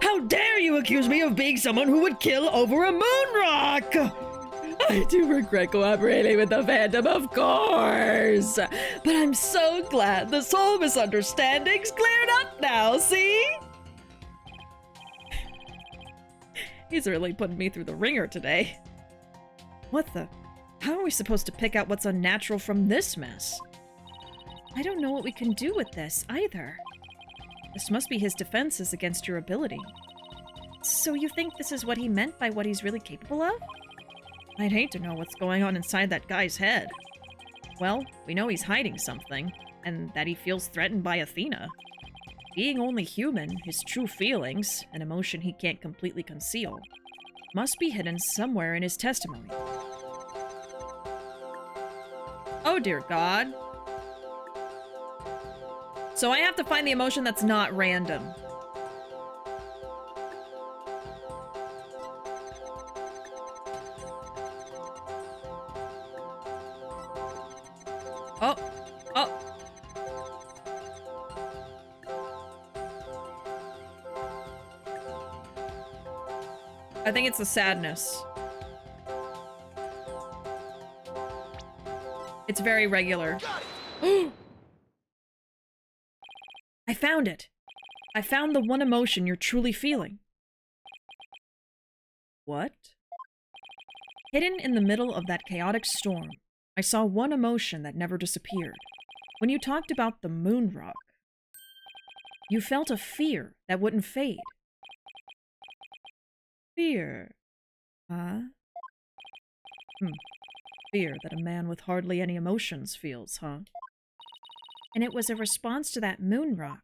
How dare you accuse me of being someone who would kill over a moon rock? I do regret cooperating with the Phantom, of course. But I'm so glad this whole misunderstanding's cleared up now, see? He's really putting me through the ringer today. What the? How are we supposed to pick out what's unnatural from this mess? I don't know what we can do with this, either. This must be his defenses against your ability. So you think this is what he meant by what he's really capable of? I'd hate to know what's going on inside that guy's head. Well, we know he's hiding something, and that he feels threatened by Athena. Being only human, his true feelings, an emotion he can't completely conceal, must be hidden somewhere in his testimony. Oh dear God. So I have to find the emotion that's not random. Oh. Oh. I think it's the sadness. It's very regular. I found it. I found the one emotion you're truly feeling. What? Hidden in the middle of that chaotic storm, I saw one emotion that never disappeared. When you talked about the moon rock, you felt a fear that wouldn't fade. Fear. Huh? Fear that a man with hardly any emotions feels, huh? And it was a response to that moon rock.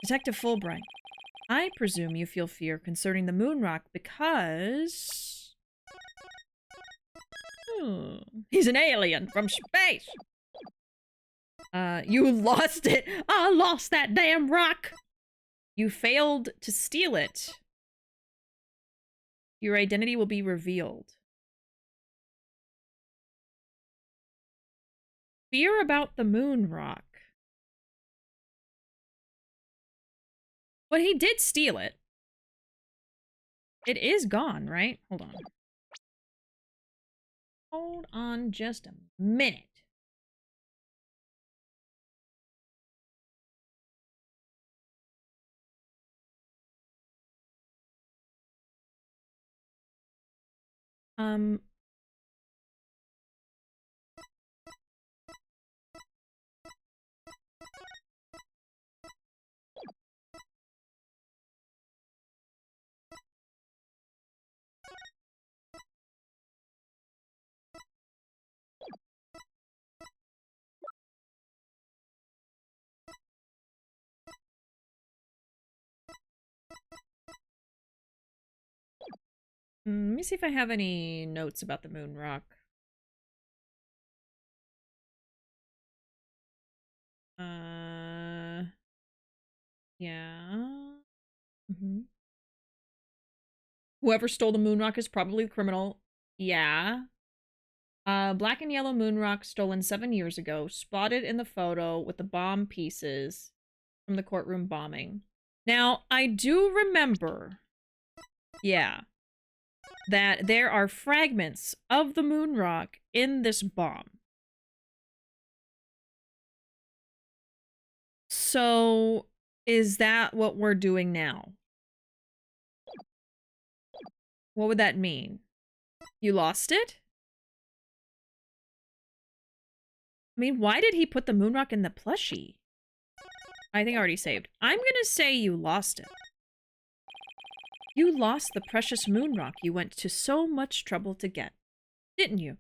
Detective Fulbright, I presume you feel fear concerning the moon rock because... he's an alien from space! You lost it! I lost that damn rock! You failed to steal it. Your identity will be revealed. Fear about the moon rock. But he did steal it. It is gone, right? Hold on. Hold on just a minute. Let me see if I have any notes about the moon rock. Yeah. Whoever stole the moon rock is probably a criminal. Yeah. Black and yellow moon rock stolen 7 years ago, spotted in the photo with the bomb pieces from the courtroom bombing. Now, I do remember, yeah, that there are fragments of the moon rock in this bomb. So, is that what we're doing now? What would that mean? You lost it? I mean, why did he put the moon rock in the plushie? I think I already saved. I'm gonna say you lost it. You lost the precious moon rock you went to so much trouble to get, didn't you?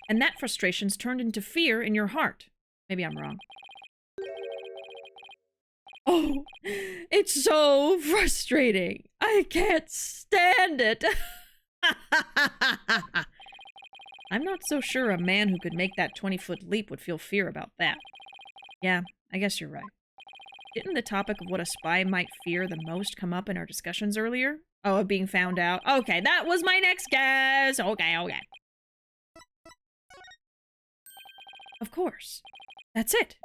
And that frustration's turned into fear in your heart. Maybe I'm wrong. Oh, it's so frustrating. I can't stand it. I'm not so sure a man who could make that 20-foot leap would feel fear about that. Yeah, I guess you're right. Didn't the topic of what a spy might fear the most come up in our discussions earlier? Oh, of being found out. Okay, that was my next guess. Okay. Of course. That's it.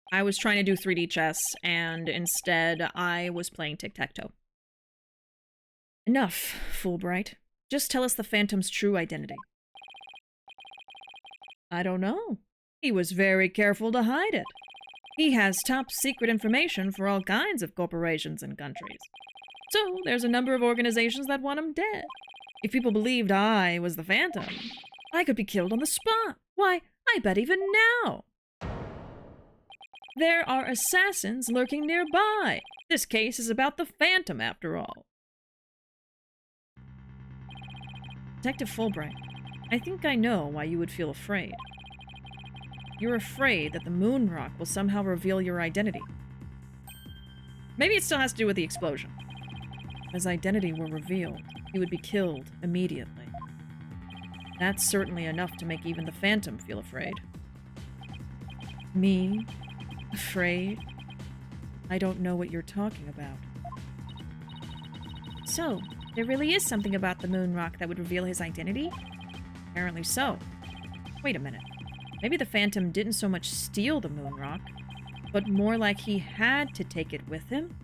I was trying to do 3D chess, and instead I was playing tic-tac-toe. Enough, Fulbright. Just tell us the Phantom's true identity. I don't know. He was very careful to hide it. He has top secret information for all kinds of corporations and countries. So, there's a number of organizations that want him dead. If people believed I was the Phantom, I could be killed on the spot. Why, I bet even now. There are assassins lurking nearby. This case is about the Phantom, after all. Detective Fulbright, I think I know why you would feel afraid. You're afraid that the moon rock will somehow reveal your identity. Maybe it still has to do with the explosion. If his identity were revealed, he would be killed immediately. That's certainly enough to make even the Phantom feel afraid. Me? Afraid? I don't know what you're talking about. So, there really is something about the moon rock that would reveal his identity? Apparently so. Wait a minute. Maybe the Phantom didn't so much steal the moon rock, but more like he had to take it with him?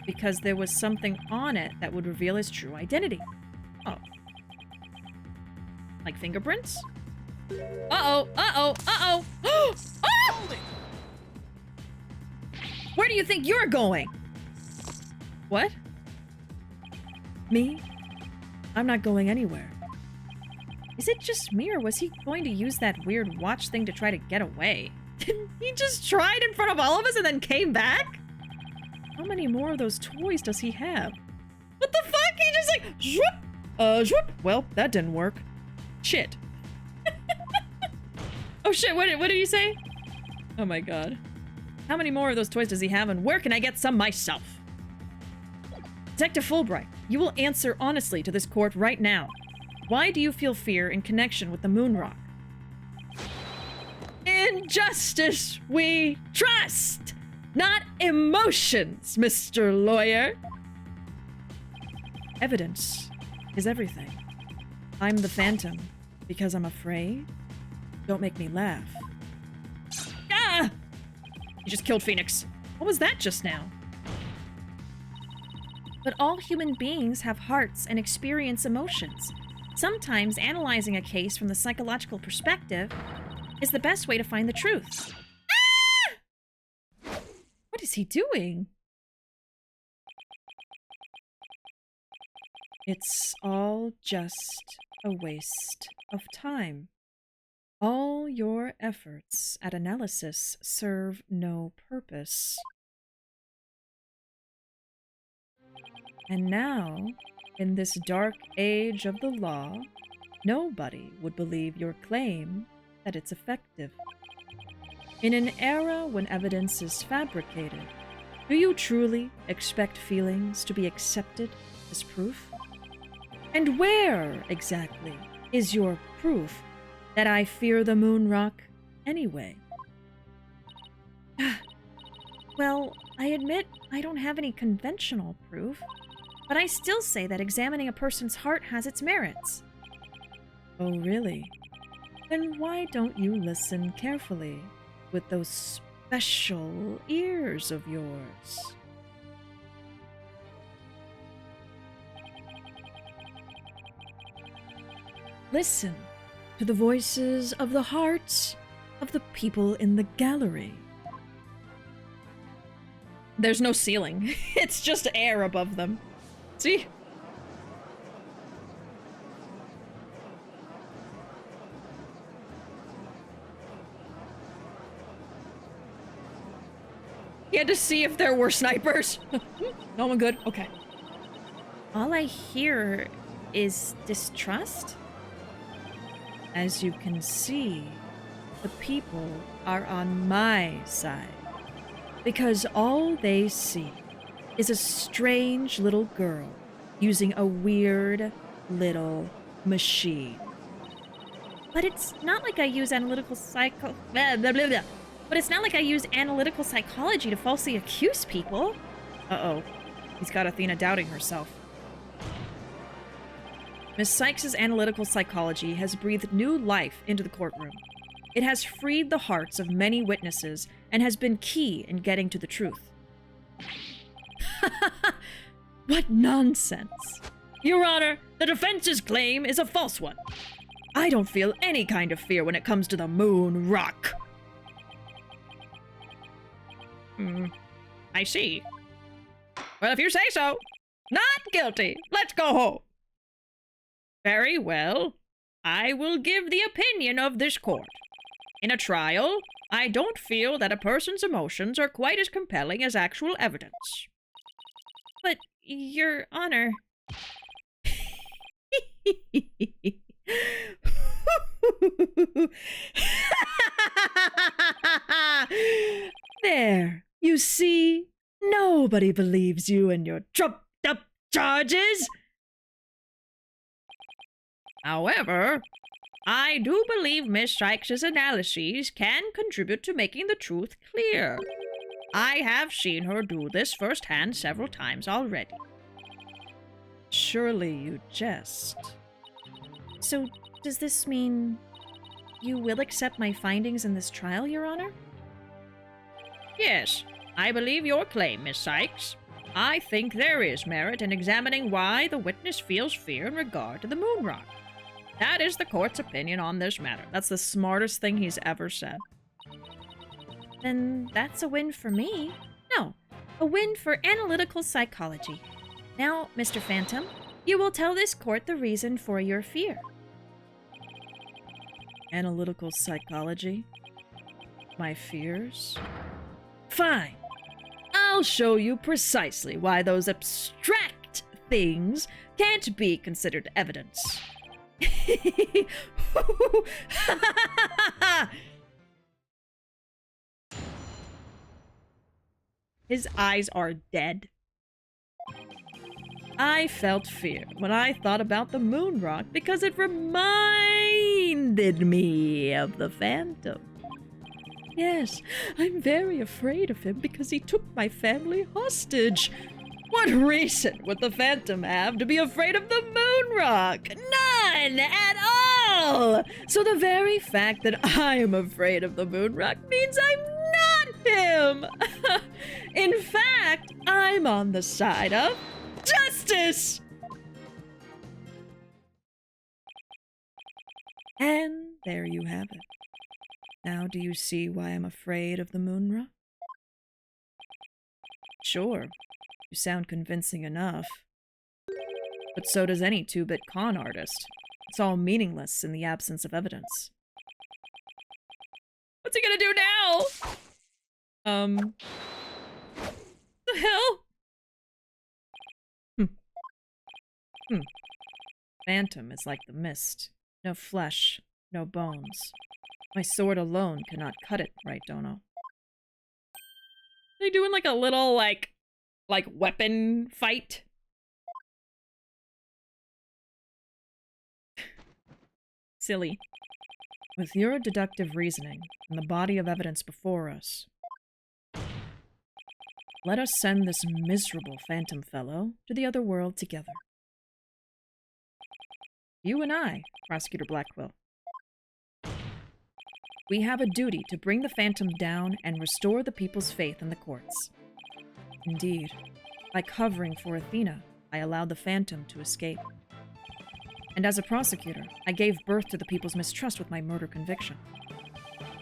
Because there was something on it that would reveal his true identity. Oh. Like fingerprints? Uh-oh! Uh-oh! Uh-oh! Oh! Where do you think you're going? What? Me? I'm not going anywhere. Is it just me, or was he going to use that weird watch thing to try to get away? He just tried in front of all of us and then came back? How many more of those toys does he have? What the fuck? He just like, zhoop! Zhoop! Well, that didn't work. Shit. Oh shit, what did he say? Oh my god. How many more of those toys does he have, and where can I get some myself? Detective Fulbright, you will answer honestly to this court right now. Why do you feel fear in connection with the moon rock? In justice we trust, not emotions, Mr. Lawyer. Evidence is everything. I'm the Phantom because I'm afraid. Don't make me laugh. Ah! You just killed Phoenix. What was that just now? But all human beings have hearts and experience emotions. Sometimes analyzing a case from the psychological perspective is the best way to find the truth. Ah! What is he doing? It's all just a waste of time. All your efforts at analysis serve no purpose. And now, in this dark age of the law, nobody would believe your claim that it's effective. In an era when evidence is fabricated, do you truly expect feelings to be accepted as proof? And where, exactly, is your proof that I fear the moon rock anyway? Well, I admit I don't have any conventional proof, but I still say that examining a person's heart has its merits. Oh, really? Then why don't you listen carefully with those special ears of yours? Listen to the voices of the hearts of the people in the gallery. There's no ceiling. It's just air above them. See? He had to see if there were snipers. No one good? Okay. All I hear is distrust. As you can see, the people are on my side. Because all they see is a strange little girl using a weird little machine. But it's not like I use analytical But it's not like I use analytical psychology to falsely accuse people. Uh-oh. He's got Athena doubting herself. Miss Sykes' analytical psychology has breathed new life into the courtroom. It has freed the hearts of many witnesses and has been key in getting to the truth. What nonsense! Your Honor, the defense's claim is a false one. I don't feel any kind of fear when it comes to the moon rock. I see. Well, if you say so. Not guilty. Let's go home. Very well. I will give the opinion of this court. In a trial, I don't feel that a person's emotions are quite as compelling as actual evidence. But, Your Honor... There, you see? Nobody believes you and your trumped-up charges! However, I do believe Miss Sykes' analyses can contribute to making the truth clear. I have seen her do this firsthand several times already. Surely you jest. So, does this mean you will accept my findings in this trial, Your Honor? Yes, I believe your claim, Miss Sykes. I think there is merit in examining why the witness feels fear in regard to the moon rock. That is the court's opinion on this matter. That's the smartest thing he's ever said. Then that's a win for me. No, a win for analytical psychology. Now, Mr. Phantom, you will tell this court the reason for your fear. Analytical psychology? My fears? Fine. I'll show you precisely why those abstract things can't be considered evidence. His eyes are dead. I felt fear when I thought about the moon rock because it reminded me of the Phantom. Yes, I'm very afraid of him because he took my family hostage. What reason would the Phantom have to be afraid of the moon rock? None at all! So the very fact that I am afraid of the moon rock means I'm not him! In fact, I'm on the side of justice! And there you have it. Now do you see why I'm afraid of the moon rock? Sure, you sound convincing enough. But so does any 2-bit con artist. It's all meaningless in the absence of evidence. What's he gonna do now? The hell? Phantom is like the mist. No flesh, no bones. My sword alone cannot cut it, right, Dono? They doing like a little, like weapon fight? Silly. With your deductive reasoning and the body of evidence before us, let us send this miserable phantom fellow to the other world together. You and I, Prosecutor Blackquill. We have a duty to bring the Phantom down and restore the people's faith in the courts. Indeed, by covering for Athena, I allowed the Phantom to escape. And as a prosecutor, I gave birth to the people's mistrust with my murder conviction.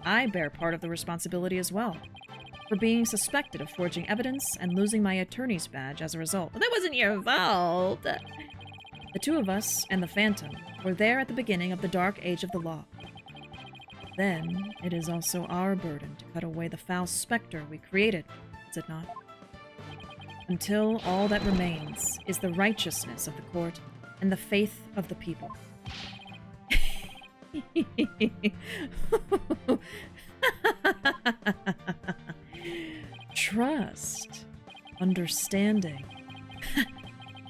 I bear part of the responsibility as well, for being suspected of forging evidence and losing my attorney's badge as a result. But that wasn't your fault! The two of us and the Phantom were there at the beginning of the dark age of the law. Then, it is also our burden to cut away the foul specter we created, is it not? Until all that remains is the righteousness of the court and the faith of the people. Trust, understanding,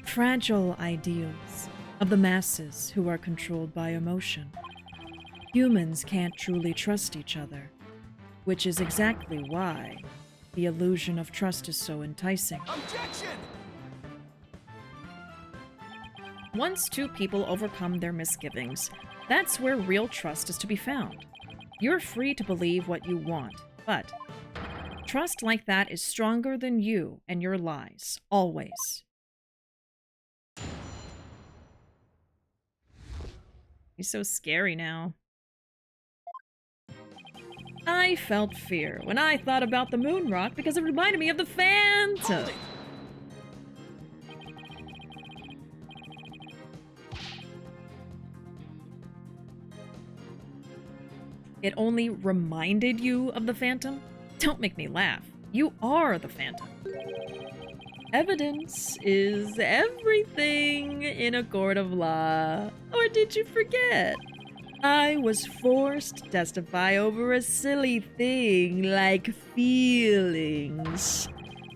fragile ideals of the masses who are controlled by emotion. Humans can't truly trust each other, which is exactly why the illusion of trust is so enticing. Objection! Once two people overcome their misgivings, that's where real trust is to be found. You're free to believe what you want, but trust like that is stronger than you and your lies, always. He's so scary now. I felt fear when I thought about the moon rock because it reminded me of the Phantom. It only reminded you of the Phantom? Don't make me laugh. You are the Phantom. Evidence is everything in a court of law. Or did you forget? I was forced to testify over a silly thing like feelings.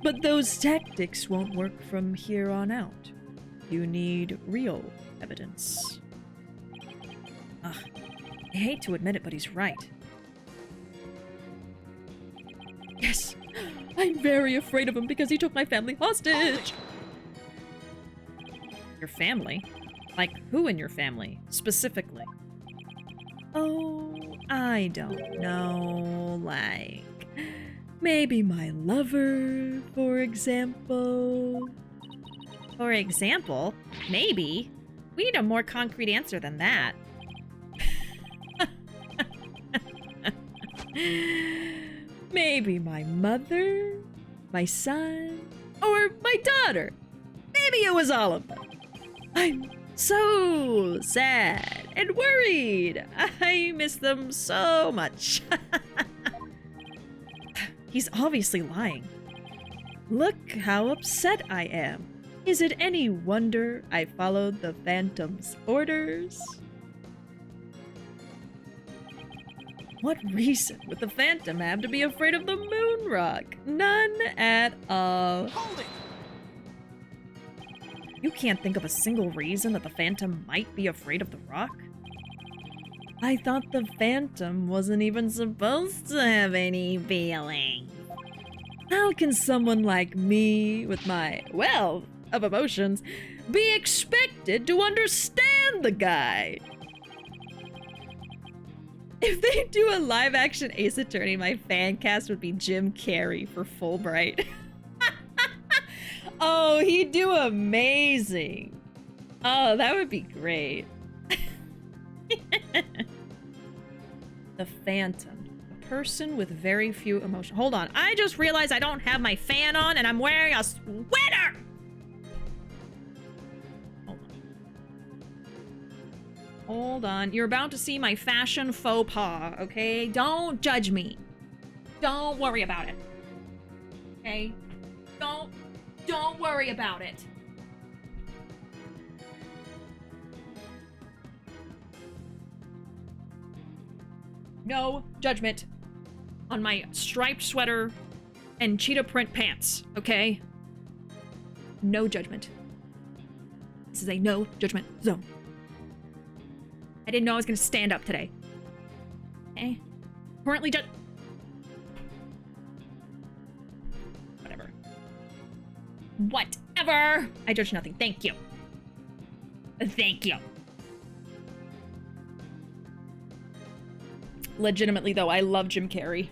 But those tactics won't work from here on out. You need real evidence. Ugh, I hate to admit it, but he's right. Yes, I'm very afraid of him because he took my family hostage. Your family? Like who in your family, specifically? Oh, I don't know, like, maybe my lover, for example. For example? Maybe? We need a more concrete answer than that. Maybe my mother, my son, or my daughter. Maybe it was all of them. I'm so sad and worried. I miss them so much. He's obviously lying. Look how upset I am. Is it any wonder I followed the Phantom's orders? What reason would the Phantom have to be afraid of the moon rock? None at all. Hold it! You can't think of a single reason that the Phantom might be afraid of the rock? I thought the Phantom wasn't even supposed to have any feelings. How can someone like me, with my wealth of emotions, be expected to understand the guy? If they do a live-action Ace Attorney, my fan cast would be Jim Carrey for Fulbright. Oh, he'd do amazing. Oh, that would be great. The Phantom. A person with very few emotions. Hold on. I just realized I don't have my fan on and I'm wearing a sweater! Hold on. You're about to see my fashion faux pas, okay? Don't judge me. Don't worry about it. Okay? Don't worry about it. No judgment on my striped sweater and cheetah print pants, okay? No judgment. This is a no judgment zone. I didn't know I was gonna stand up today. Okay? Currently Whatever! I judge nothing. Thank you. Thank you. Legitimately, though, I love Jim Carrey.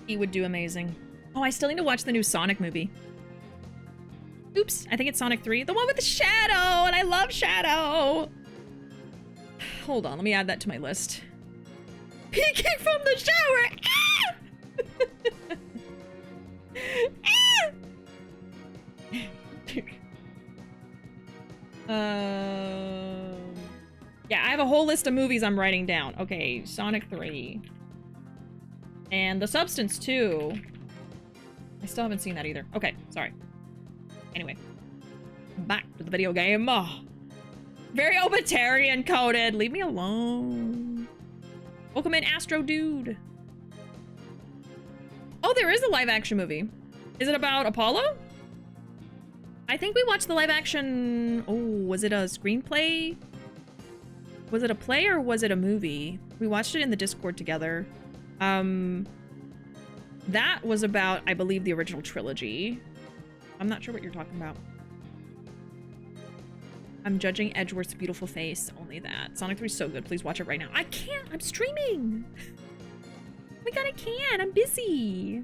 He would do amazing. Oh, I still need to watch the new Sonic movie. Oops, I think it's Sonic 3. The one with the Shadow! And I love Shadow! Hold on, let me add that to my list. Peeking from the shower! Ah! Ah! Yeah, I have a whole list of movies I'm writing down. Okay, Sonic 3. And The Substance 2. I still haven't seen that either. Okay, sorry. Anyway. Back to the video game. Oh. Very Obitarian coded. Leave me alone. Welcome in, Astro Dude. Oh, there is a live action movie. Is it about Apollo? I think we watched the live action. Oh, was it a screenplay? Was it a play or was it a movie? We watched it in the Discord together. That was about, I believe, the original trilogy. I'm not sure what you're talking about. I'm judging Edgeworth's beautiful face. Only that. Sonic 3 is so good. Please watch it right now. I can't. I'm streaming. Oh my god, I can't. I'm busy.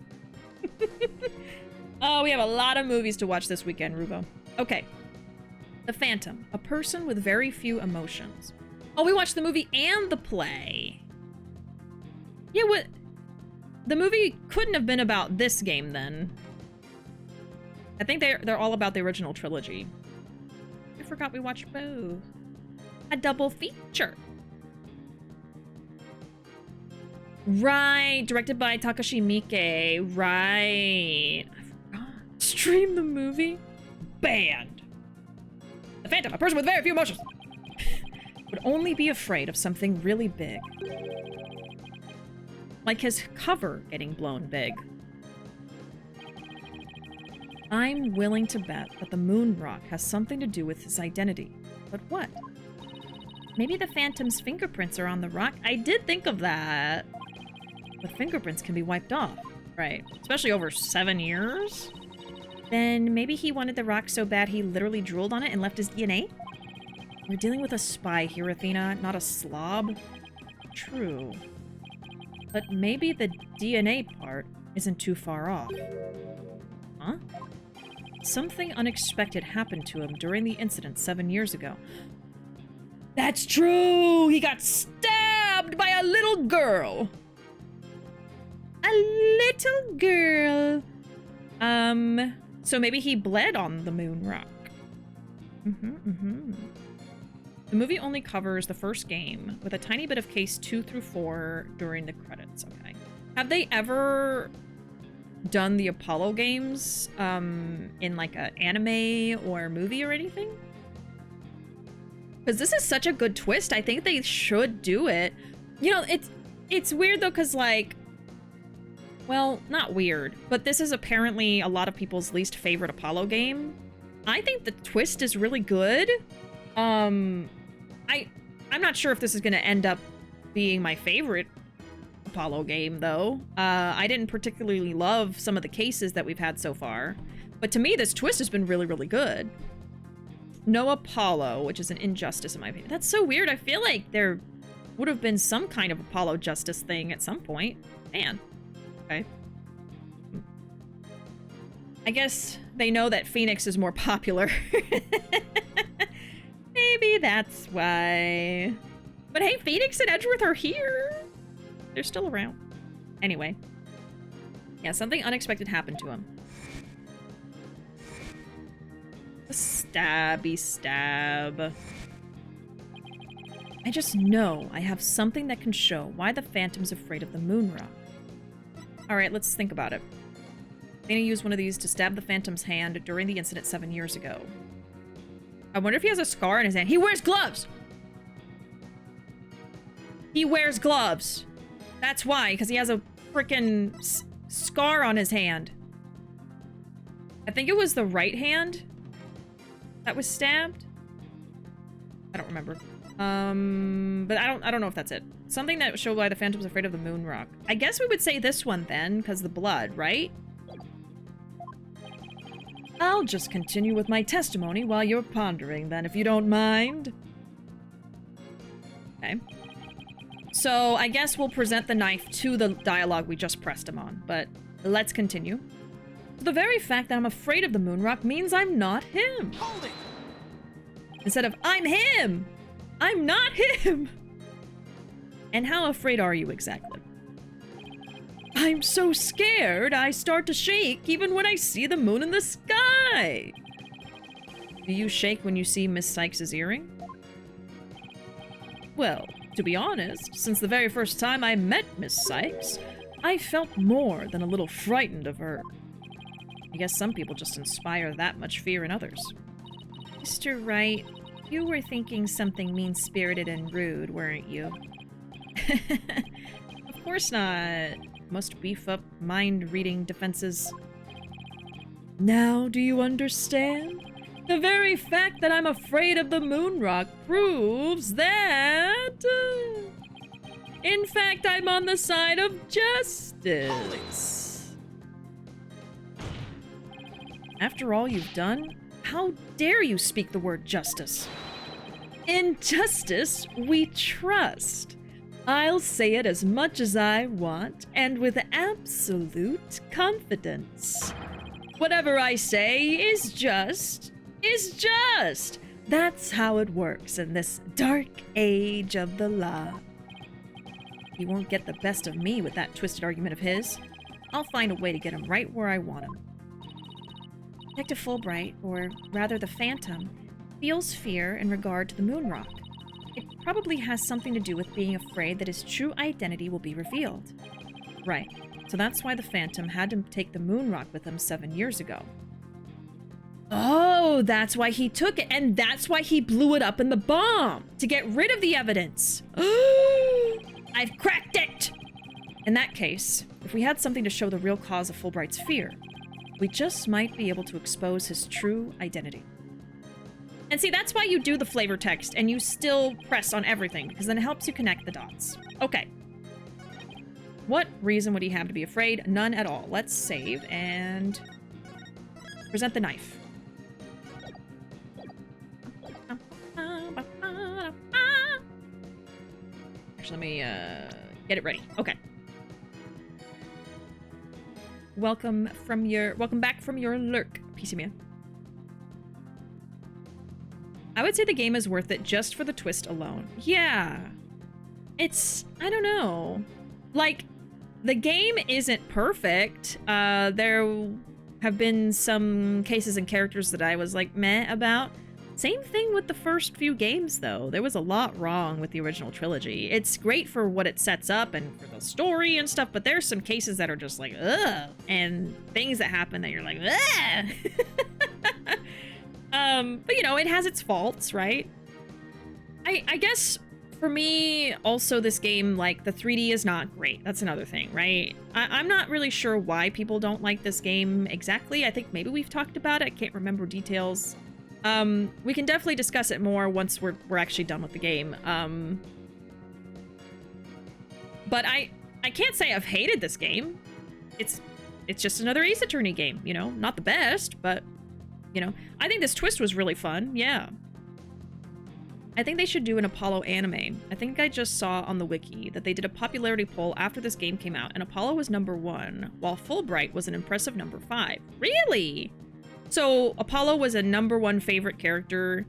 Oh, we have a lot of movies to watch this weekend, Ruuuvo. Okay. The Phantom. A person with very few emotions. Oh, we watched the movie and the play. Yeah, what? The movie couldn't have been about this game, then. I think they're all about the original trilogy. I forgot we watched both. A double feature. Right, directed by Takashi Miike. Right. I forgot. Stream the movie? Banned. The Phantom, a person with very few emotions, would only be afraid of something really big. Like his cover getting blown big. I'm willing to bet that the moon rock has something to do with his identity. But what? Maybe the Phantom's fingerprints are on the rock? I did think of that. But fingerprints can be wiped off, right? Especially over 7 years? Then maybe he wanted the rock so bad he literally drooled on it and left his DNA? We're dealing with a spy here, Athena, not a slob. True. But maybe the DNA part isn't too far off. Huh? Something unexpected happened to him during the incident 7 years ago. That's true! He got stabbed by a little girl! A little girl! So maybe he bled on the moon rock. The movie only covers the first game, with a tiny bit of case 2 through 4 during the credits, okay. Have they ever done the Apollo games, in like an anime or movie or anything? Because this is such a good twist, I think they should do it. You know, It's weird though, because like, well, not weird, but this is apparently a lot of people's least favorite Apollo game. I think the twist is really good. I'm not sure if this is going to end up being my favorite Apollo game, though. I didn't particularly love some of the cases that we've had so far, but to me, this twist has been really, really good. No Apollo, which is an injustice in my opinion. That's so weird. I feel like there would have been some kind of Apollo justice thing at some point. Man. Okay. I guess they know that Phoenix is more popular. Maybe that's why. But hey, Phoenix and Edgeworth are here. They're still around. Anyway. Yeah, something unexpected happened to him. A stabby stab. I just know I have something that can show why the Phantom's afraid of the moon rock. Alright, let's think about it. I'm gonna use one of these to stab the Phantom's hand during the incident 7 years ago. I wonder if he has a scar on his hand. He wears gloves! He wears gloves! That's why, because he has a freaking scar on his hand. I think it was the right hand that was stabbed. I don't remember. But I don't know if that's it. Something that showed why the Phantom's afraid of the moon rock. I guess we would say this one then, because the blood, right? I'll just continue with my testimony while you're pondering then, if you don't mind. Okay. So I guess we'll present the knife to the dialogue we just pressed him on, but let's continue. The very fact that I'm afraid of the moon rock means I'm not him. Hold it! Instead of, I'm him! I'm not him! And how afraid are you exactly? I'm so scared I start to shake even when I see the moon in the sky! Do you shake when you see Miss Sykes' earring? Well, to be honest, since the very first time I met Miss Sykes, I felt more than a little frightened of her. I guess some people just inspire that much fear in others. Mr. Wright, you were thinking something mean-spirited and rude, weren't you? Of course not. Must beef up mind-reading defenses. Now do you understand? The very fact that I'm afraid of the moon rock proves that... in fact, I'm on the side of justice. After all you've done, how dare you speak the word justice? In justice, we trust. I'll say it as much as I want, and with absolute confidence. Whatever I say is just. That's how it works in this dark age of the law. He won't get the best of me with that twisted argument of his. I'll find a way to get him right where I want him. Detective Fulbright, or rather the Phantom, feels fear in regard to the moon rock. It probably has something to do with being afraid that his true identity will be revealed. Right, so that's why the Phantom had to take the moon rock with him 7 years ago. Oh, that's why he took it, and that's why he blew it up in the bomb, to get rid of the evidence. I've cracked it! In that case, if we had something to show the real cause of Fulbright's fear, we just might be able to expose his true identity. And see, that's why you do the flavor text and you still press on everything, because then it helps you connect the dots. Okay. What reason would he have to be afraid? None at all. Let's save and present the knife. Actually, let me get it ready. Okay. Welcome back from your lurk, PC Man. I would say the game is worth it just for the twist alone. Yeah. I don't know. Like, the game isn't perfect. There have been some cases and characters that I was like, meh about. Same thing with the first few games, though. There was a lot wrong with the original trilogy. It's great for what it sets up and for the story and stuff, but there's some cases that are just like, ugh, and things that happen that you're like, ugh. But you know, it has its faults, right? I guess For me, also this game, like, the 3D is not great. That's another thing, right? I'm not really sure why people don't like this game exactly. I think maybe we've talked about it. I can't remember details. We can definitely discuss it more once we're actually done with the game. But I can't say I've hated this game. It's just another Ace Attorney game, you know? Not the best, but, you know. I think this twist was really fun, yeah. I think they should do an Apollo anime. I think I just saw on the wiki that they did a popularity poll after this game came out, and Apollo was #1, while Fulbright was an impressive #5. Really? So Apollo was a #1 favorite character,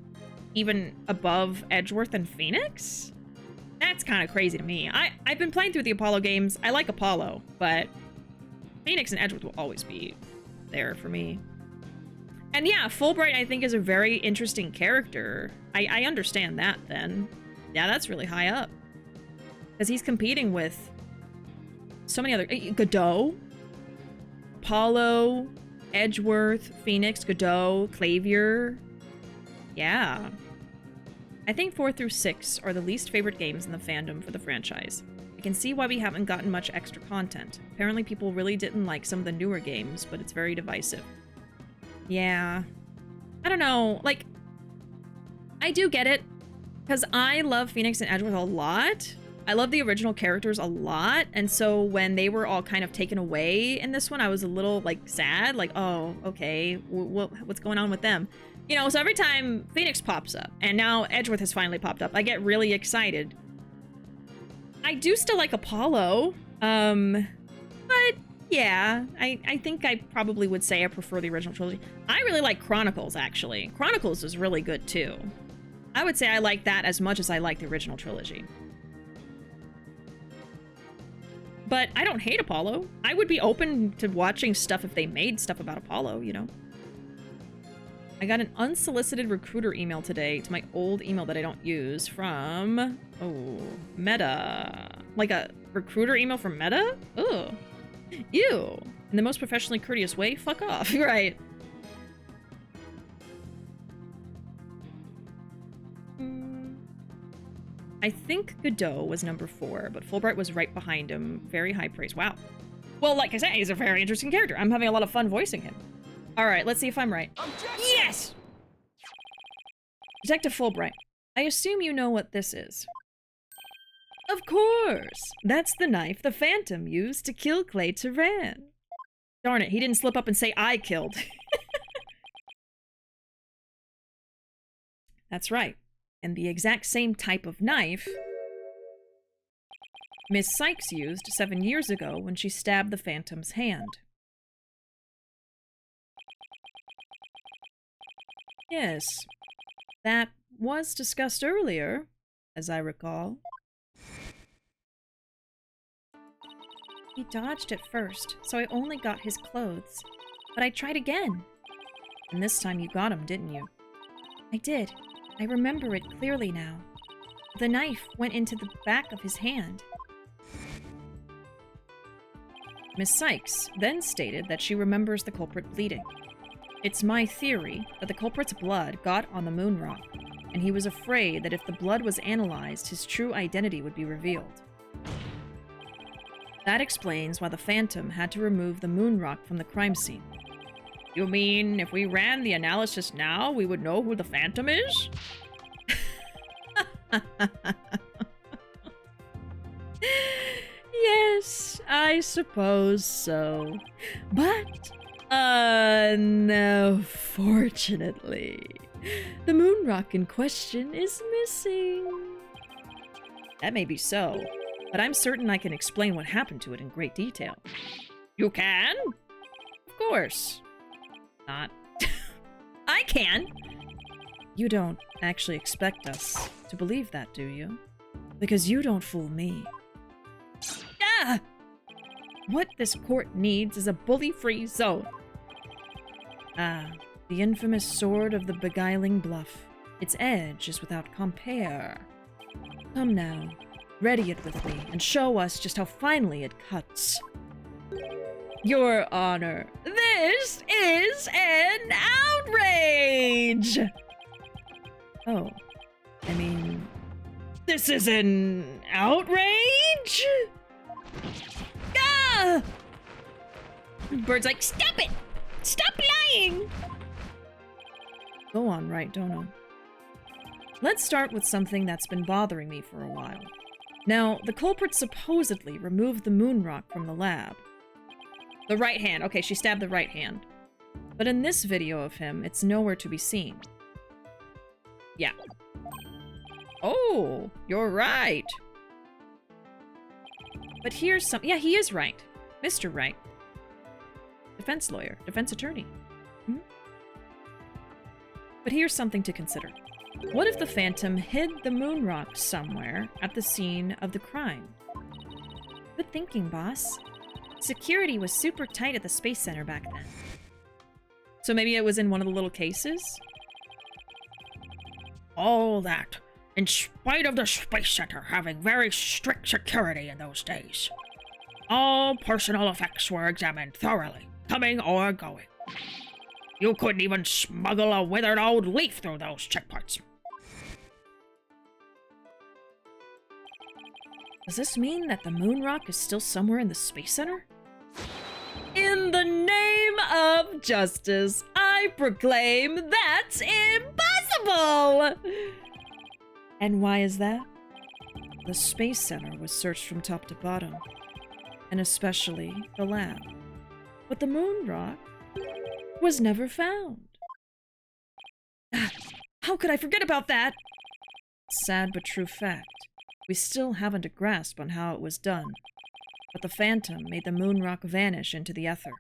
even above Edgeworth and Phoenix? That's kind of crazy to me. I've been playing through the Apollo games. I like Apollo, but Phoenix and Edgeworth will always be there for me. And yeah, Fulbright, I think, is a very interesting character. I understand that, then. Yeah, that's really high up. Because he's competing with so many other... Godot, Apollo, Edgeworth, Phoenix, Godot, Clavier. Yeah. I think 4 through 6 are the least favorite games in the fandom for the franchise. I can see why we haven't gotten much extra content. Apparently people really didn't like some of the newer games, but it's very divisive. Yeah. I don't know, like, I do get it, because I love Phoenix and Edgeworth a lot. I love the original characters a lot, and so when they were all kind of taken away in this one, I was a little, like, sad, like, oh, okay, what's going on with them? You know, so every time Phoenix pops up, and now Edgeworth has finally popped up, I get really excited. I do still like Apollo, but yeah, I think I probably would say I prefer the original trilogy. I really like Chronicles, actually. Chronicles is really good, too. I would say I like that as much as I like the original trilogy. But I don't hate Apollo. I would be open to watching stuff if they made stuff about Apollo, you know? I got an unsolicited recruiter email today to my old email that I don't use from... Oh, Meta. Like a recruiter email from Meta? Ugh. Ew. In the most professionally courteous way, fuck off. Right. I think Godot was #4, but Fulbright was right behind him. Very high praise. Wow. Well, like I said, he's a very interesting character. I'm having a lot of fun voicing him. All right, let's see if I'm right. Yes! Detective Fulbright, I assume you know what this is. Of course! That's the knife the Phantom used to kill Clay Turan. Darn it, he didn't slip up and say I killed. That's right. And the exact same type of knife Miss Sykes used 7 years ago when she stabbed the Phantom's hand. Yes, that was discussed earlier, as I recall. He dodged at first, so I only got his clothes. But I tried again. And this time you got him, didn't you? I did. I remember it clearly now. The knife went into the back of his hand. Miss Sykes then stated that she remembers the culprit bleeding. It's my theory that the culprit's blood got on the moon rock, and he was afraid that if the blood was analyzed, his true identity would be revealed. That explains why the Phantom had to remove the moon rock from the crime scene. You mean if we ran the analysis now, we would know who the Phantom is? Yes, I suppose so. But, unfortunately, the moon rock in question is missing. That may be so, but I'm certain I can explain what happened to it in great detail. You can? Of course. Not. I can! You don't actually expect us to believe that, do you? Because you don't fool me. Ah! What this court needs is a bully-free zone. Ah, the infamous sword of the beguiling bluff. Its edge is without compare. Come now, ready it with me, and show us just how finely it cuts. Your Honor, this is an outrage! Oh, I mean, This is an outrage? Ah! Bird's like, stop it! Stop lying! Go on, right, Dono. Let's start with something that's been bothering me for a while. Now, the culprit supposedly removed the moon rock from the lab. The right hand. Okay, she stabbed the right hand. But in this video of him, it's nowhere to be seen. Yeah. Oh, you're right. But here's some... Yeah, he is right. Mr. Right. Defense lawyer. Defense attorney. Hmm? But here's something to consider. What if the Phantom hid the moon rock somewhere at the scene of the crime? Good thinking, boss. Security was super tight at the Space Center back then. So maybe it was in one of the little cases? All that, in spite of the Space Center having very strict security in those days. All personal effects were examined thoroughly, coming or going. You couldn't even smuggle a withered old leaf through those checkpoints. Does this mean that the moon rock is still somewhere in the Space Center? In the name of justice, I proclaim that's impossible! And why is that? The Space Center was searched from top to bottom, and especially the lab. But the moon rock was never found. How could I forget about that? Sad but true fact. We still haven't a grasp on how it was done, but the Phantom made the moon rock vanish into the ether.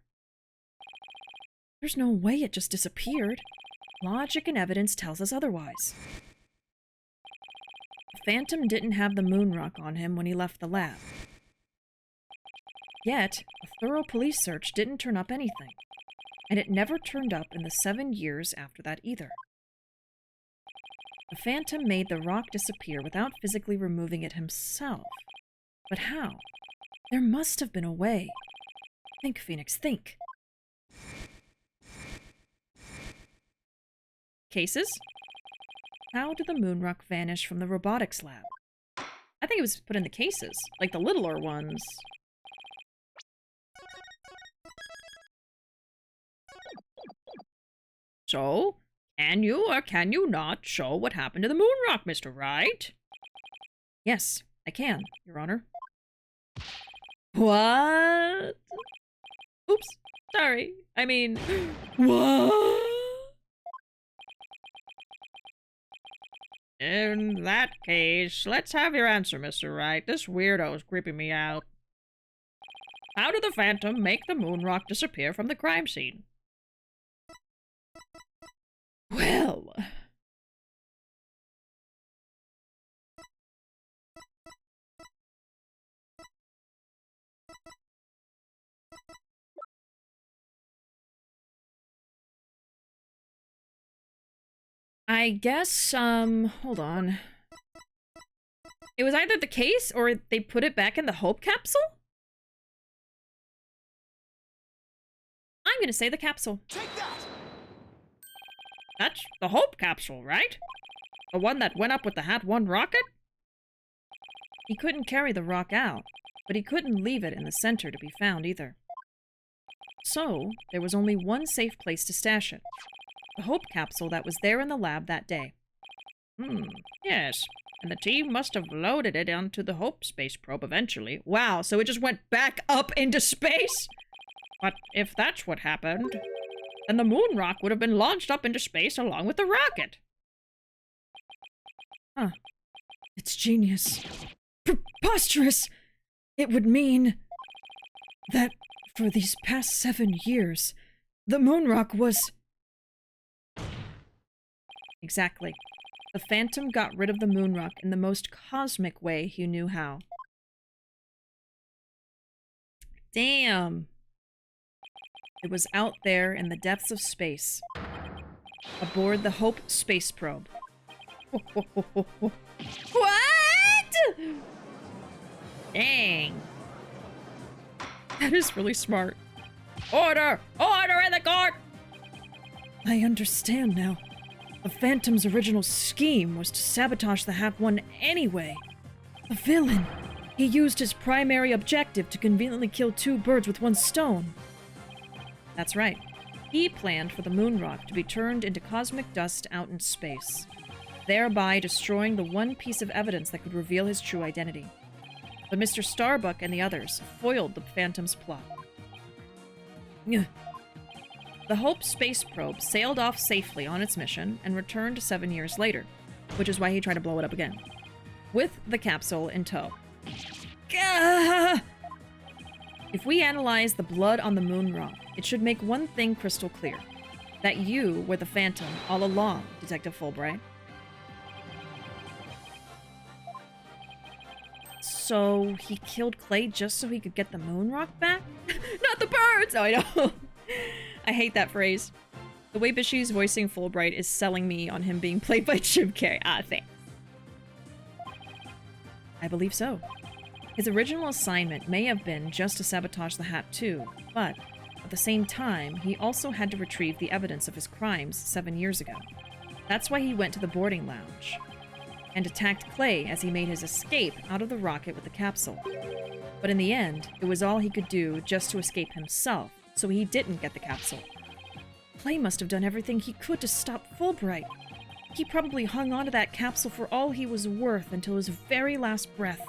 There's no way it just disappeared. Logic and evidence tells us otherwise. The Phantom didn't have the moon rock on him when he left the lab. Yet, a thorough police search didn't turn up anything, and it never turned up in the 7 years after that either. The Phantom made the rock disappear without physically removing it himself. But how? There must have been a way. Think, Phoenix, think. Cases? How did the moon rock vanish from the robotics lab? I think it was put in the cases, like the littler ones. So, can you or can you not show what happened to the moon rock, Mr. Wright? Yes, I can, Your Honor. What? Oops, sorry. I mean, what? In that case, let's have your answer, Mr. Wright. This weirdo is creeping me out. How did the Phantom make the moon rock disappear from the crime scene? Well... I guess, hold on. It was either the case or they put it back in the Hope capsule? I'm gonna say the capsule. Take that! That's the Hope capsule, right? The one that went up with the Hat 1 rocket? He couldn't carry the rock out, but he couldn't leave it in the center to be found either. So, there was only one safe place to stash it. The Hope capsule that was there in the lab that day. Yes. And the team must have loaded it onto the Hope space probe eventually. Wow, so it just went back up into space? But if that's what happened, then the moon rock would have been launched up into space along with the rocket. Huh. It's genius. Preposterous! It would mean that for these past 7 years, the moon rock was... Exactly. The Phantom got rid of the moon rock in the most cosmic way he knew how. Damn. It was out there in the depths of space, aboard the Hope space probe. What? Dang. That is really smart. Order! Order in the court! I understand now. The Phantom's original scheme was to sabotage the Hat One anyway. The villain. He used his primary objective to conveniently kill two birds with one stone. That's right. He planned for the moon rock to be turned into cosmic dust out in space, thereby destroying the one piece of evidence that could reveal his true identity. But Mr. Starbuck and the others foiled the Phantom's plot. The Hope space probe sailed off safely on its mission and returned 7 years later, which is why he tried to blow it up again, with the capsule in tow. Gah! If we analyze the blood on the moon rock, it should make one thing crystal clear. That you were the Phantom all along, Detective Fulbright. So he killed Clay just so he could get the moon rock back? Not the birds! Oh, I know. I hate that phrase. The way Bishi's voicing Fulbright is selling me on him being played by Jim Carrey. Ah, thanks. I believe so. His original assignment may have been just to sabotage the Hat too, but at the same time, he also had to retrieve the evidence of his crimes 7 years ago. That's why he went to the boarding lounge and attacked Clay as he made his escape out of the rocket with the capsule. But in the end, it was all he could do just to escape himself, so he didn't get the capsule. Clay must have done everything he could to stop Fulbright. He probably hung onto that capsule for all he was worth until his very last breath.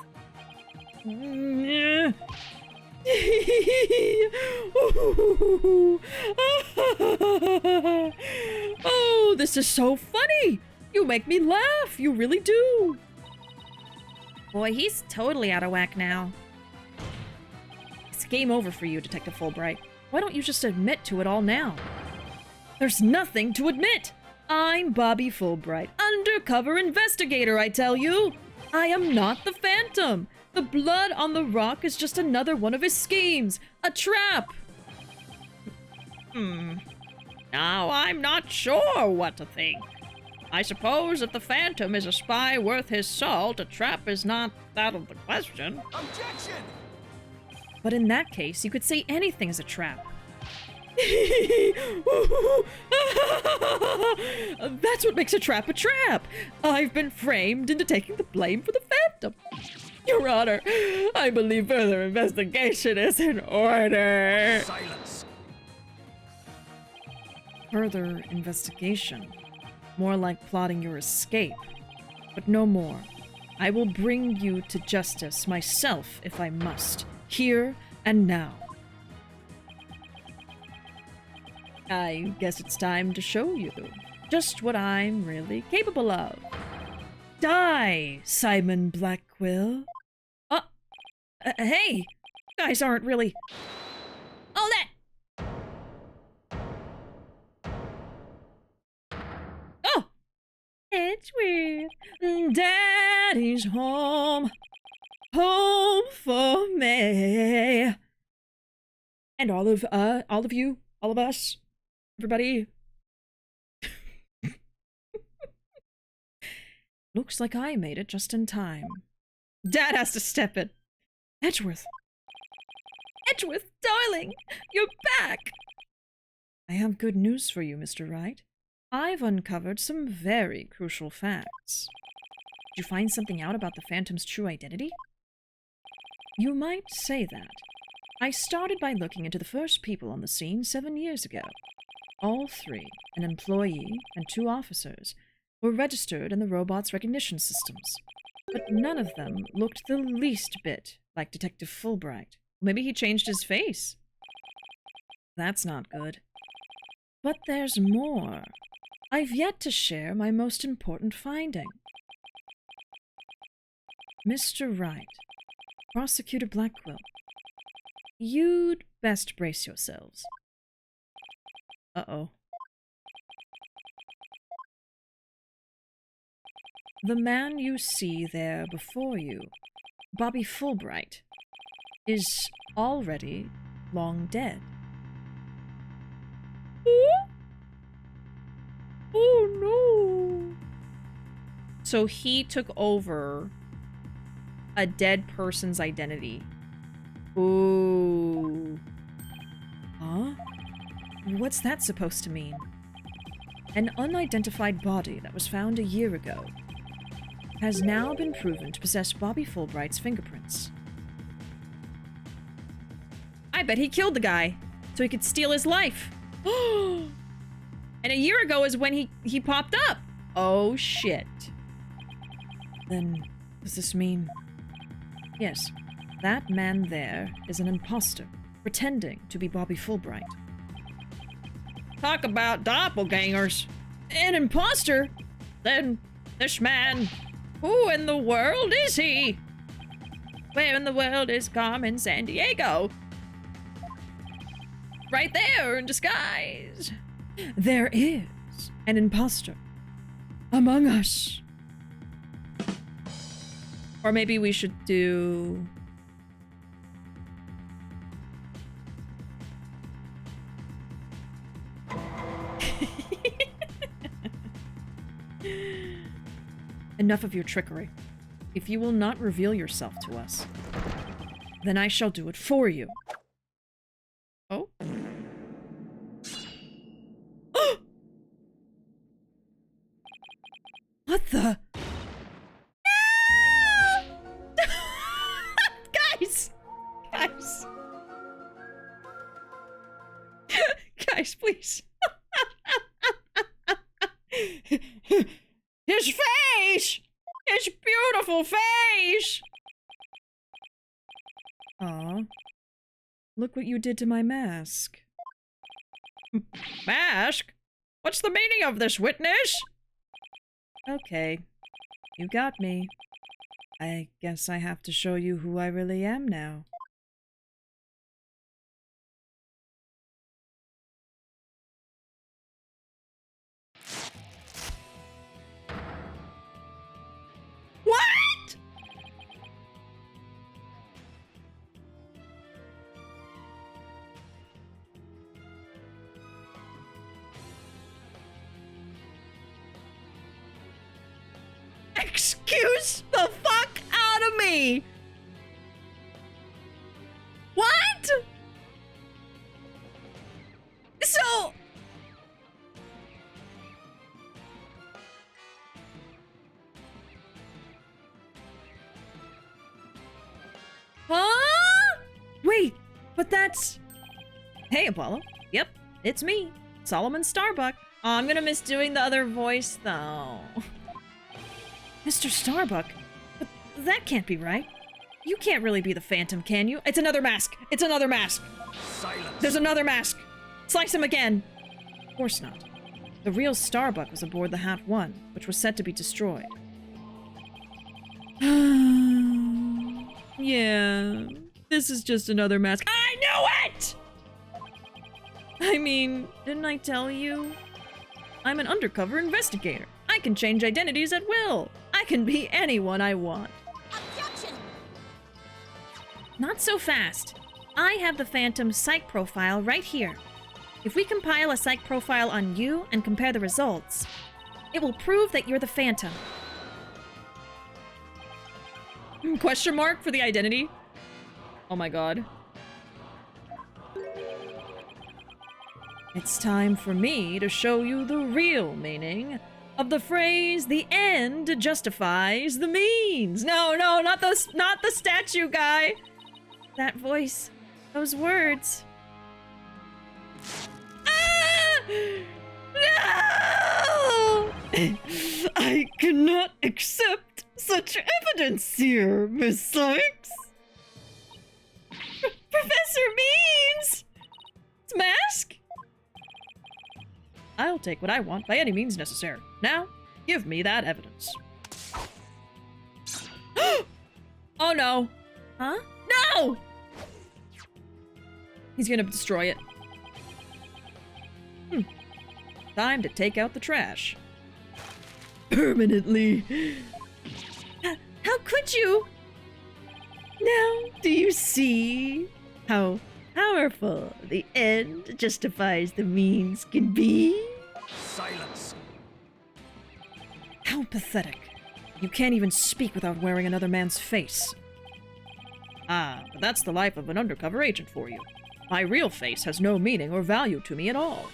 Oh, this is so funny! You make me laugh, you really do! Boy, he's totally out of whack now. It's game over for you, Detective Fulbright. Why don't you just admit to it all now? There's nothing to admit! I'm Bobby Fulbright, undercover investigator, I tell you! I am not the Phantom! The blood on the rock is just another one of his schemes! A trap! Now I'm not sure what to think. I suppose if the Phantom is a spy worth his salt, a trap is not out of the question. Objection! But in that case, you could say anything is a trap. That's what makes a trap a trap! I've been framed into taking the blame for the Phantom. Your Honor, I believe further investigation is in order. Silence! Further investigation? More like plotting your escape. But no more. I will bring you to justice myself if I must. Here and now. I guess it's time to show you just what I'm really capable of. Die, Simon Blackquill. Hey! You guys aren't really... Oh, that... Oh! Edgeworth. Daddy's home. Home for me. And all of you, all of us, everybody. Looks like I made it just in time. Dad has to step in. Edgeworth. Edgeworth, darling, you're back! I have good news for you, Mr. Wright. I've uncovered some very crucial facts. Did you find something out about the Phantom's true identity? You might say that. I started by looking into the first people on the scene 7 years ago. All three, an employee and 2 officers, were registered in the robot's recognition systems. But none of them looked the least bit like Detective Fulbright. Maybe he changed his face. That's not good. But there's more. I've yet to share my most important finding. Mr. Wright, Prosecutor Blackquill, you'd best brace yourselves. Uh-oh. The man you see there before you, Bobby Fulbright, is already long dead. Oh no! So he took over a dead person's identity. Ooh. Huh? What's that supposed to mean? An unidentified body that was found a year ago has now been proven to possess Bobby Fulbright's fingerprints. I bet he killed the guy so he could steal his life. And a year ago is when he popped up. Oh, shit. Then, does this mean... Yes, that man there is an imposter, pretending to be Bobby Fulbright. Talk about doppelgangers. An imposter? Then this man, who in the world is he? Where in the world is Carmen Sandiego? Right there in disguise. There is an imposter among us. Or maybe we should do... Enough of your trickery. If you will not reveal yourself to us, then I shall do it for you. Oh? What the? No! Guys! Guys! Guys, please. His face! His beautiful face! Aw. Look what you did to my mask. Mask? What's the meaning of this, witness? Okay. You got me. I guess I have to show you who I really am now. What? Excuse the fuck out of me! What? So... Huh? Wait, but that's... Hey, Apollo. Yep, it's me, Solomon Starbuck. Oh, I'm gonna miss doing the other voice, though. Mr. Starbuck? But that can't be right. You can't really be the Phantom, can you? It's another mask! It's another mask! Silence. There's another mask! Slice him again! Of course not. The real Starbuck was aboard the Hat 1, which was set to be destroyed. Yeah, this is just another mask. I knew it! I mean, didn't I tell you? I'm an undercover investigator. I can change identities at will. I can be anyone I want. Objection! Not so fast. I have the Phantom psych profile right here. If we compile a psych profile on you and compare the results, it will prove that you're the Phantom. Question mark for the identity? Oh my god. It's time for me to show you the real meaning of the phrase, "the end justifies the means." No, no, not the statue guy. That voice, those words. Ah! No! I cannot accept such evidence here, Miss Sykes. Professor Means! It's Mask? I'll take what I want by any means necessary. Now, give me that evidence. Oh no! Huh? No! He's gonna destroy it. Time to take out the trash. Permanently. How could you? Now, do you see how powerful the end justifies the means can be? Silence. How pathetic. You can't even speak without wearing another man's face. Ah, but that's the life of an undercover agent for you. My real face has no meaning or value to me at all.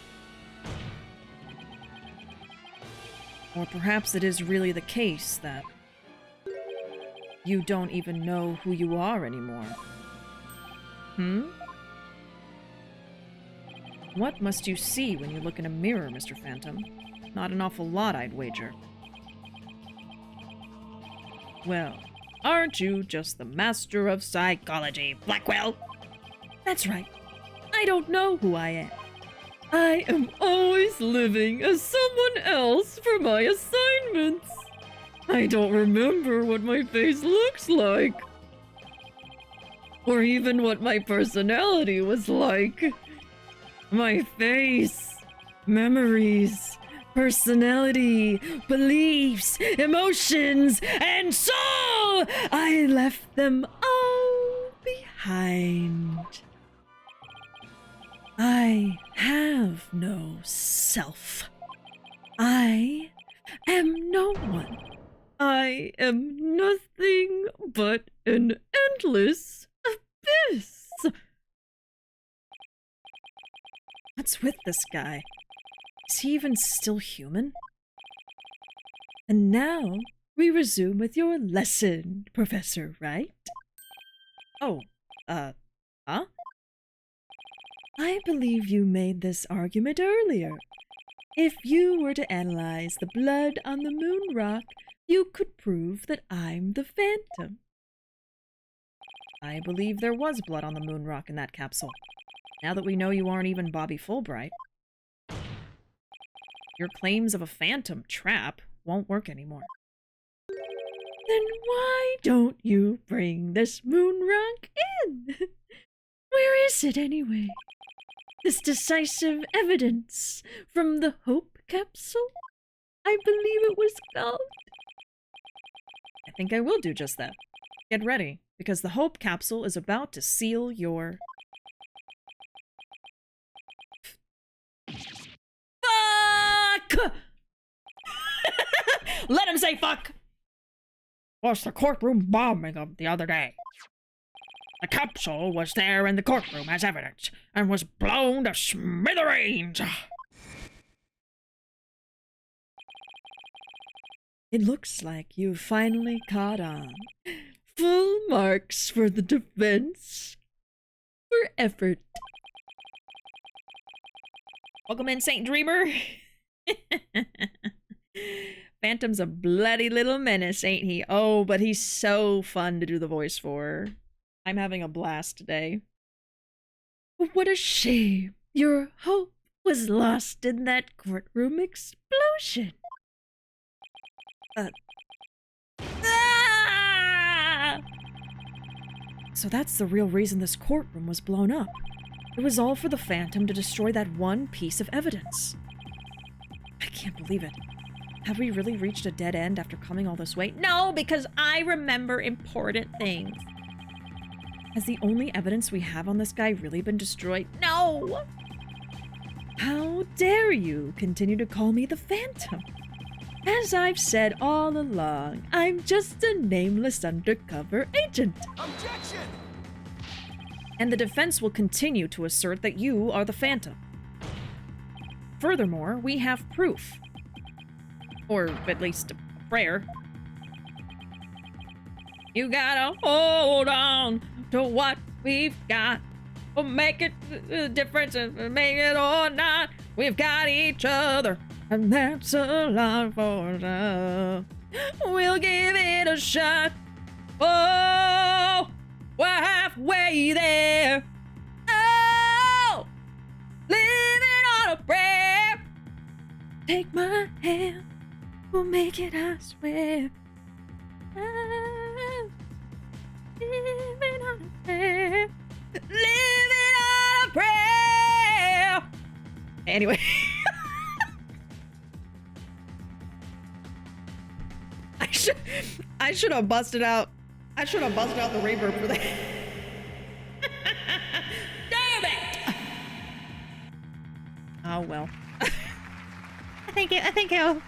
Or perhaps it is really the case that you don't even know who you are anymore. What must you see when you look in a mirror, Mr. Phantom? Not an awful lot, I'd wager. Well, aren't you just the master of psychology, Blackwell? That's right. I don't know who I am. I am always living as someone else for my assignments. I don't remember what my face looks like. Or even what my personality was like. My face, memories, personality, beliefs, emotions, and soul! I left them all behind. I have no self. I am no one. I am nothing but an endless abyss. What's with this guy? Is he even still human? And now we resume with your lesson, Professor Wright. Oh, huh? I believe you made this argument earlier. If you were to analyze the blood on the moon rock, you could prove that I'm the Phantom. I believe there was blood on the moon rock in that capsule. Now that we know you aren't even Bobby Fulbright, your claims of a phantom trap won't work anymore. Then why don't you bring this moon rock in? Where is it anyway? This decisive evidence from the Hope capsule? I believe it was called. I think I will do just that. Get ready, because the Hope capsule is about to seal your... Fuck! Let him say fuck! Was the courtroom bombing of the other day. The capsule was there in the courtroom as evidence and was blown to smithereens. It looks like you've finally caught on. Full marks for the defense. For effort. Welcome in, Saint Dreamer. Phantom's a bloody little menace, ain't he? Oh, but he's so fun to do the voice for. I'm having a blast today. What a shame. Your hope was lost in that courtroom explosion. Ah! So that's the real reason this courtroom was blown up. It was all for the Phantom to destroy that one piece of evidence. I can't believe it. Have we really reached a dead end after coming all this way? No, because I remember important things. Has the only evidence we have on this guy really been destroyed? No! How dare you continue to call me the Phantom? As I've said all along, I'm just a nameless undercover agent. Objection! And the defense will continue to assert that you are the Phantom. Furthermore, we have proof. Or at least a prayer. You gotta hold on to what we've got. We'll make it a difference and make it or not. We've got each other, and that's a lot for us. We'll give it a shot. Oh, we're halfway there. Oh, living on a prayer. Take my hand, we'll make it, I swear. Oh, living on a prayer. Living on a prayer. Anyway. I should have busted out. I should have busted out the reverb for that. Damn it! Oh well. I think I'll.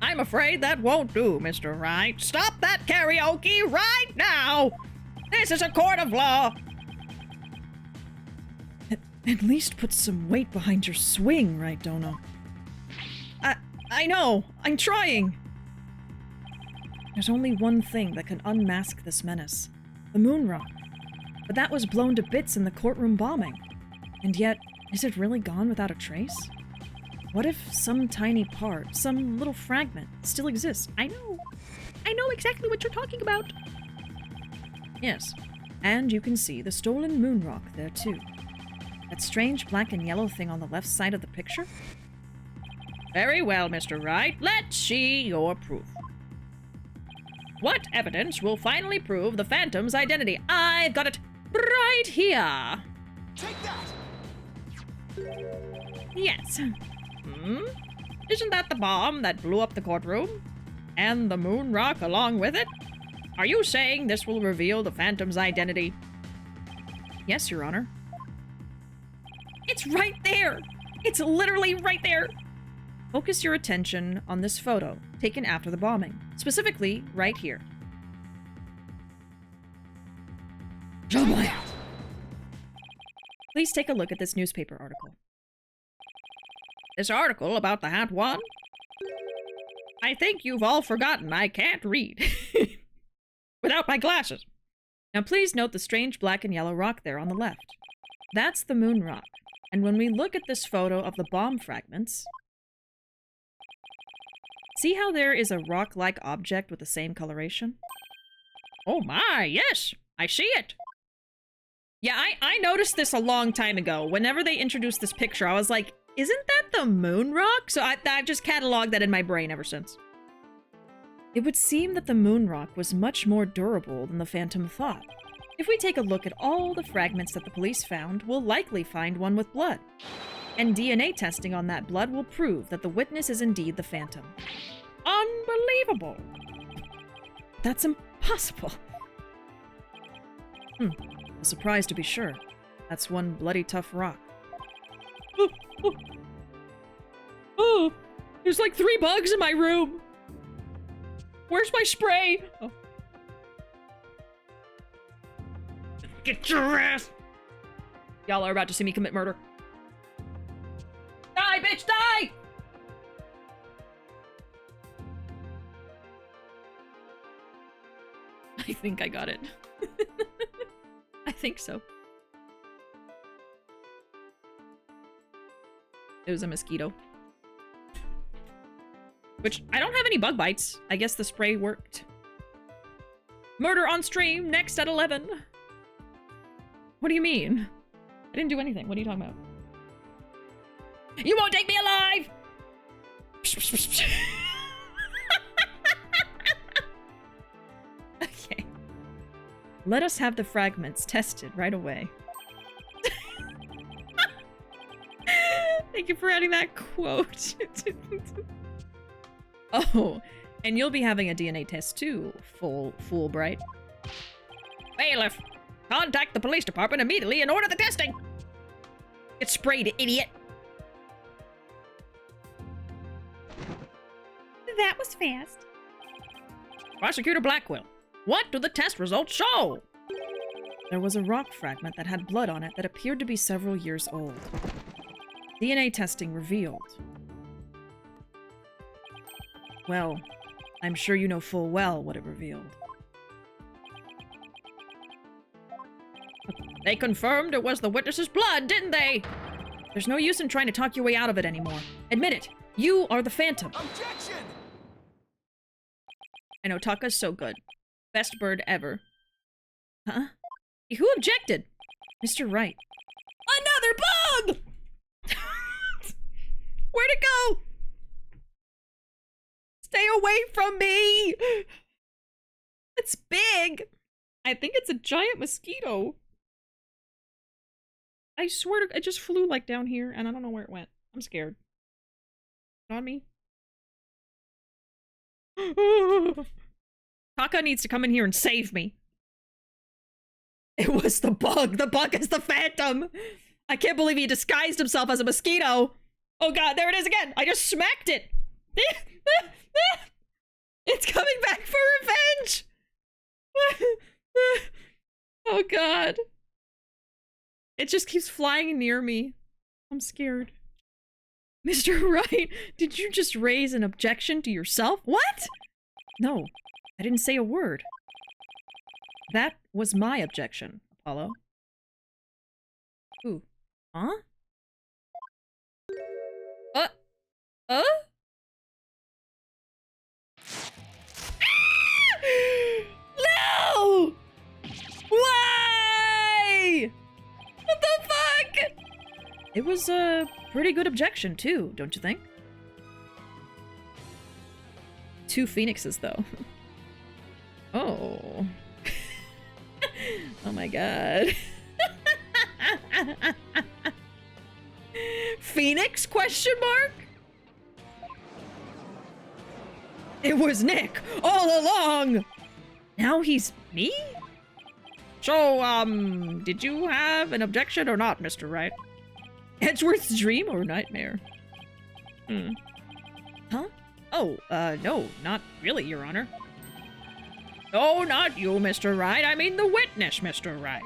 I'm afraid that won't do, Mr. Wright. Stop that karaoke right now! This is a court of law! At least put some weight behind your swing, right, Dono? I know! I'm trying! There's only one thing that can unmask this menace. The moon rock. But that was blown to bits in the courtroom bombing. And yet, is it really gone without a trace? What if some tiny part, some little fragment, still exists? I know exactly what you're talking about! Yes, and you can see the stolen moon rock there too. That strange black and yellow thing on the left side of the picture? Very well, Mr. Wright. Let's see your proof. What evidence will finally prove the Phantom's identity? I've got it right here. Take that! Yes. Isn't that the bomb that blew up the courtroom? And the moon rock along with it? Are you saying this will reveal the Phantom's identity? Yes, Your Honor. It's right there! It's literally right there! Focus your attention on this photo, taken after the bombing. Specifically, right here. Oh my! Please take a look at this newspaper article. This article about the Hat One? I think you've all forgotten I can't read. Without my glasses. Now please note the strange black and yellow rock there on the left. That's the moon rock. And when we look at this photo of the bomb fragments, see how there is a rock-like object with the same coloration? Oh my, yes! I see it! Yeah, I noticed this a long time ago. Whenever they introduced this picture, I was like, isn't that the moon rock? So I've just cataloged that in my brain ever since. It would seem that the moon rock was much more durable than the Phantom thought. If we take a look at all the fragments that the police found, we'll likely find one with blood. And DNA testing on that blood will prove that the witness is indeed the Phantom. Unbelievable! That's impossible! A surprise to be sure. That's one bloody tough rock. Oh, there's like 3 bugs in my room! Where's my spray? Oh. Get your ass! Y'all are about to see me commit murder. Die, bitch, die! I think I got it. I think so. It was a mosquito. Which, I don't have any bug bites. I guess the spray worked. Murder on stream, next at 11. What do you mean? I didn't do anything. What are you talking about? You won't take me alive! Okay. Let us have the fragments tested right away. Thank you for adding that quote. Oh, and you'll be having a DNA test too, Fulbright. Bailiff, contact the police department immediately and order the testing! Get sprayed, idiot! That was fast. Prosecutor Blackwell, what do the test results show? There was a rock fragment that had blood on it that appeared to be several years old. DNA testing revealed. Well, I'm sure you know full well what it revealed. They confirmed it was the witness's blood, didn't they? There's no use in trying to talk your way out of it anymore. Admit it. You are the Phantom. Objection! I know, Taka's so good. Best bird ever. Huh? Who objected? Mr. Wright. Another bug! Where'd it go? Stay away from me! It's big! I think it's a giant mosquito. I swear to, it just flew like down here and I don't know where it went. I'm scared. On me. Taka needs to come in here and save me. It was the bug. The bug is the Phantom. I can't believe he disguised himself as a mosquito. Oh god, there it is again. I just smacked it. It's coming back for revenge. Oh god. It just keeps flying near me. I'm scared. Mr. Wright, did you just raise an objection to yourself? What? No, I didn't say a word. That was my objection, Apollo. Ooh. Huh? Ah! No! Why? What the fuck? It was a pretty good objection, too, don't you think? 2 phoenixes, though. Oh. Oh my god. Phoenix? Question mark? It was Nick all along. Now he's me? So, did you have an objection or not, Mr. Wright? Edgeworth's dream or nightmare? Huh? Oh, no, not really, Your Honor. No, not you, Mr. Wright. I mean the witness, Mr. Wright.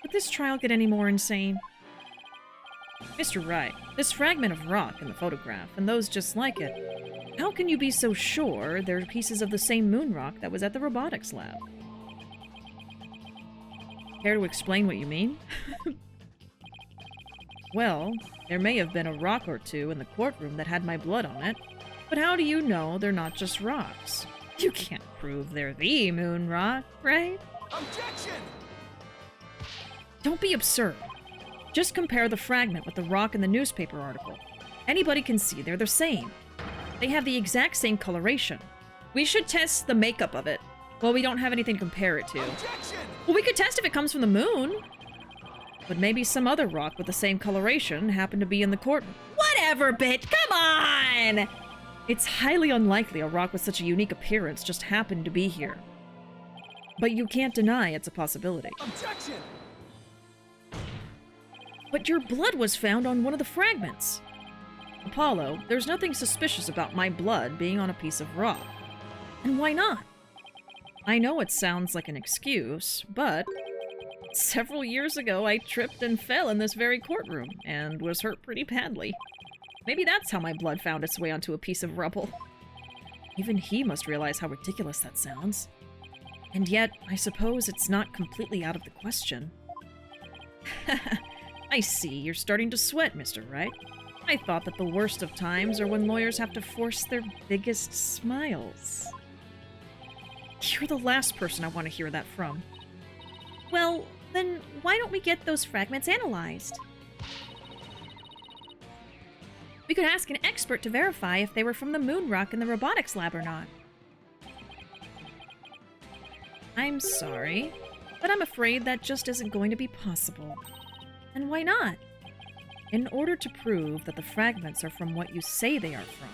Could this trial get any more insane? Mr. Wright, this fragment of rock in the photograph, and those just like it, how can you be so sure they're pieces of the same moon rock that was at the robotics lab? Care to explain what you mean? Well, there may have been a rock or two in the courtroom that had my blood on it, but how do you know they're not just rocks? You can't prove they're the moon rock, right? Objection! Don't be absurd. Just compare the fragment with the rock in the newspaper article. Anybody can see they're the same. They have the exact same coloration. We should test the makeup of it. Well, we don't have anything to compare it to. Objection! Well, we could test if it comes from the moon. But maybe some other rock with the same coloration happened to be in the courtroom. Whatever, bitch! Come on! It's highly unlikely a rock with such a unique appearance just happened to be here. But you can't deny it's a possibility. Objection! But your blood was found on one of the fragments. Apollo, there's nothing suspicious about my blood being on a piece of rock. And why not? I know it sounds like an excuse, but several years ago I tripped and fell in this very courtroom and was hurt pretty badly. Maybe that's how my blood found its way onto a piece of rubble. Even he must realize how ridiculous that sounds. And yet, I suppose it's not completely out of the question. I see, you're starting to sweat, Mr. Wright. I thought that the worst of times are when lawyers have to force their biggest smiles. You're the last person I want to hear that from. Well, then why don't we get those fragments analyzed? We could ask an expert to verify if they were from the moon rock in the robotics lab or not. I'm sorry, but I'm afraid that just isn't going to be possible. And why not? In order to prove that the fragments are from what you say they are from,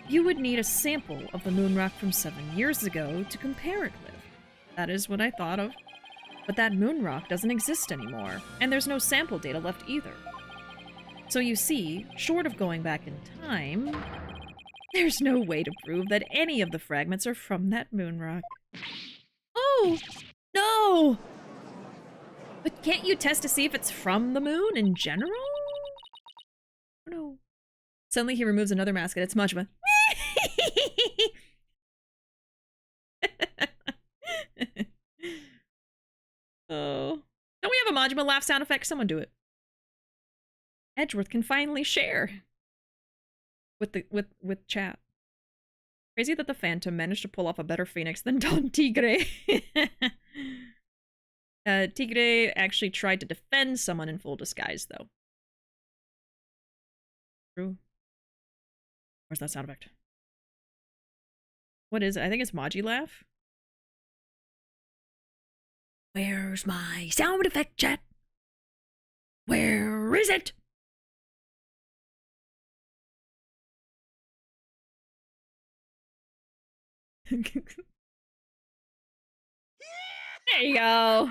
you would need a sample of the moon rock from 7 years ago to compare it with. That is what I thought of. But that moon rock doesn't exist anymore, and there's no sample data left either. So you see, short of going back in time, there's no way to prove that any of the fragments are from that moon rock. Oh, no! But can't you test to see if it's from the moon in general? Oh, no. Suddenly he removes another mask and it's Majima. Oh. Don't we have a Majima laugh sound effect? Someone do it. Edgeworth can finally share with chat. Crazy that the Phantom managed to pull off a better Phoenix than Don Tigre. Tigre actually tried to defend someone in full disguise, though. True. Where's that sound effect? What is it? I think it's Maji laugh. Where's my sound effect, chat? Where is it? There you go.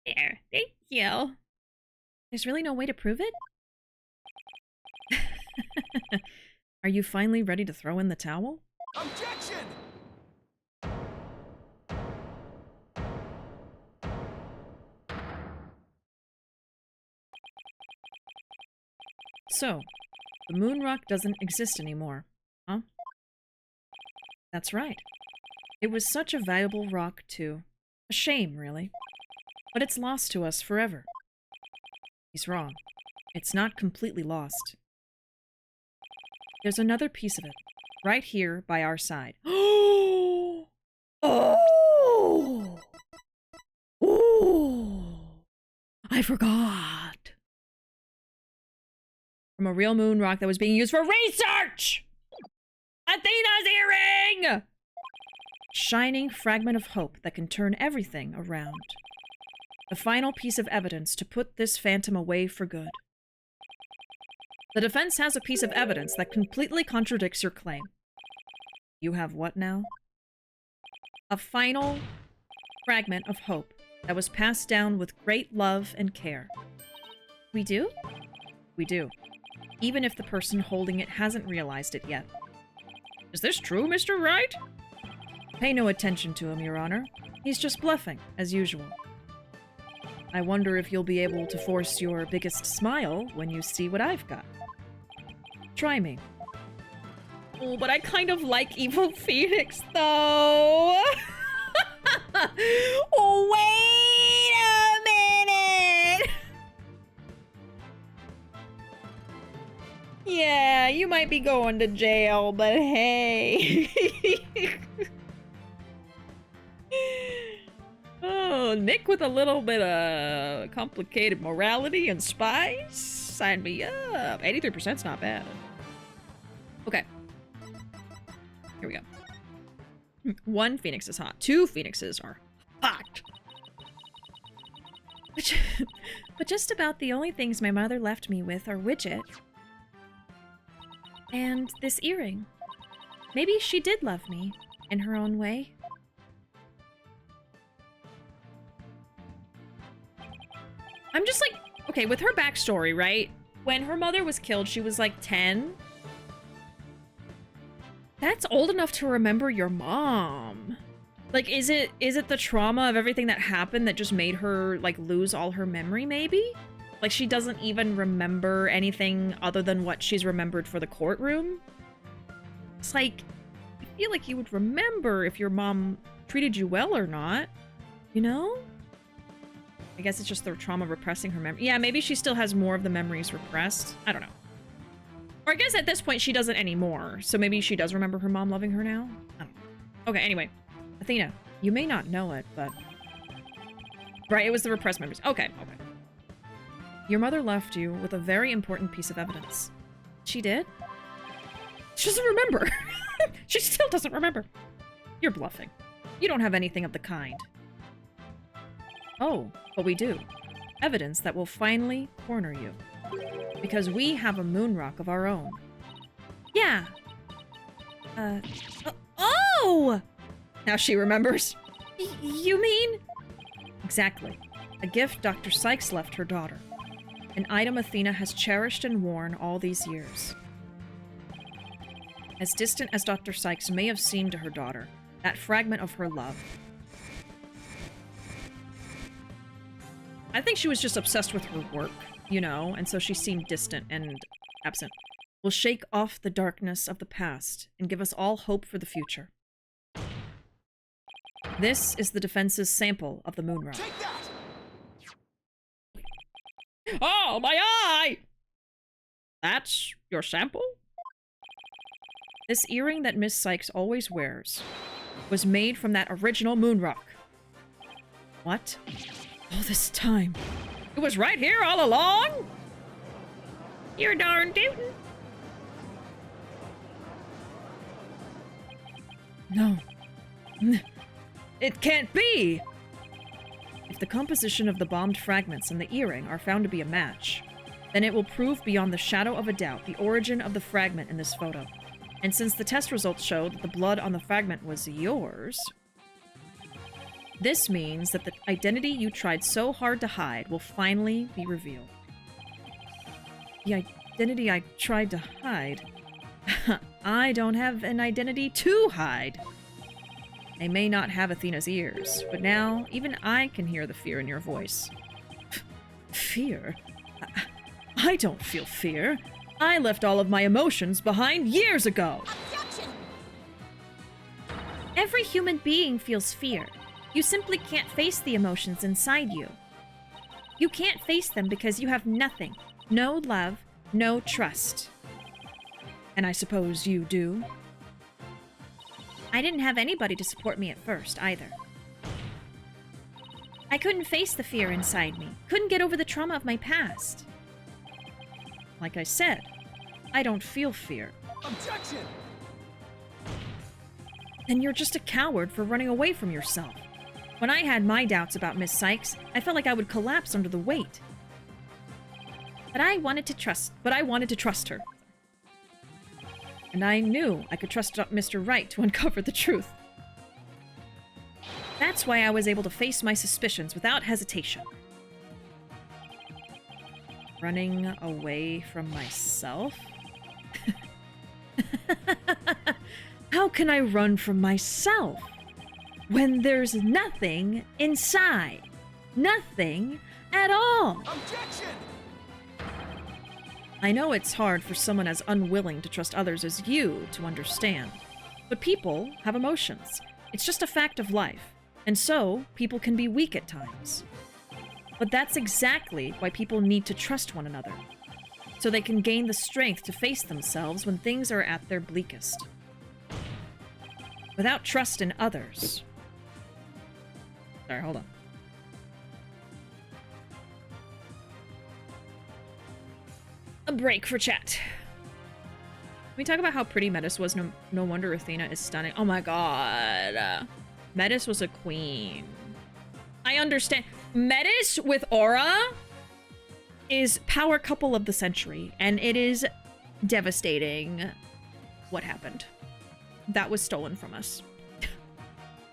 There. Thank you. There's really no way to prove it? Are you finally ready to throw in the towel? Objection! So, the moon rock doesn't exist anymore, huh? That's right. It was such a valuable rock, too. A shame, really. But it's lost to us forever. He's wrong. It's not completely lost. There's another piece of it, right here by our side. Oh! Oh! I forgot. From a real moon rock that was being used for research! Athena's earring! Shining fragment of hope that can turn everything around. The final piece of evidence to put this phantom away for good. The defense has a piece of evidence that completely contradicts your claim. You have what now? A final fragment of hope that was passed down with great love and care. We do? We do. Even if the person holding it hasn't realized it yet. Is this true, Mr. Wright? Pay no attention to him, Your Honor. He's just bluffing, as usual. I wonder if you'll be able to force your biggest smile when you see what I've got. Try me. Oh, but I kind of like Evil Phoenix, though. Oh, wait a minute. Yeah, you might be going to jail, but hey. Oh, Nick with a little bit of complicated morality and spice? Sign me up. 83%'s not bad. Okay. Here we go. 1 Phoenix is hot. 2 Phoenixes are hot. But just about the only things my mother left me with are Widget and this earring. Maybe she did love me in her own way. I'm just like, okay, with her backstory, right? When her mother was killed, she was like 10. That's old enough to remember your mom. Like, is it the trauma of everything that happened that just made her, like, lose all her memory, maybe? Like, she doesn't even remember anything other than what she's remembered for the courtroom? It's like, I feel like you would remember if your mom treated you well or not, you know? I guess it's just the trauma repressing her memory. Yeah, maybe she still has more of the memories repressed. I don't know. Or I guess at this point she doesn't anymore. So maybe she does remember her mom loving her now? I don't know. Okay, anyway. Athena, you may not know it, but... Right, it was the repressed memories. Okay, okay. Your mother left you with a very important piece of evidence. She did? She doesn't remember. She still doesn't remember. You're bluffing. You don't have anything of the kind. Oh, but we do. Evidence that will finally corner you. Because we have a moon rock of our own. Yeah. Oh! Now she remembers. You mean? Exactly. A gift Dr. Sykes left her daughter. An item Athena has cherished and worn all these years. As distant as Dr. Sykes may have seemed to her daughter, that fragment of her love. I think she was just obsessed with her work, you know, and so she seemed distant and absent. Will shake off the darkness of the past and give us all hope for the future. This is the defense's sample of the moon rock. Take that! Oh, my eye! That's your sample? This earring that Miss Sykes always wears was made from that original moon rock. What? All this time. It was right here all along? You're darn tootin'. No. It can't be! If the composition of the bombed fragments and the earring are found to be a match, then it will prove beyond the shadow of a doubt the origin of the fragment in this photo. And since the test results show that the blood on the fragment was yours, this means that the identity you tried so hard to hide will finally be revealed. The identity I tried to hide? I don't have an identity to hide. I may not have Athena's ears, but now even I can hear the fear in your voice. Fear? I don't feel fear. I left all of my emotions behind years ago. Objection! Every human being feels fear. You simply can't face the emotions inside you. You can't face them because you have nothing. No love, no trust. And I suppose you do? I didn't have anybody to support me at first, either. I couldn't face the fear inside me. Couldn't get over the trauma of my past. Like I said, I don't feel fear. Objection! Then you're just a coward for running away from yourself. When I had my doubts about Miss Sykes, I felt like I would collapse under the weight. But I wanted to trust her. And I knew I could trust Mr. Wright to uncover the truth. That's why I was able to face my suspicions without hesitation. Running away from myself? How can I run from myself when there's nothing inside? Nothing at all. Objection! I know it's hard for someone as unwilling to trust others as you to understand, but people have emotions. It's just a fact of life, and so people can be weak at times. But that's exactly why people need to trust one another, so they can gain the strength to face themselves when things are at their bleakest. Without trust in others... Sorry, hold on. A break for chat. Can we talk about how pretty Metis was? No wonder Athena is stunning. Oh my god. Metis was a queen. I understand. Metis with aura is power couple of the century, and it is devastating what happened. That was stolen from us.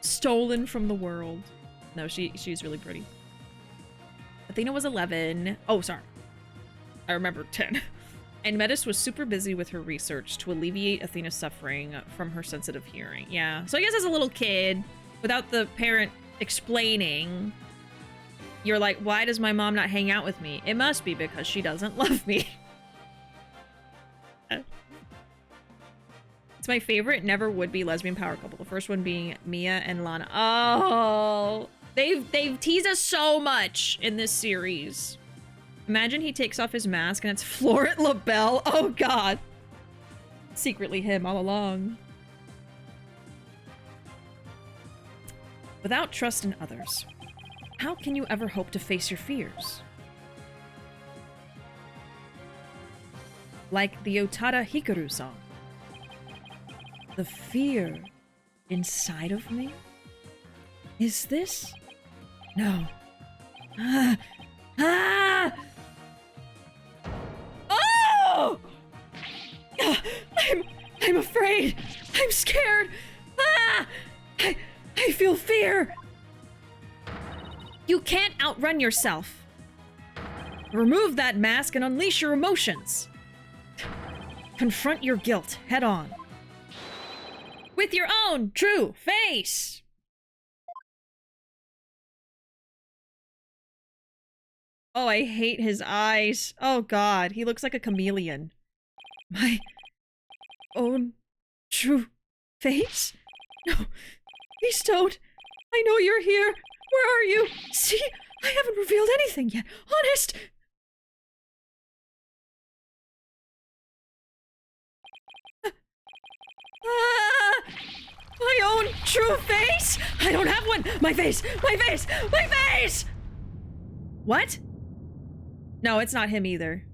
Stolen from the world. No, she's really pretty. Athena was 11. Oh, sorry. I remember 10. And Metis was super busy with her research to alleviate Athena's suffering from her sensitive hearing. Yeah. So I guess as a little kid, without the parent explaining, you're like, why does my mom not hang out with me? It must be because she doesn't love me. It's my favorite never would be lesbian power couple. The first one being Mia and Lana. Oh, they've teased us so much in this series. Imagine he takes off his mask and it's Florent LaBelle. Oh god. Secretly him all along. Without trust in others, how can you ever hope to face your fears? Like the Otada Hikaru song. The fear inside of me? Is this? No. Oh! I'm afraid. I'm scared. I feel fear. You can't outrun yourself. Remove that mask and unleash your emotions. Confront your guilt head on. With your own true face. Oh, I hate his eyes. Oh god, he looks like a chameleon. My own true face? No, please don't. I know you're here. Where are you? See, I haven't revealed anything yet. Honest. My own true face? I don't have one. My face. My face. My face. What? No, it's not him either.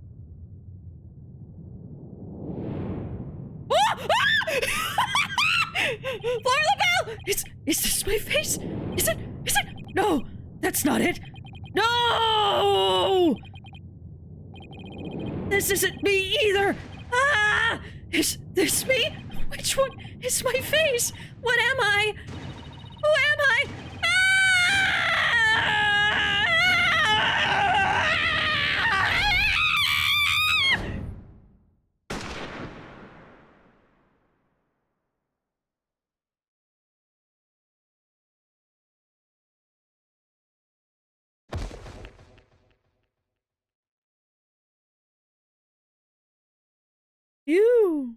Oh! Flora LaBelle! Is this my face? Is it? No, that's not it. No! This isn't me either. Ah! Is this me? Which one is my face? What am I? Who am I? Ew.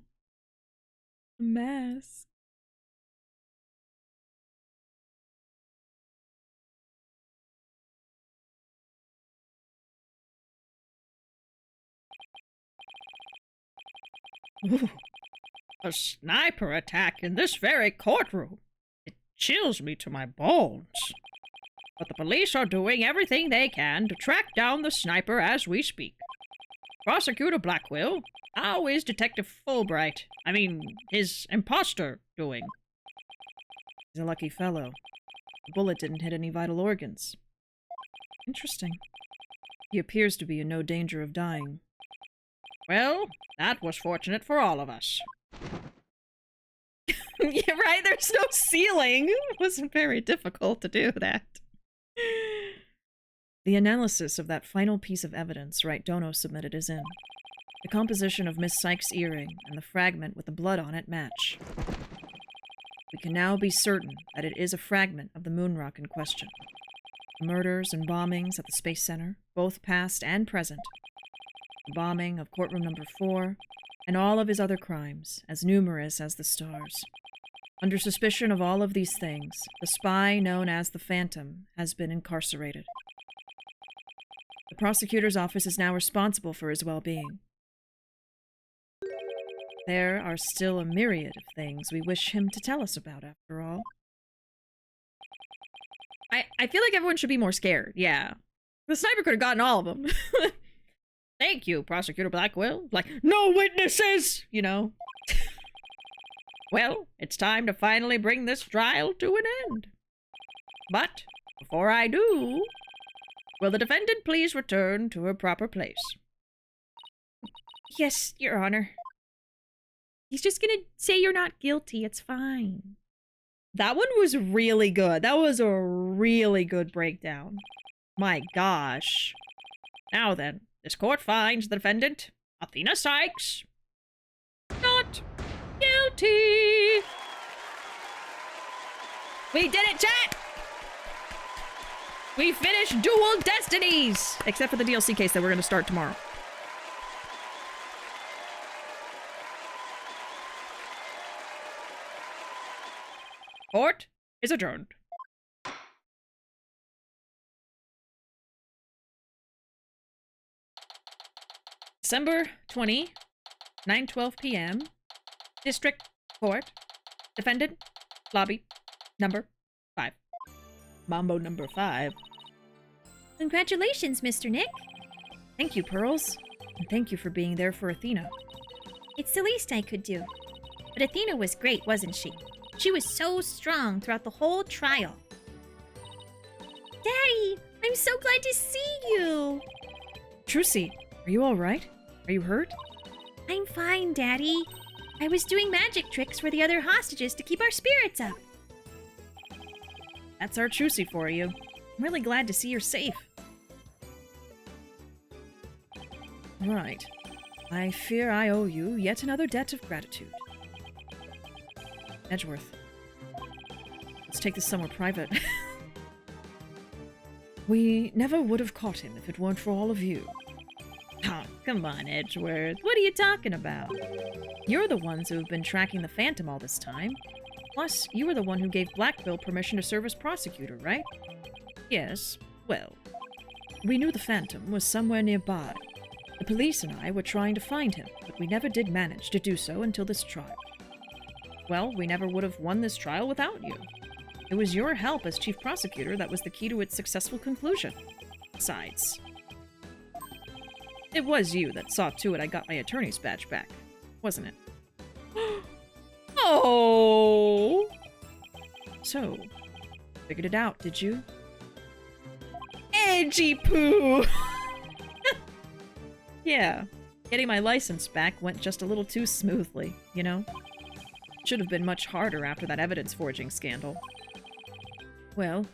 A mask. Ooh, a sniper attack in this very courtroom. It chills me to my bones. But the police are doing everything they can to track down the sniper as we speak. Prosecutor Blackwell, how is Detective Fulbright, his imposter, doing? He's a lucky fellow. The bullet didn't hit any vital organs. Interesting. He appears to be in no danger of dying. Well, that was fortunate for all of us. Yeah, right? There's no ceiling. It wasn't very difficult to do that. The analysis of that final piece of evidence Wright Dono submitted is in. The composition of Miss Sykes' earring and the fragment with the blood on it match. We can now be certain that it is a fragment of the moon rock in question. The murders and bombings at the Space Center, both past and present. The bombing of courtroom number 4, and all of his other crimes, as numerous as the stars. Under suspicion of all of these things, the spy known as the Phantom has been incarcerated. The prosecutor's office is now responsible for his well-being. There are still a myriad of things we wish him to tell us about, after all. I feel like everyone should be more scared, yeah. The sniper could have gotten all of them. Thank you, Prosecutor Blackwell. Like, no witnesses! You know. Well, it's time to finally bring this trial to an end. But, before I do, will the defendant please return to her proper place? Yes, Your Honor. He's just gonna say you're not guilty. It's fine. That one was really good. That was a really good breakdown. My gosh. Now then, this court finds the defendant, Athena Sykes, not guilty. We did it, chat! We finished Dual Destinies! Except for the DLC case that we're going to start tomorrow. Court is adjourned. December 20, 9:12 p.m. District Court. Defendant, lobby, number 5. Mambo number 5. Congratulations, Mr. Nick. Thank you, Pearls. And thank you for being there for Athena. It's the least I could do. But Athena was great, wasn't she? She was so strong throughout the whole trial. Daddy, I'm so glad to see you. Trucy, are you all right? Are you hurt? I'm fine, Daddy. I was doing magic tricks for the other hostages to keep our spirits up. That's our Trucy for you. I'm really glad to see you're safe. Right. I fear I owe you yet another debt of gratitude. Edgeworth. Let's take this somewhere private. We never would have caught him if it weren't for all of you. Oh, come on, Edgeworth. What are you talking about? You're the ones who have been tracking the Phantom all this time. Plus, you were the one who gave Blackville permission to serve as prosecutor, right? Yes, well, we knew the Phantom was somewhere nearby. The police and I were trying to find him, but we never did manage to do so until this trial. Well, we never would have won this trial without you. It was your help as chief prosecutor that was the key to its successful conclusion. Besides, it was you that saw to it I got my attorney's badge back, wasn't it? Oh! So, figured it out, did you? Edgy poo! Yeah, getting my license back went just a little too smoothly, you know? Should have been much harder after that evidence forging scandal. Well,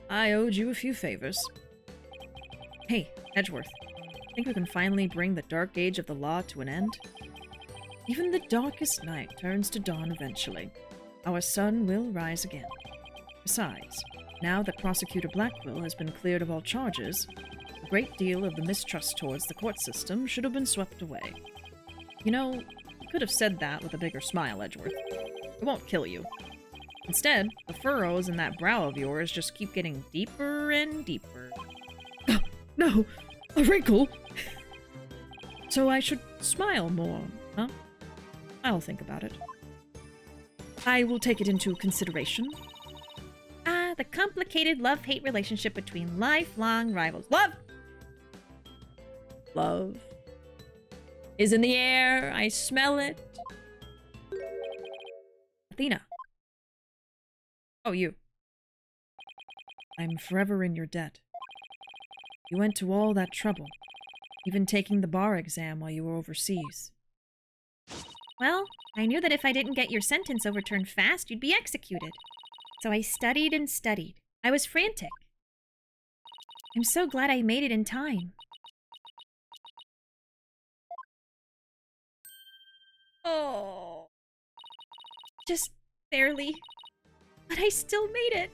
I owed you a few favors. Hey, Edgeworth, think we can finally bring the dark age of the law to an end? Even the darkest night turns to dawn eventually. Our sun will rise again. Besides, now that Prosecutor Blackwell has been cleared of all charges, a great deal of the mistrust towards the court system should have been swept away. You know, You could have said that with a bigger smile, Edgeworth. It won't kill you. Instead, the furrows in that brow of yours just keep getting deeper and deeper. Oh, no! A wrinkle! So I should smile more, huh? I'll think about it. I will take it into consideration. Ah, the complicated love-hate relationship between lifelong rivals. Love is in the air. I smell it. Athena. Oh, you. I'm forever in your debt. You went to all that trouble, even taking the bar exam while you were overseas. Well, I knew that if I didn't get your sentence overturned fast, you'd be executed. So I studied and studied. I was frantic. I'm so glad I made it in time. Oh. Just barely. But I still made it.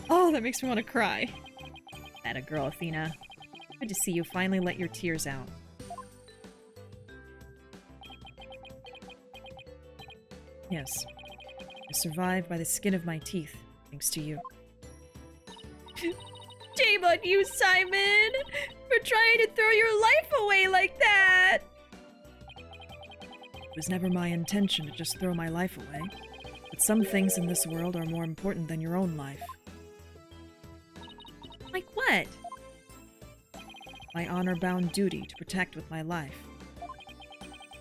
Oh, that makes me want to cry. Atta girl, Athena. Good to see you finally let your tears out. Yes. I survived by the skin of my teeth, thanks to you. Shame on you, Simon! For trying to throw your life away like that! It was never my intention to just throw my life away. But some things in this world are more important than your own life. Like what? My honor-bound duty to protect with my life.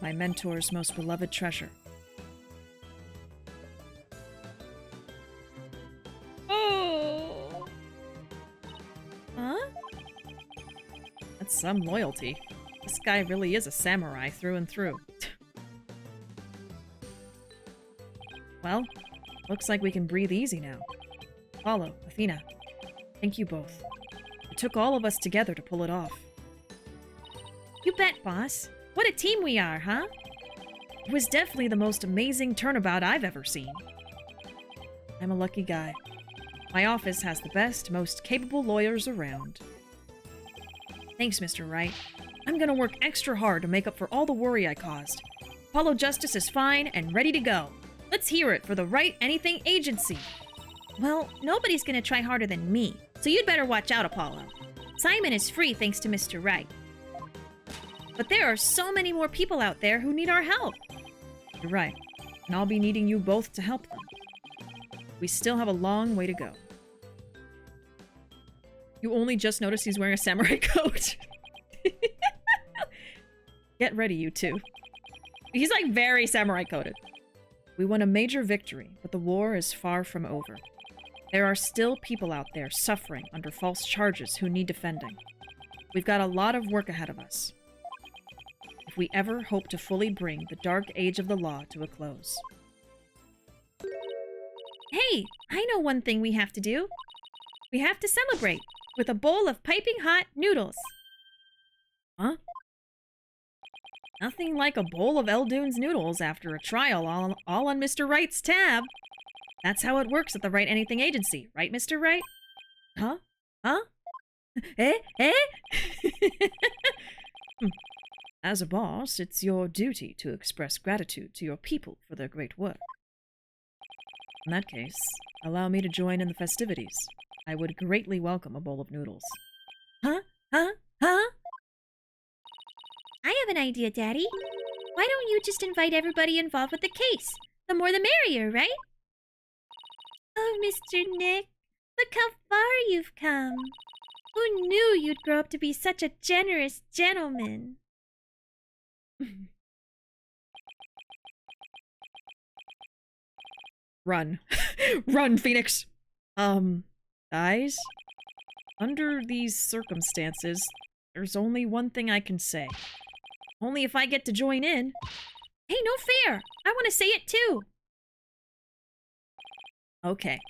My mentor's most beloved treasure. Oh. Huh? That's some loyalty. This guy really is a samurai through and through. Well, looks like we can breathe easy now. Apollo, Athena, thank you both. It took all of us together to pull it off. You bet, boss. What a team we are, huh? It was definitely the most amazing turnabout I've ever seen. I'm a lucky guy. My office has the best, most capable lawyers around. Thanks, Mr. Wright. I'm gonna work extra hard to make up for all the worry I caused. Apollo Justice is fine and ready to go. Let's hear it for the Right Anything Agency. Well, nobody's gonna try harder than me, so you'd better watch out, Apollo. Simon is free thanks to Mr. Wright. But there are so many more people out there who need our help. You're right, and I'll be needing you both to help them. We still have a long way to go. You only just noticed he's wearing a samurai coat. Get ready, you two. He's like very samurai coated. We won a major victory, but the war is far from over. There are still people out there suffering under false charges who need defending. We've got a lot of work ahead of us, if we ever hope to fully bring the dark age of the law to a close. Hey, I know one thing we have to do. We have to celebrate with a bowl of piping hot noodles. Huh? Nothing like a bowl of Eldoon's noodles after a trial all on Mr. Wright's tab. That's how it works at the Right Anything Agency, right, Mr. Wright? Huh? Huh? Eh? As a boss, it's your duty to express gratitude to your people for their great work. In that case, allow me to join in the festivities. I would greatly welcome a bowl of noodles. Huh? I have an idea, Daddy. Why don't you just invite everybody involved with the case? The more the merrier, right? Oh, Mr. Nick, look how far you've come. Who knew you'd grow up to be such a generous gentleman? Run. Run, Phoenix! Guys? Under these circumstances, there's only one thing I can say. Only if I get to join in. Hey, no fair! I want to say it too! Okay.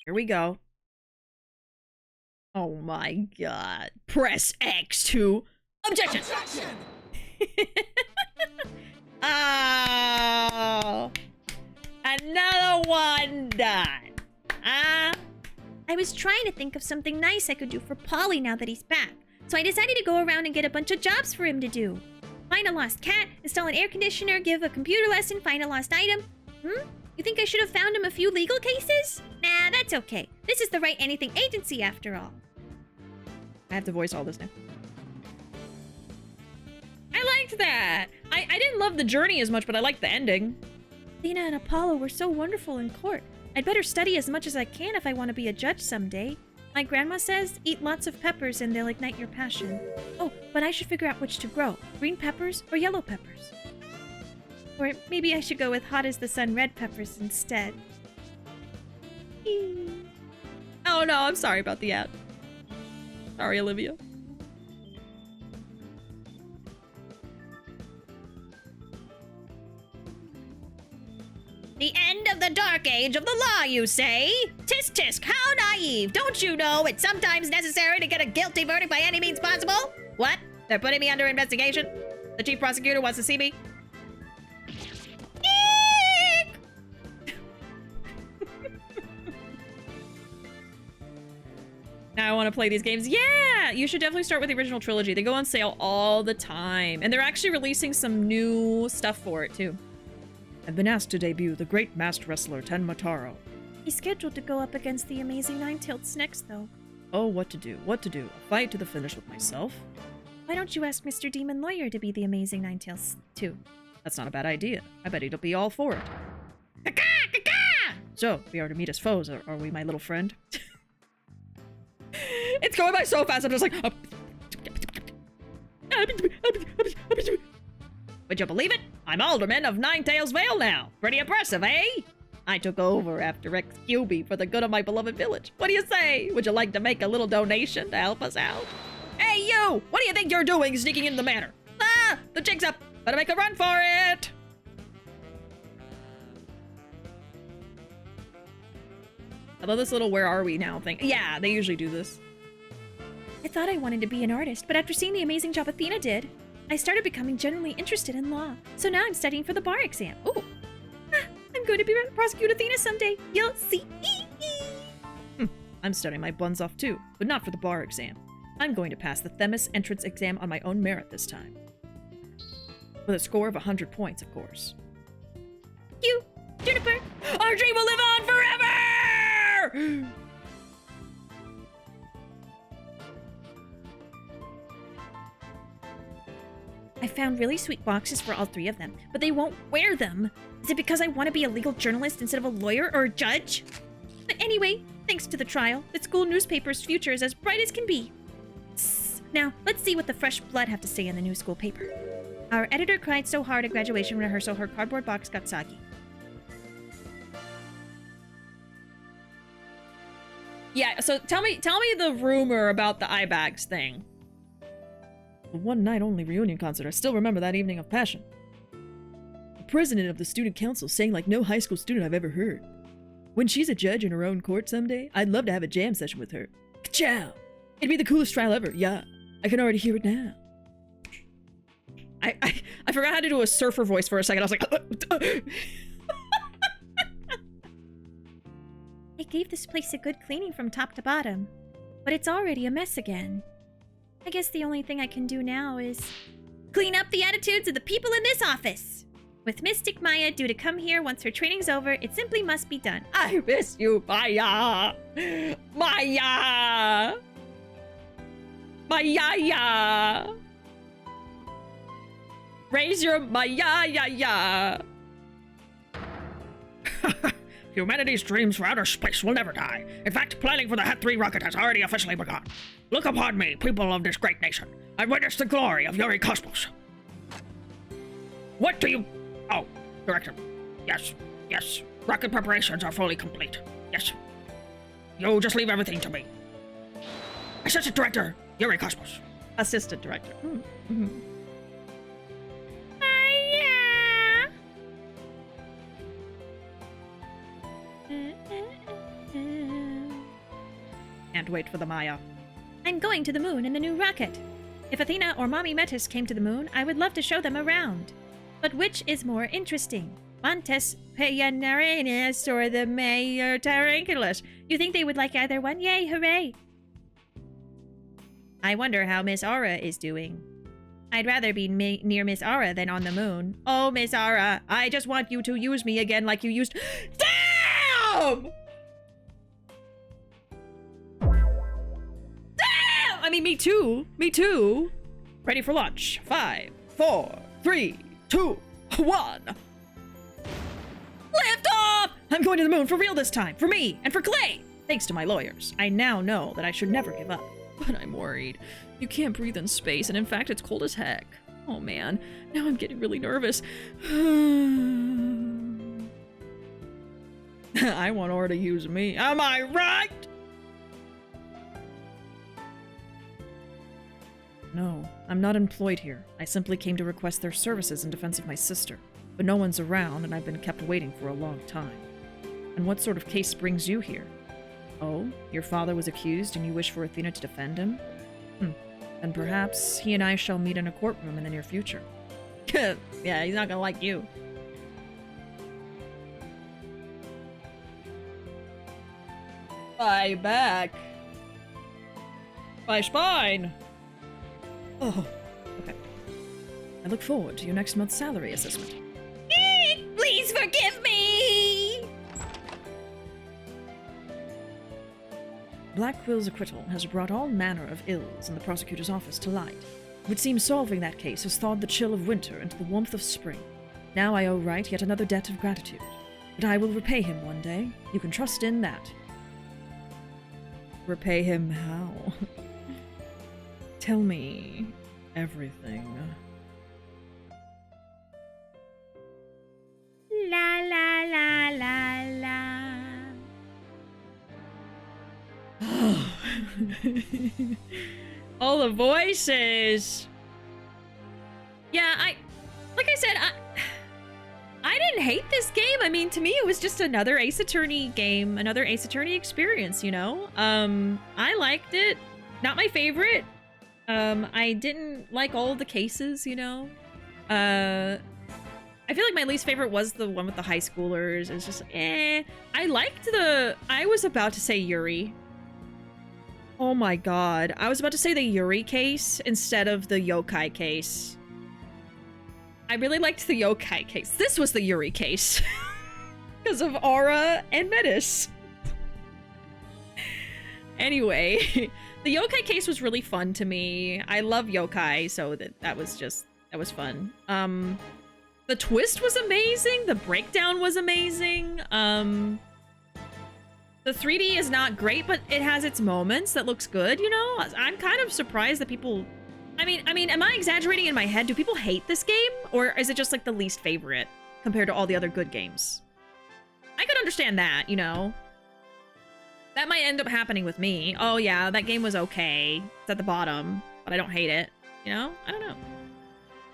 Here we go. Oh my god. Press X to... Objection! Objection! Oh! Another one done! Ah! I was trying to think of something nice I could do for Polly now that he's back, so I decided to go around and get a bunch of jobs for him to do. Find a lost cat, install an air conditioner, give a computer lesson, find a lost item. You think I should have found him a few legal cases? Nah, that's okay. This is the Right Anything Agency after all. I have to voice all this now. I liked that. I didn't love the journey as much, but I liked the ending. Athena and Apollo were so wonderful in court. I'd better study as much as I can if I want to be a judge someday. My grandma says, eat lots of peppers and they'll ignite your passion. Oh, but I should figure out which to grow. Green peppers or yellow peppers? Or maybe I should go with hot as the sun red peppers instead. Oh no, I'm sorry about the ad. Sorry, Olivia. The end of the dark age of the law, you say? Tisk tisk, how naive! Don't you know it's sometimes necessary to get a guilty verdict by any means possible? What? They're putting me under investigation? The chief prosecutor wants to see me? Eek! Now I want to play these games. Yeah! You should definitely start with the original trilogy. They go on sale all the time. And they're actually releasing some new stuff for it, too. I've been asked to debut the great masked wrestler Tenmataro. He's scheduled to go up against the amazing Ninetales next, though. Oh, what to do, what to do. A fight to the finish with myself? Why don't you ask Mr. Demon Lawyer to be the amazing Ninetales, too? That's not a bad idea. I bet he'll be all for it. Caca! Caca! So, we are to meet as foes, are we, my little friend? It's going by so fast, I'm just like... Would you believe it? I'm Alderman of Ninetales Vale now. Pretty impressive, eh? I took over after XQB for the good of my beloved village. What do you say? Would you like to make a little donation to help us out? Hey, you! What do you think you're doing sneaking in the manor? Ah! The jig's up! Better make a run for it! I love this little where are we now thing. Yeah, they usually do this. I thought I wanted to be an artist, but after seeing the amazing job Athena did, I started becoming genuinely interested in law. So now I'm studying for the bar exam. Ooh! Ah, I'm going to be prosecute Athena someday. You'll see. I'm studying my buns off too, but not for the bar exam. I'm going to pass the Themis entrance exam on my own merit this time. With a score of 100 points, of course. You, Juniper! Our dream will live on forever! I found really sweet boxes for all three of them, but they won't wear them. Is it because I want to be a legal journalist instead of a lawyer or a judge? But anyway, thanks to the trial, the school newspaper's future is as bright as can be. Now, let's see what the fresh blood have to say in the new school paper. Our editor cried so hard at graduation rehearsal her cardboard box got soggy. Yeah, so tell me the rumor about the eye bags thing. The one-night-only reunion concert, I still remember that evening of passion. The president of the student council sang like no high school student I've ever heard. When she's a judge in her own court someday, I'd love to have a jam session with her. Ka-chow! It'd be the coolest trial ever, yeah. I can already hear it now. I forgot how to do a surfer voice for a second. I was like... I gave this place a good cleaning from top to bottom, but it's already a mess again. I guess the only thing I can do now is clean up the attitudes of the people in this office. With Mystic Maya due to come here once her training's over, it simply must be done. I miss you, Maya! Maya! Maya! Raise your Maya! Humanity's dreams for outer space will never die. In fact, planning for the Het 3 rocket has already officially begun. Look upon me, people of this great nation, and witness the glory of Yuri Cosmos. What do you... Oh, Director. Yes. Rocket preparations are fully complete. Yes. You just leave everything to me. Assistant Director, Yuri Cosmos. Assistant Director. Can't wait for the Maya. I'm going to the moon in the new rocket. If Athena or Mommy Metis came to the moon, I would love to show them around. But which is more interesting? Montes Payanaranis or the Mayor Taranculus? You think they would like either one? Yay, hooray! I wonder how Miss Aura is doing. I'd rather be near Miss Aura than on the moon. Oh, Miss Aura, I just want you to use me again like you used— Damn! Damn! I mean, me too. Me too. Ready for launch. 5, 4, 3, 2, 1. Lift off! I'm going to the moon for real this time. For me and for Clay. Thanks to my lawyers, I now know that I should never give up. But I'm worried. You can't breathe in space, and in fact, it's cold as heck. Oh man, now I'm getting really nervous. I want Aura to use me. Am I right? No, I'm not employed here. I simply came to request their services in defense of my sister. But no one's around, and I've been kept waiting for a long time. And what sort of case brings you here? Oh, your father was accused and you wish for Athena to defend him? Then perhaps he and I shall meet in a courtroom in the near future. Yeah, he's not gonna like you. Bye back. Bye spine. Oh, okay. I look forward to your next month's salary assessment. Please forgive me! Blackwill's acquittal has brought all manner of ills in the prosecutor's office to light. It would seem solving that case has thawed the chill of winter into the warmth of spring. Now I owe Wright yet another debt of gratitude. But I will repay him one day. You can trust in that. Repay him how? Tell me everything. La la la la la. All the voices. Yeah, like I said, I didn't hate this game. I mean, to me, it was just another Ace Attorney game, another Ace Attorney experience, you know? I liked it. Not my favorite. I didn't like all of the cases, you know? I feel like my least favorite was the one with the high schoolers. It's just, I liked I was about to say Yuri. Oh my god. I was about to say the Yuri case instead of the yokai case. I really liked the yokai case. This was the Yuri case. Because of Aura and Metis. Anyway, the yokai case was really fun to me. I love yokai, so that was fun. The twist was amazing. The breakdown was amazing. The 3D is not great, but it has its moments that looks good, you know? I'm kind of surprised that people... I mean, am I exaggerating in my head? Do people hate this game? Or is it just like the least favorite compared to all the other good games? I could understand that, you know? That might end up happening with me. Oh yeah, that game was okay. It's at the bottom, but I don't hate it. You know? I don't know.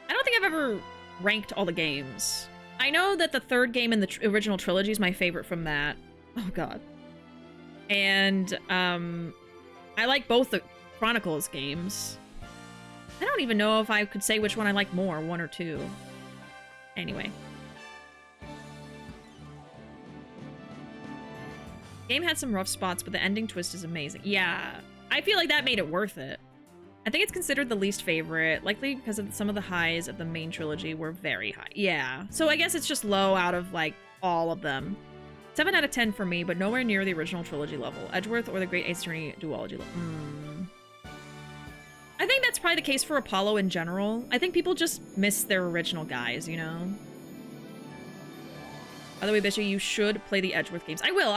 I don't think I've ever ranked all the games. I know that the third game in the original trilogy is my favorite from that. Oh god. And, I like both the Chronicles games. I don't even know if I could say which one I like more, 1 or 2. Anyway. Game had some rough spots, but the ending twist is amazing. Yeah, I feel like that made it worth it. I think it's considered the least favorite, likely because of some of the highs of the main trilogy were very high. Yeah, so I guess it's just low out of, like, all of them. 7 out of 10 for me, but nowhere near the original trilogy level. Edgeworth or the Great Ace Attorney duology level. I think that's probably the case for Apollo in general. I think people just miss their original guys, you know? By the way, Bishi, you should play the Edgeworth games. I will.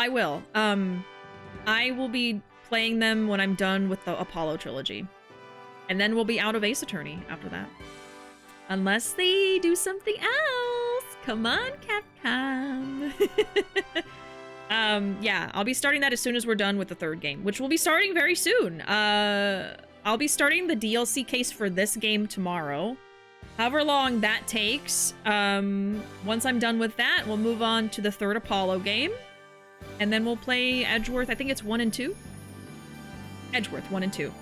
I will be playing them when I'm done with the Apollo trilogy. And then we'll be out of Ace Attorney after that. Unless they do something else. Come on, Capcom. Yeah, I'll be starting that as soon as we're done with the third game, which will be starting very soon. I'll be starting the DLC case for this game tomorrow. However long that takes, once I'm done with that, we'll move on to the third Apollo game. And then we'll play Edgeworth, I think it's 1 and 2? Edgeworth, 1 and 2.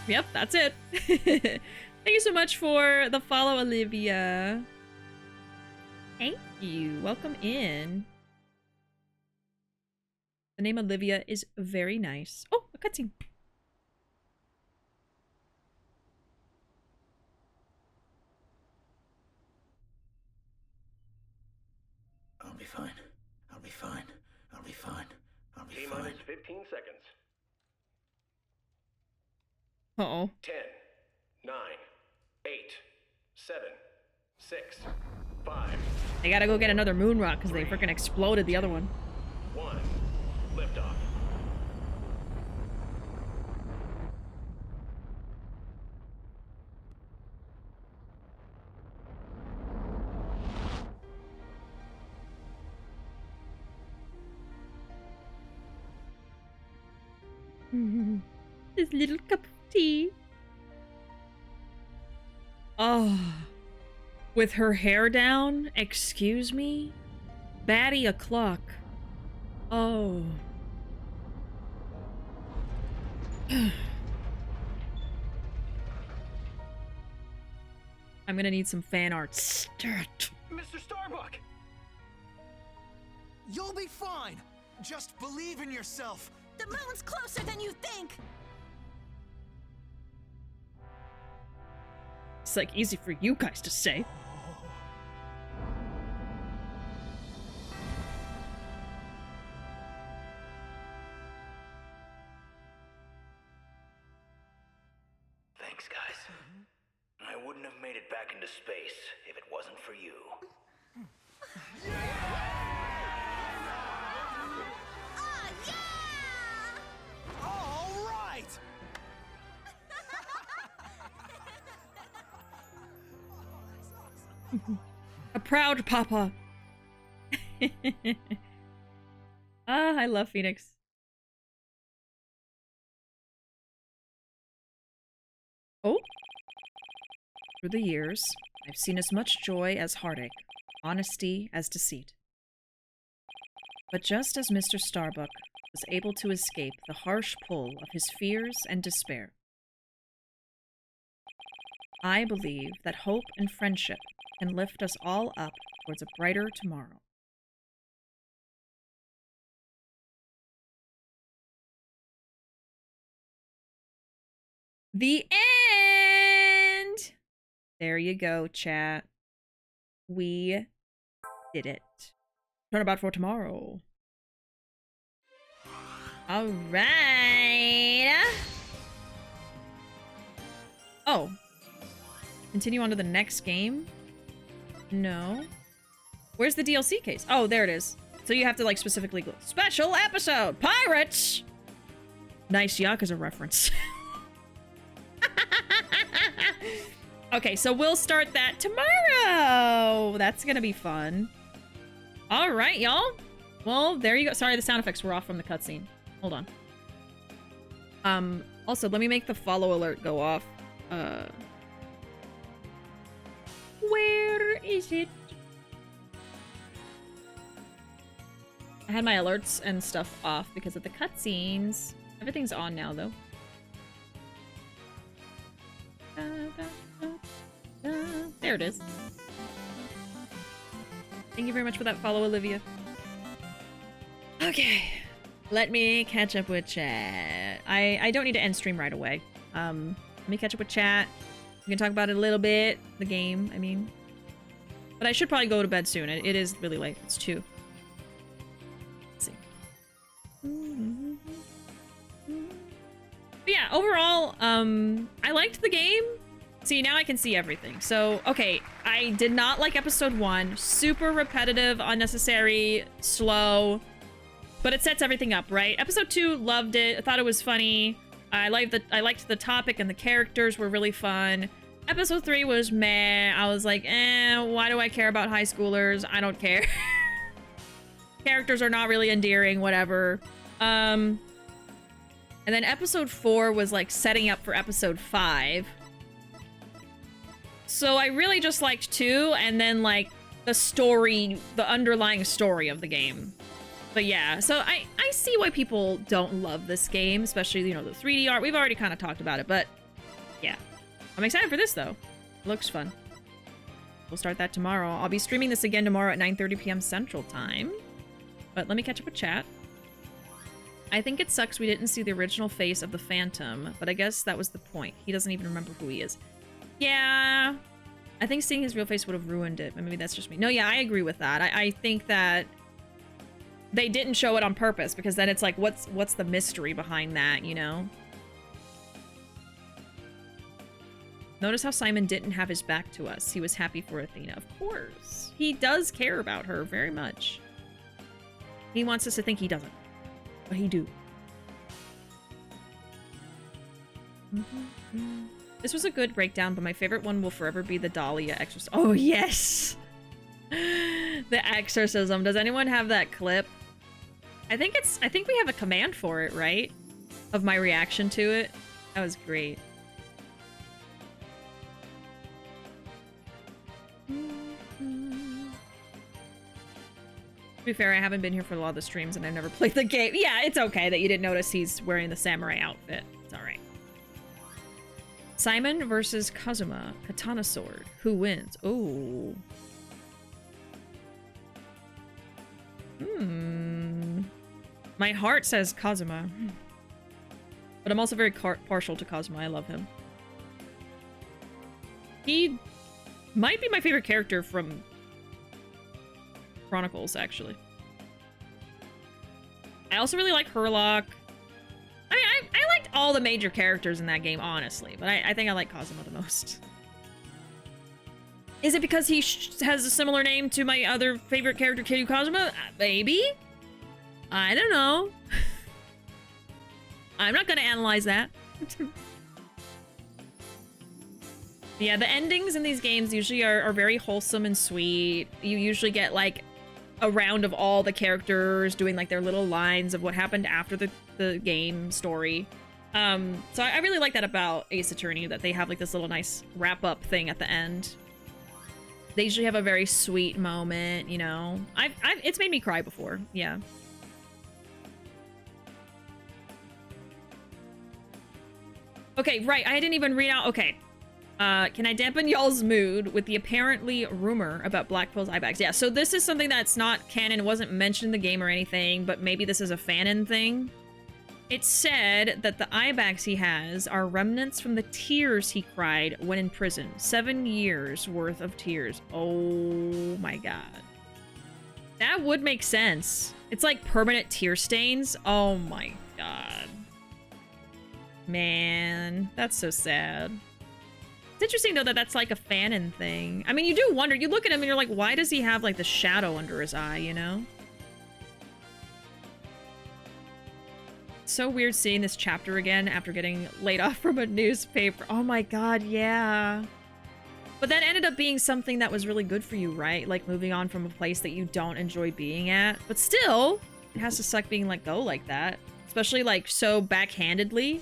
Yep, that's it. Thank you so much for the follow, Olivia. Thank you. Welcome in. The name Olivia is very nice. Oh, a cutscene. 15 seconds. Uh-oh. 10, 9, 8, 7, 6, 5. They gotta go get another moon rock because they freaking exploded the other one. 1. Liftoff. This little cup of tea. Oh. With her hair down? Excuse me? Batty o'clock. Oh. I'm gonna need some fan art. Stat. Mr. Starbuck! You'll be fine. Just believe in yourself. The moon's closer than you think! It's like easy for you guys to say. Thanks, guys. I wouldn't have made it back into space if it wasn't for you. All right! A proud papa. Ah, I love Phoenix. Oh. Through the years, I've seen as much joy as heartache, honesty as deceit. But just as Mr. Starbuck was able to escape the harsh pull of his fears and despair, I believe that hope and friendship can lift us all up towards a brighter tomorrow. The end! There you go, chat. We did it. Turnabout for tomorrow. All right. Oh. Continue on to the next game? No. Where's the DLC case? Oh, there it is. So you have to, like, specifically go, special episode, Pirates! Nice Yakuza reference. Okay, so we'll start that tomorrow. That's gonna be fun. All right, y'all. Well, there you go. Sorry, the sound effects were off from the cutscene. Hold on. Also, let me make the follow alert go off. Where is it? I had my alerts and stuff off because of the cutscenes. Everything's on now, though. There it is. Thank you very much for that follow, Olivia. Okay. Let me catch up with chat. I don't need to end stream right away. Let me catch up with chat. We can talk about it a little bit. The game, I mean. But I should probably go to bed soon. It is really late. It's 2. Let's see. But yeah, overall, I liked the game. See, now I can see everything. So, okay, I did not like episode 1. Super repetitive, unnecessary, slow. But it sets everything up, right? Episode 2, loved it. I thought it was funny. I liked the topic and the characters were really fun. Episode 3 was meh. I was like, why do I care about high schoolers? I don't care. Characters are not really endearing, whatever. And then episode 4 was like setting up for episode 5. So I really just liked 2, and then like the story, the underlying story of the game. But yeah, so I see why people don't love this game, especially, you know, the 3D art. We've already kind of talked about it, but yeah. I'm excited for this, though. It looks fun. We'll start that tomorrow. I'll be streaming this again tomorrow at 9:30 p.m. Central Time. But let me catch up with chat. I think it sucks we didn't see the original face of the Phantom, but I guess that was the point. He doesn't even remember who he is. Yeah. I think seeing his real face would have ruined it, but maybe that's just me. No, yeah, I agree with that. I think that they didn't show it on purpose, because then it's like, what's the mystery behind that, you know? Notice how Simon didn't have his back to us. He was happy for Athena. Of course. He does care about her very much. He wants us to think he doesn't. But he do. This was a good breakdown, but my favorite one will forever be the Dahlia exorcism. Oh, yes! The exorcism. Does anyone have that clip? I think we have a command for it, right? Of my reaction to it. That was great. To be fair, I haven't been here for a lot of the streams and I've never played the game. Yeah, it's okay that you didn't notice he's wearing the samurai outfit. It's alright. Simon versus Kazuma. Katana sword. Who wins? Oh. My heart says Kazuma. But I'm also very partial to Kazuma. I love him. He might be my favorite character from Chronicles, actually. I also really like Herlock. I mean, I liked all the major characters in that game, honestly, but I think I like Kazuma the most. Is it because he has a similar name to my other favorite character, Kiryu Kazuma? Maybe? I don't know. I'm not gonna analyze that. Yeah, the endings in these games usually are very wholesome and sweet. You usually get, like, a round of all the characters doing, like, their little lines of what happened after the game story. So I really like that about Ace Attorney, that they have, like, this little nice wrap-up thing at the end. They usually have a very sweet moment, you know? It's made me cry before, yeah. Okay, right, I didn't even read out, okay. Can I dampen y'all's mood with the apparently rumor about Blackpill's eye bags? Yeah, so this is something that's not canon, wasn't mentioned in the game or anything, but maybe this is a fanon thing. It said that the eye bags he has are remnants from the tears he cried when in prison. 7 years worth of tears. Oh my god. That would make sense. It's like permanent tear stains. Oh my god. Man, that's so sad. It's interesting, though, that that's like a fanon thing. I mean, you do wonder. You look at him and you're like, why does he have, like, the shadow under his eye, you know? It's so weird seeing this chapter again after getting laid off from a newspaper. Oh my god, yeah. But that ended up being something that was really good for you, right? Like, moving on from a place that you don't enjoy being at. But still, it has to suck being let go like that. Especially, like, so backhandedly.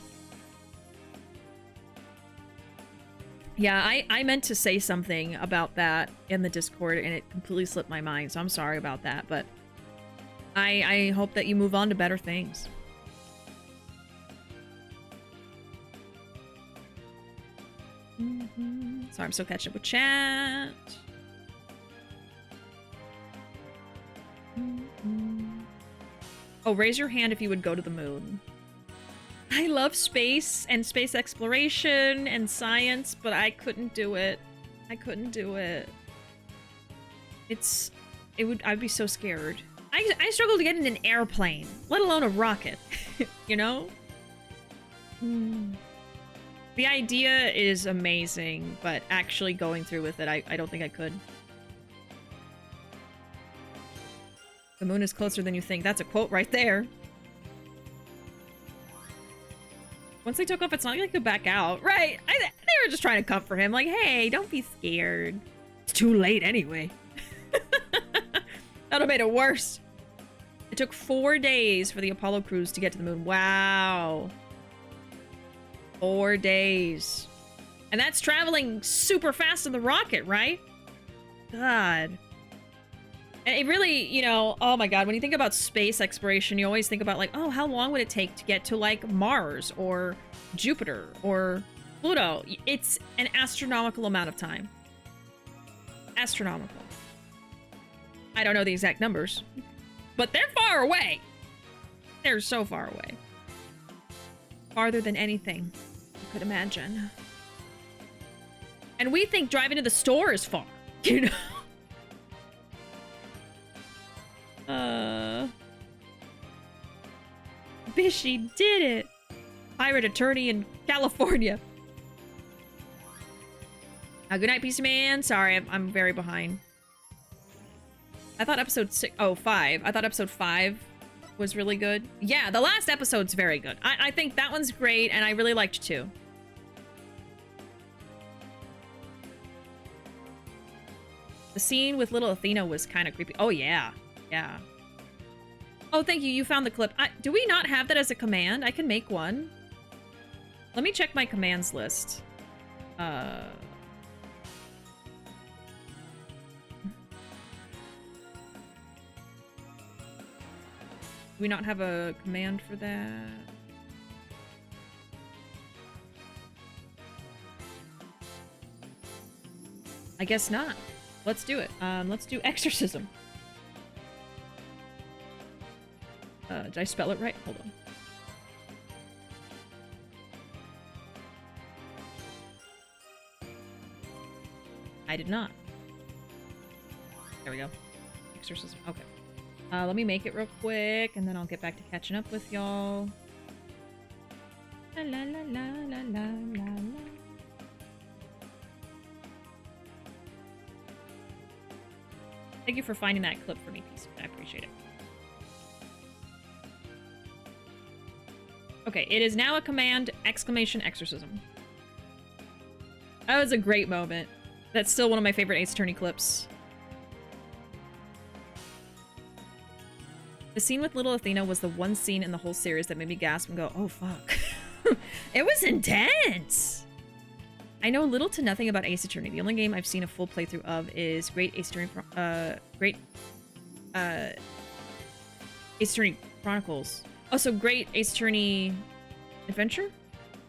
Yeah, I meant to say something about that in the Discord, and it completely slipped my mind, so I'm sorry about that, but I hope that you move on to better things. Sorry, I'm still catching up with chat. Oh, raise your hand if you would go to the moon. I love space and space exploration and science, but I couldn't do it. I couldn't do it. I'd be so scared. I struggle to get in an airplane, let alone a rocket, you know? The idea is amazing, but actually going through with it, I don't think I could. The moon is closer than you think. That's a quote right there. Once they took off, it's not like they could back out. Right. They were just trying to comfort him. Like, hey, don't be scared. It's too late anyway. That would have made it worse. It took 4 days for the Apollo crews to get to the moon. Wow. 4 days. And that's traveling super fast in the rocket, right? God. And it really, you know, oh my god, when you think about space exploration, you always think about, like, oh, how long would it take to get to, like, Mars or Jupiter or Pluto? It's an astronomical amount of time. Astronomical. I don't know the exact numbers, but they're far away. They're so far away. Farther than anything you could imagine. And we think driving to the store is far, you know? Bishy did it! Pirate attorney in California. Good night, PC Man. Sorry, I'm very behind. I thought episode 5. I thought episode 5 was really good. Yeah, the last episode's very good. I think that one's great, and I really liked 2. The scene with little Athena was kind of creepy. Oh, yeah. Yeah. Oh, thank you. You found the clip. Do we not have that as a command? I can make one. Let me check my commands list. Do we not have a command for that? I guess not. Let's do it. Let's do exorcism. Did I spell it right? Hold on. I did not. There we go. Exorcism. Okay. Let me make it real quick, and then I'll get back to catching up with y'all. La la la la la la la la. Thank you for finding that clip for me, PC. I appreciate it. Okay, it is now a command, exclamation exorcism. That was a great moment. That's still one of my favorite Ace Attorney clips. The scene with little Athena was the one scene in the whole series that made me gasp and go, oh fuck. It was intense! I know little to nothing about Ace Attorney. The only game I've seen a full playthrough of is Ace Attorney Chronicles. Also, Great Ace Attorney Adventure?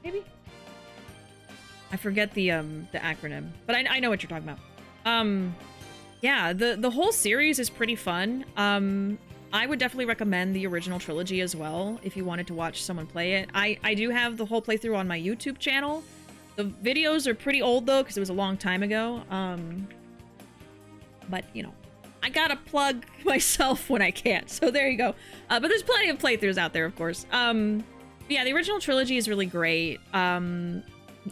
Maybe? I forget the acronym, but I know what you're talking about. Yeah, the whole series is pretty fun. I would definitely recommend the original trilogy as well if you wanted to watch someone play it. I do have the whole playthrough on my YouTube channel. The videos are pretty old though, because it was a long time ago. But you know, I gotta plug myself when I can. So there you go. But there's plenty of playthroughs out there, of course. Yeah, the original trilogy is really great.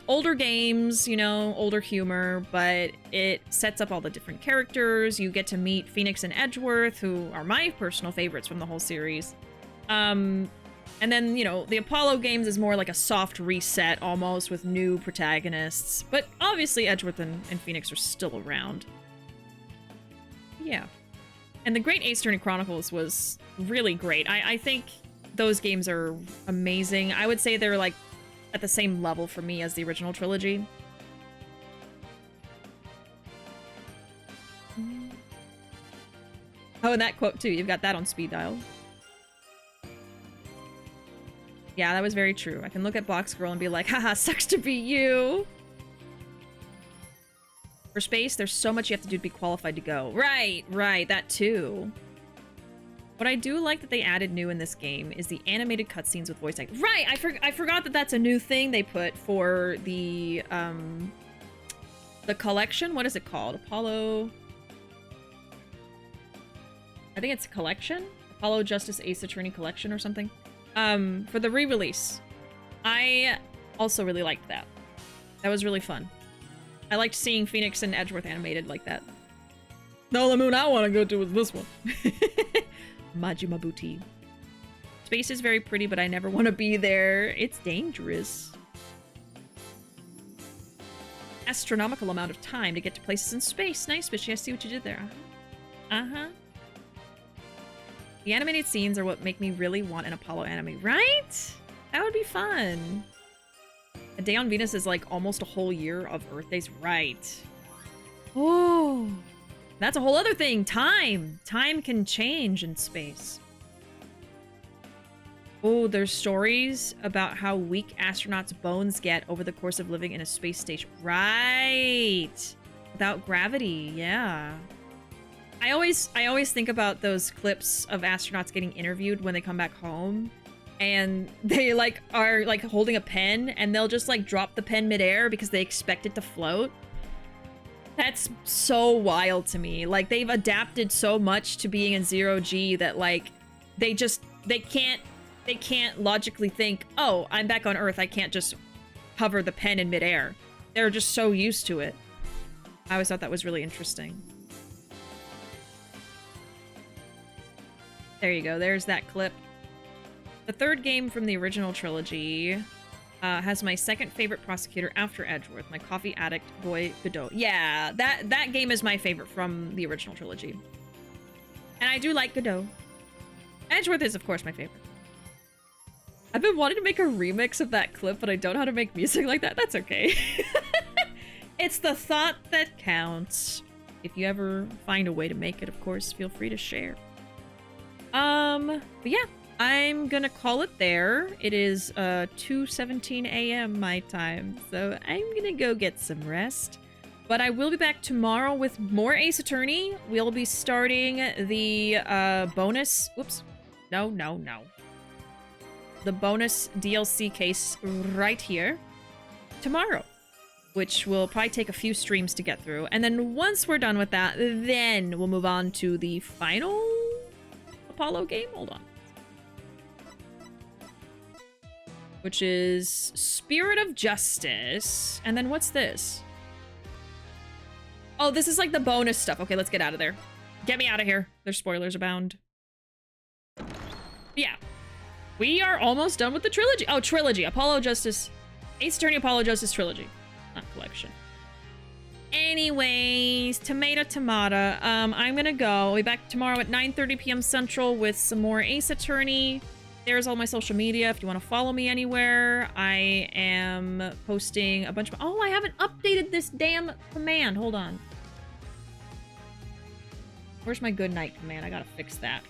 Older games, you know, older humor, but it sets up all the different characters. You get to meet Phoenix and Edgeworth, who are my personal favorites from the whole series. And then, you know, the Apollo games is more like a soft reset almost with new protagonists. But obviously Edgeworth and Phoenix are still around. Yeah. And the Great Ace Attorney Chronicles was really great. I think those games are amazing. I would say they're like at the same level for me as the original trilogy. Oh, and that quote too. You've got that on speed dial. Yeah, that was very true. I can look at Box Girl and be like, haha, sucks to be you. For space, there's so much you have to do to be qualified to go. Right, that too. What I do like that they added new in this game is the animated cutscenes with voice acting. Right, I forgot that that's a new thing they put for the collection. What is it called? Apollo... I think it's Collection? Apollo Justice Ace Attorney Collection or something. For the re-release. I also really liked that. That was really fun. I liked seeing Phoenix and Edgeworth animated like that. The only moon I want to go to is this one. Majima Booty. Space is very pretty, but I never want to be there. It's dangerous. Astronomical amount of time to get to places in space. Nice, Bishy. I see what you did there. Uh-huh. The animated scenes are what make me really want an Apollo anime, right? That would be fun. A day on Venus is like almost a whole year of Earth days, right? Oh, that's a whole other thing. Time. Time can change in space. Oh, there's stories about how weak astronauts' bones get over the course of living in a space station. Right. Without gravity, yeah. I always think about those clips of astronauts getting interviewed when they come back home and they like are like holding a pen and they'll just like drop the pen midair because they expect it to float. That's so wild to me. Like they've adapted so much to being in 0G that like they can't they can't logically think, oh, I'm back on Earth, I can't just hover the pen in midair. They're just so used to it. I always thought that was really interesting. There you go, there's that clip. The third game from the original trilogy has my second favorite prosecutor after Edgeworth, my coffee addict boy Godot. Yeah, that game is my favorite from the original trilogy. And I do like Godot. Edgeworth is, of course, my favorite. I've been wanting to make a remix of that clip, but I don't know how to make music like that. That's okay. It's the thought that counts. If you ever find a way to make it, of course, feel free to share. But yeah, I'm gonna call it there. It is 2:17 a.m. my time, so I'm gonna go get some rest. But I will be back tomorrow with more Ace Attorney. We'll be starting the bonus... Whoops. No. The bonus DLC case right here tomorrow, which will probably take a few streams to get through. And then once we're done with that, then we'll move on to the final Apollo game. Hold on. Which is Spirit of Justice. And then what's this? Oh, this is like the bonus stuff. Okay, let's get out of there. Get me out of here. There's spoilers abound. Yeah. We are almost done with the trilogy. Oh, trilogy. Apollo Justice. Ace Attorney Apollo Justice Trilogy. Not collection. Anyways, tomato. I'm gonna go. I'll be back tomorrow at 9:30 p.m. Central with some more Ace Attorney. There's all my social media if you want to follow me anywhere. I am posting a bunch of... Oh, I haven't updated this damn command. Hold on. Where's my good night command? I gotta fix that.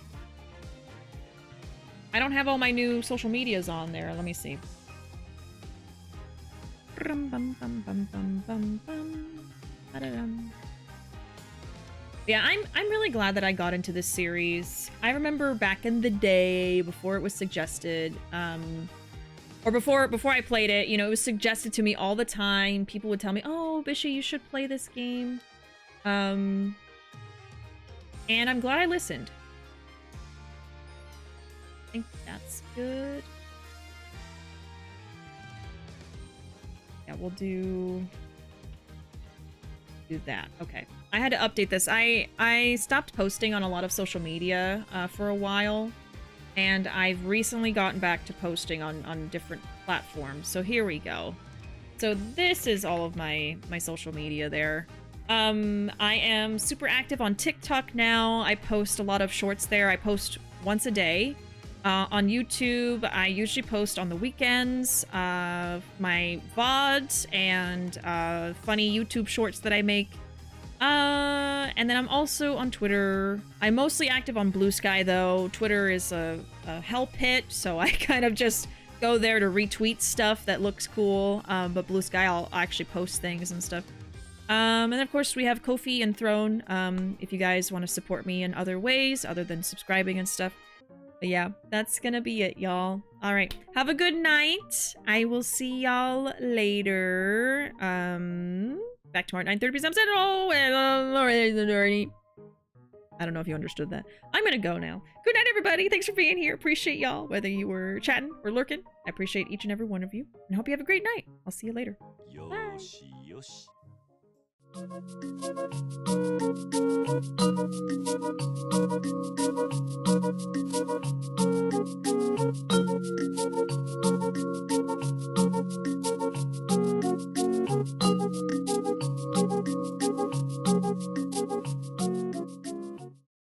I don't have all my new social medias on there. Let me see. Yeah, I'm really glad that I got into this series. I remember back in the day, before it was suggested, or before I played it, you know, it was suggested to me all the time. People would tell me, oh, Bishi, you should play this game. And I'm glad I listened. I think that's good. Yeah, we'll do that. Okay. I had to update this. I stopped posting on a lot of social media for a while, and I've recently gotten back to posting on different platforms. So here we go. So this is all of my social media there. I am super active on TikTok now. I post a lot of shorts there. I post once a day. On YouTube, I usually post on the weekends, my VODs and funny YouTube shorts that I make. And then I'm also on Twitter. I'm mostly active on Blue Sky, though. Twitter is a hell pit, so I kind of just go there to retweet stuff that looks cool. But Blue Sky, I'll actually post things and stuff. And of course, we have Ko-fi and Throne, if you guys want to support me in other ways, other than subscribing and stuff. But yeah, that's gonna be it, y'all. All right, have a good night. I will see y'all later. Back tomorrow at 9:30 p.m. Central. I don't know if you understood that. I'm gonna go now. Good night, everybody. Thanks for being here. Appreciate y'all, whether you were chatting or lurking. I appreciate each and every one of you, and hope you have a great night. I'll see you later. Bye. Yoshi.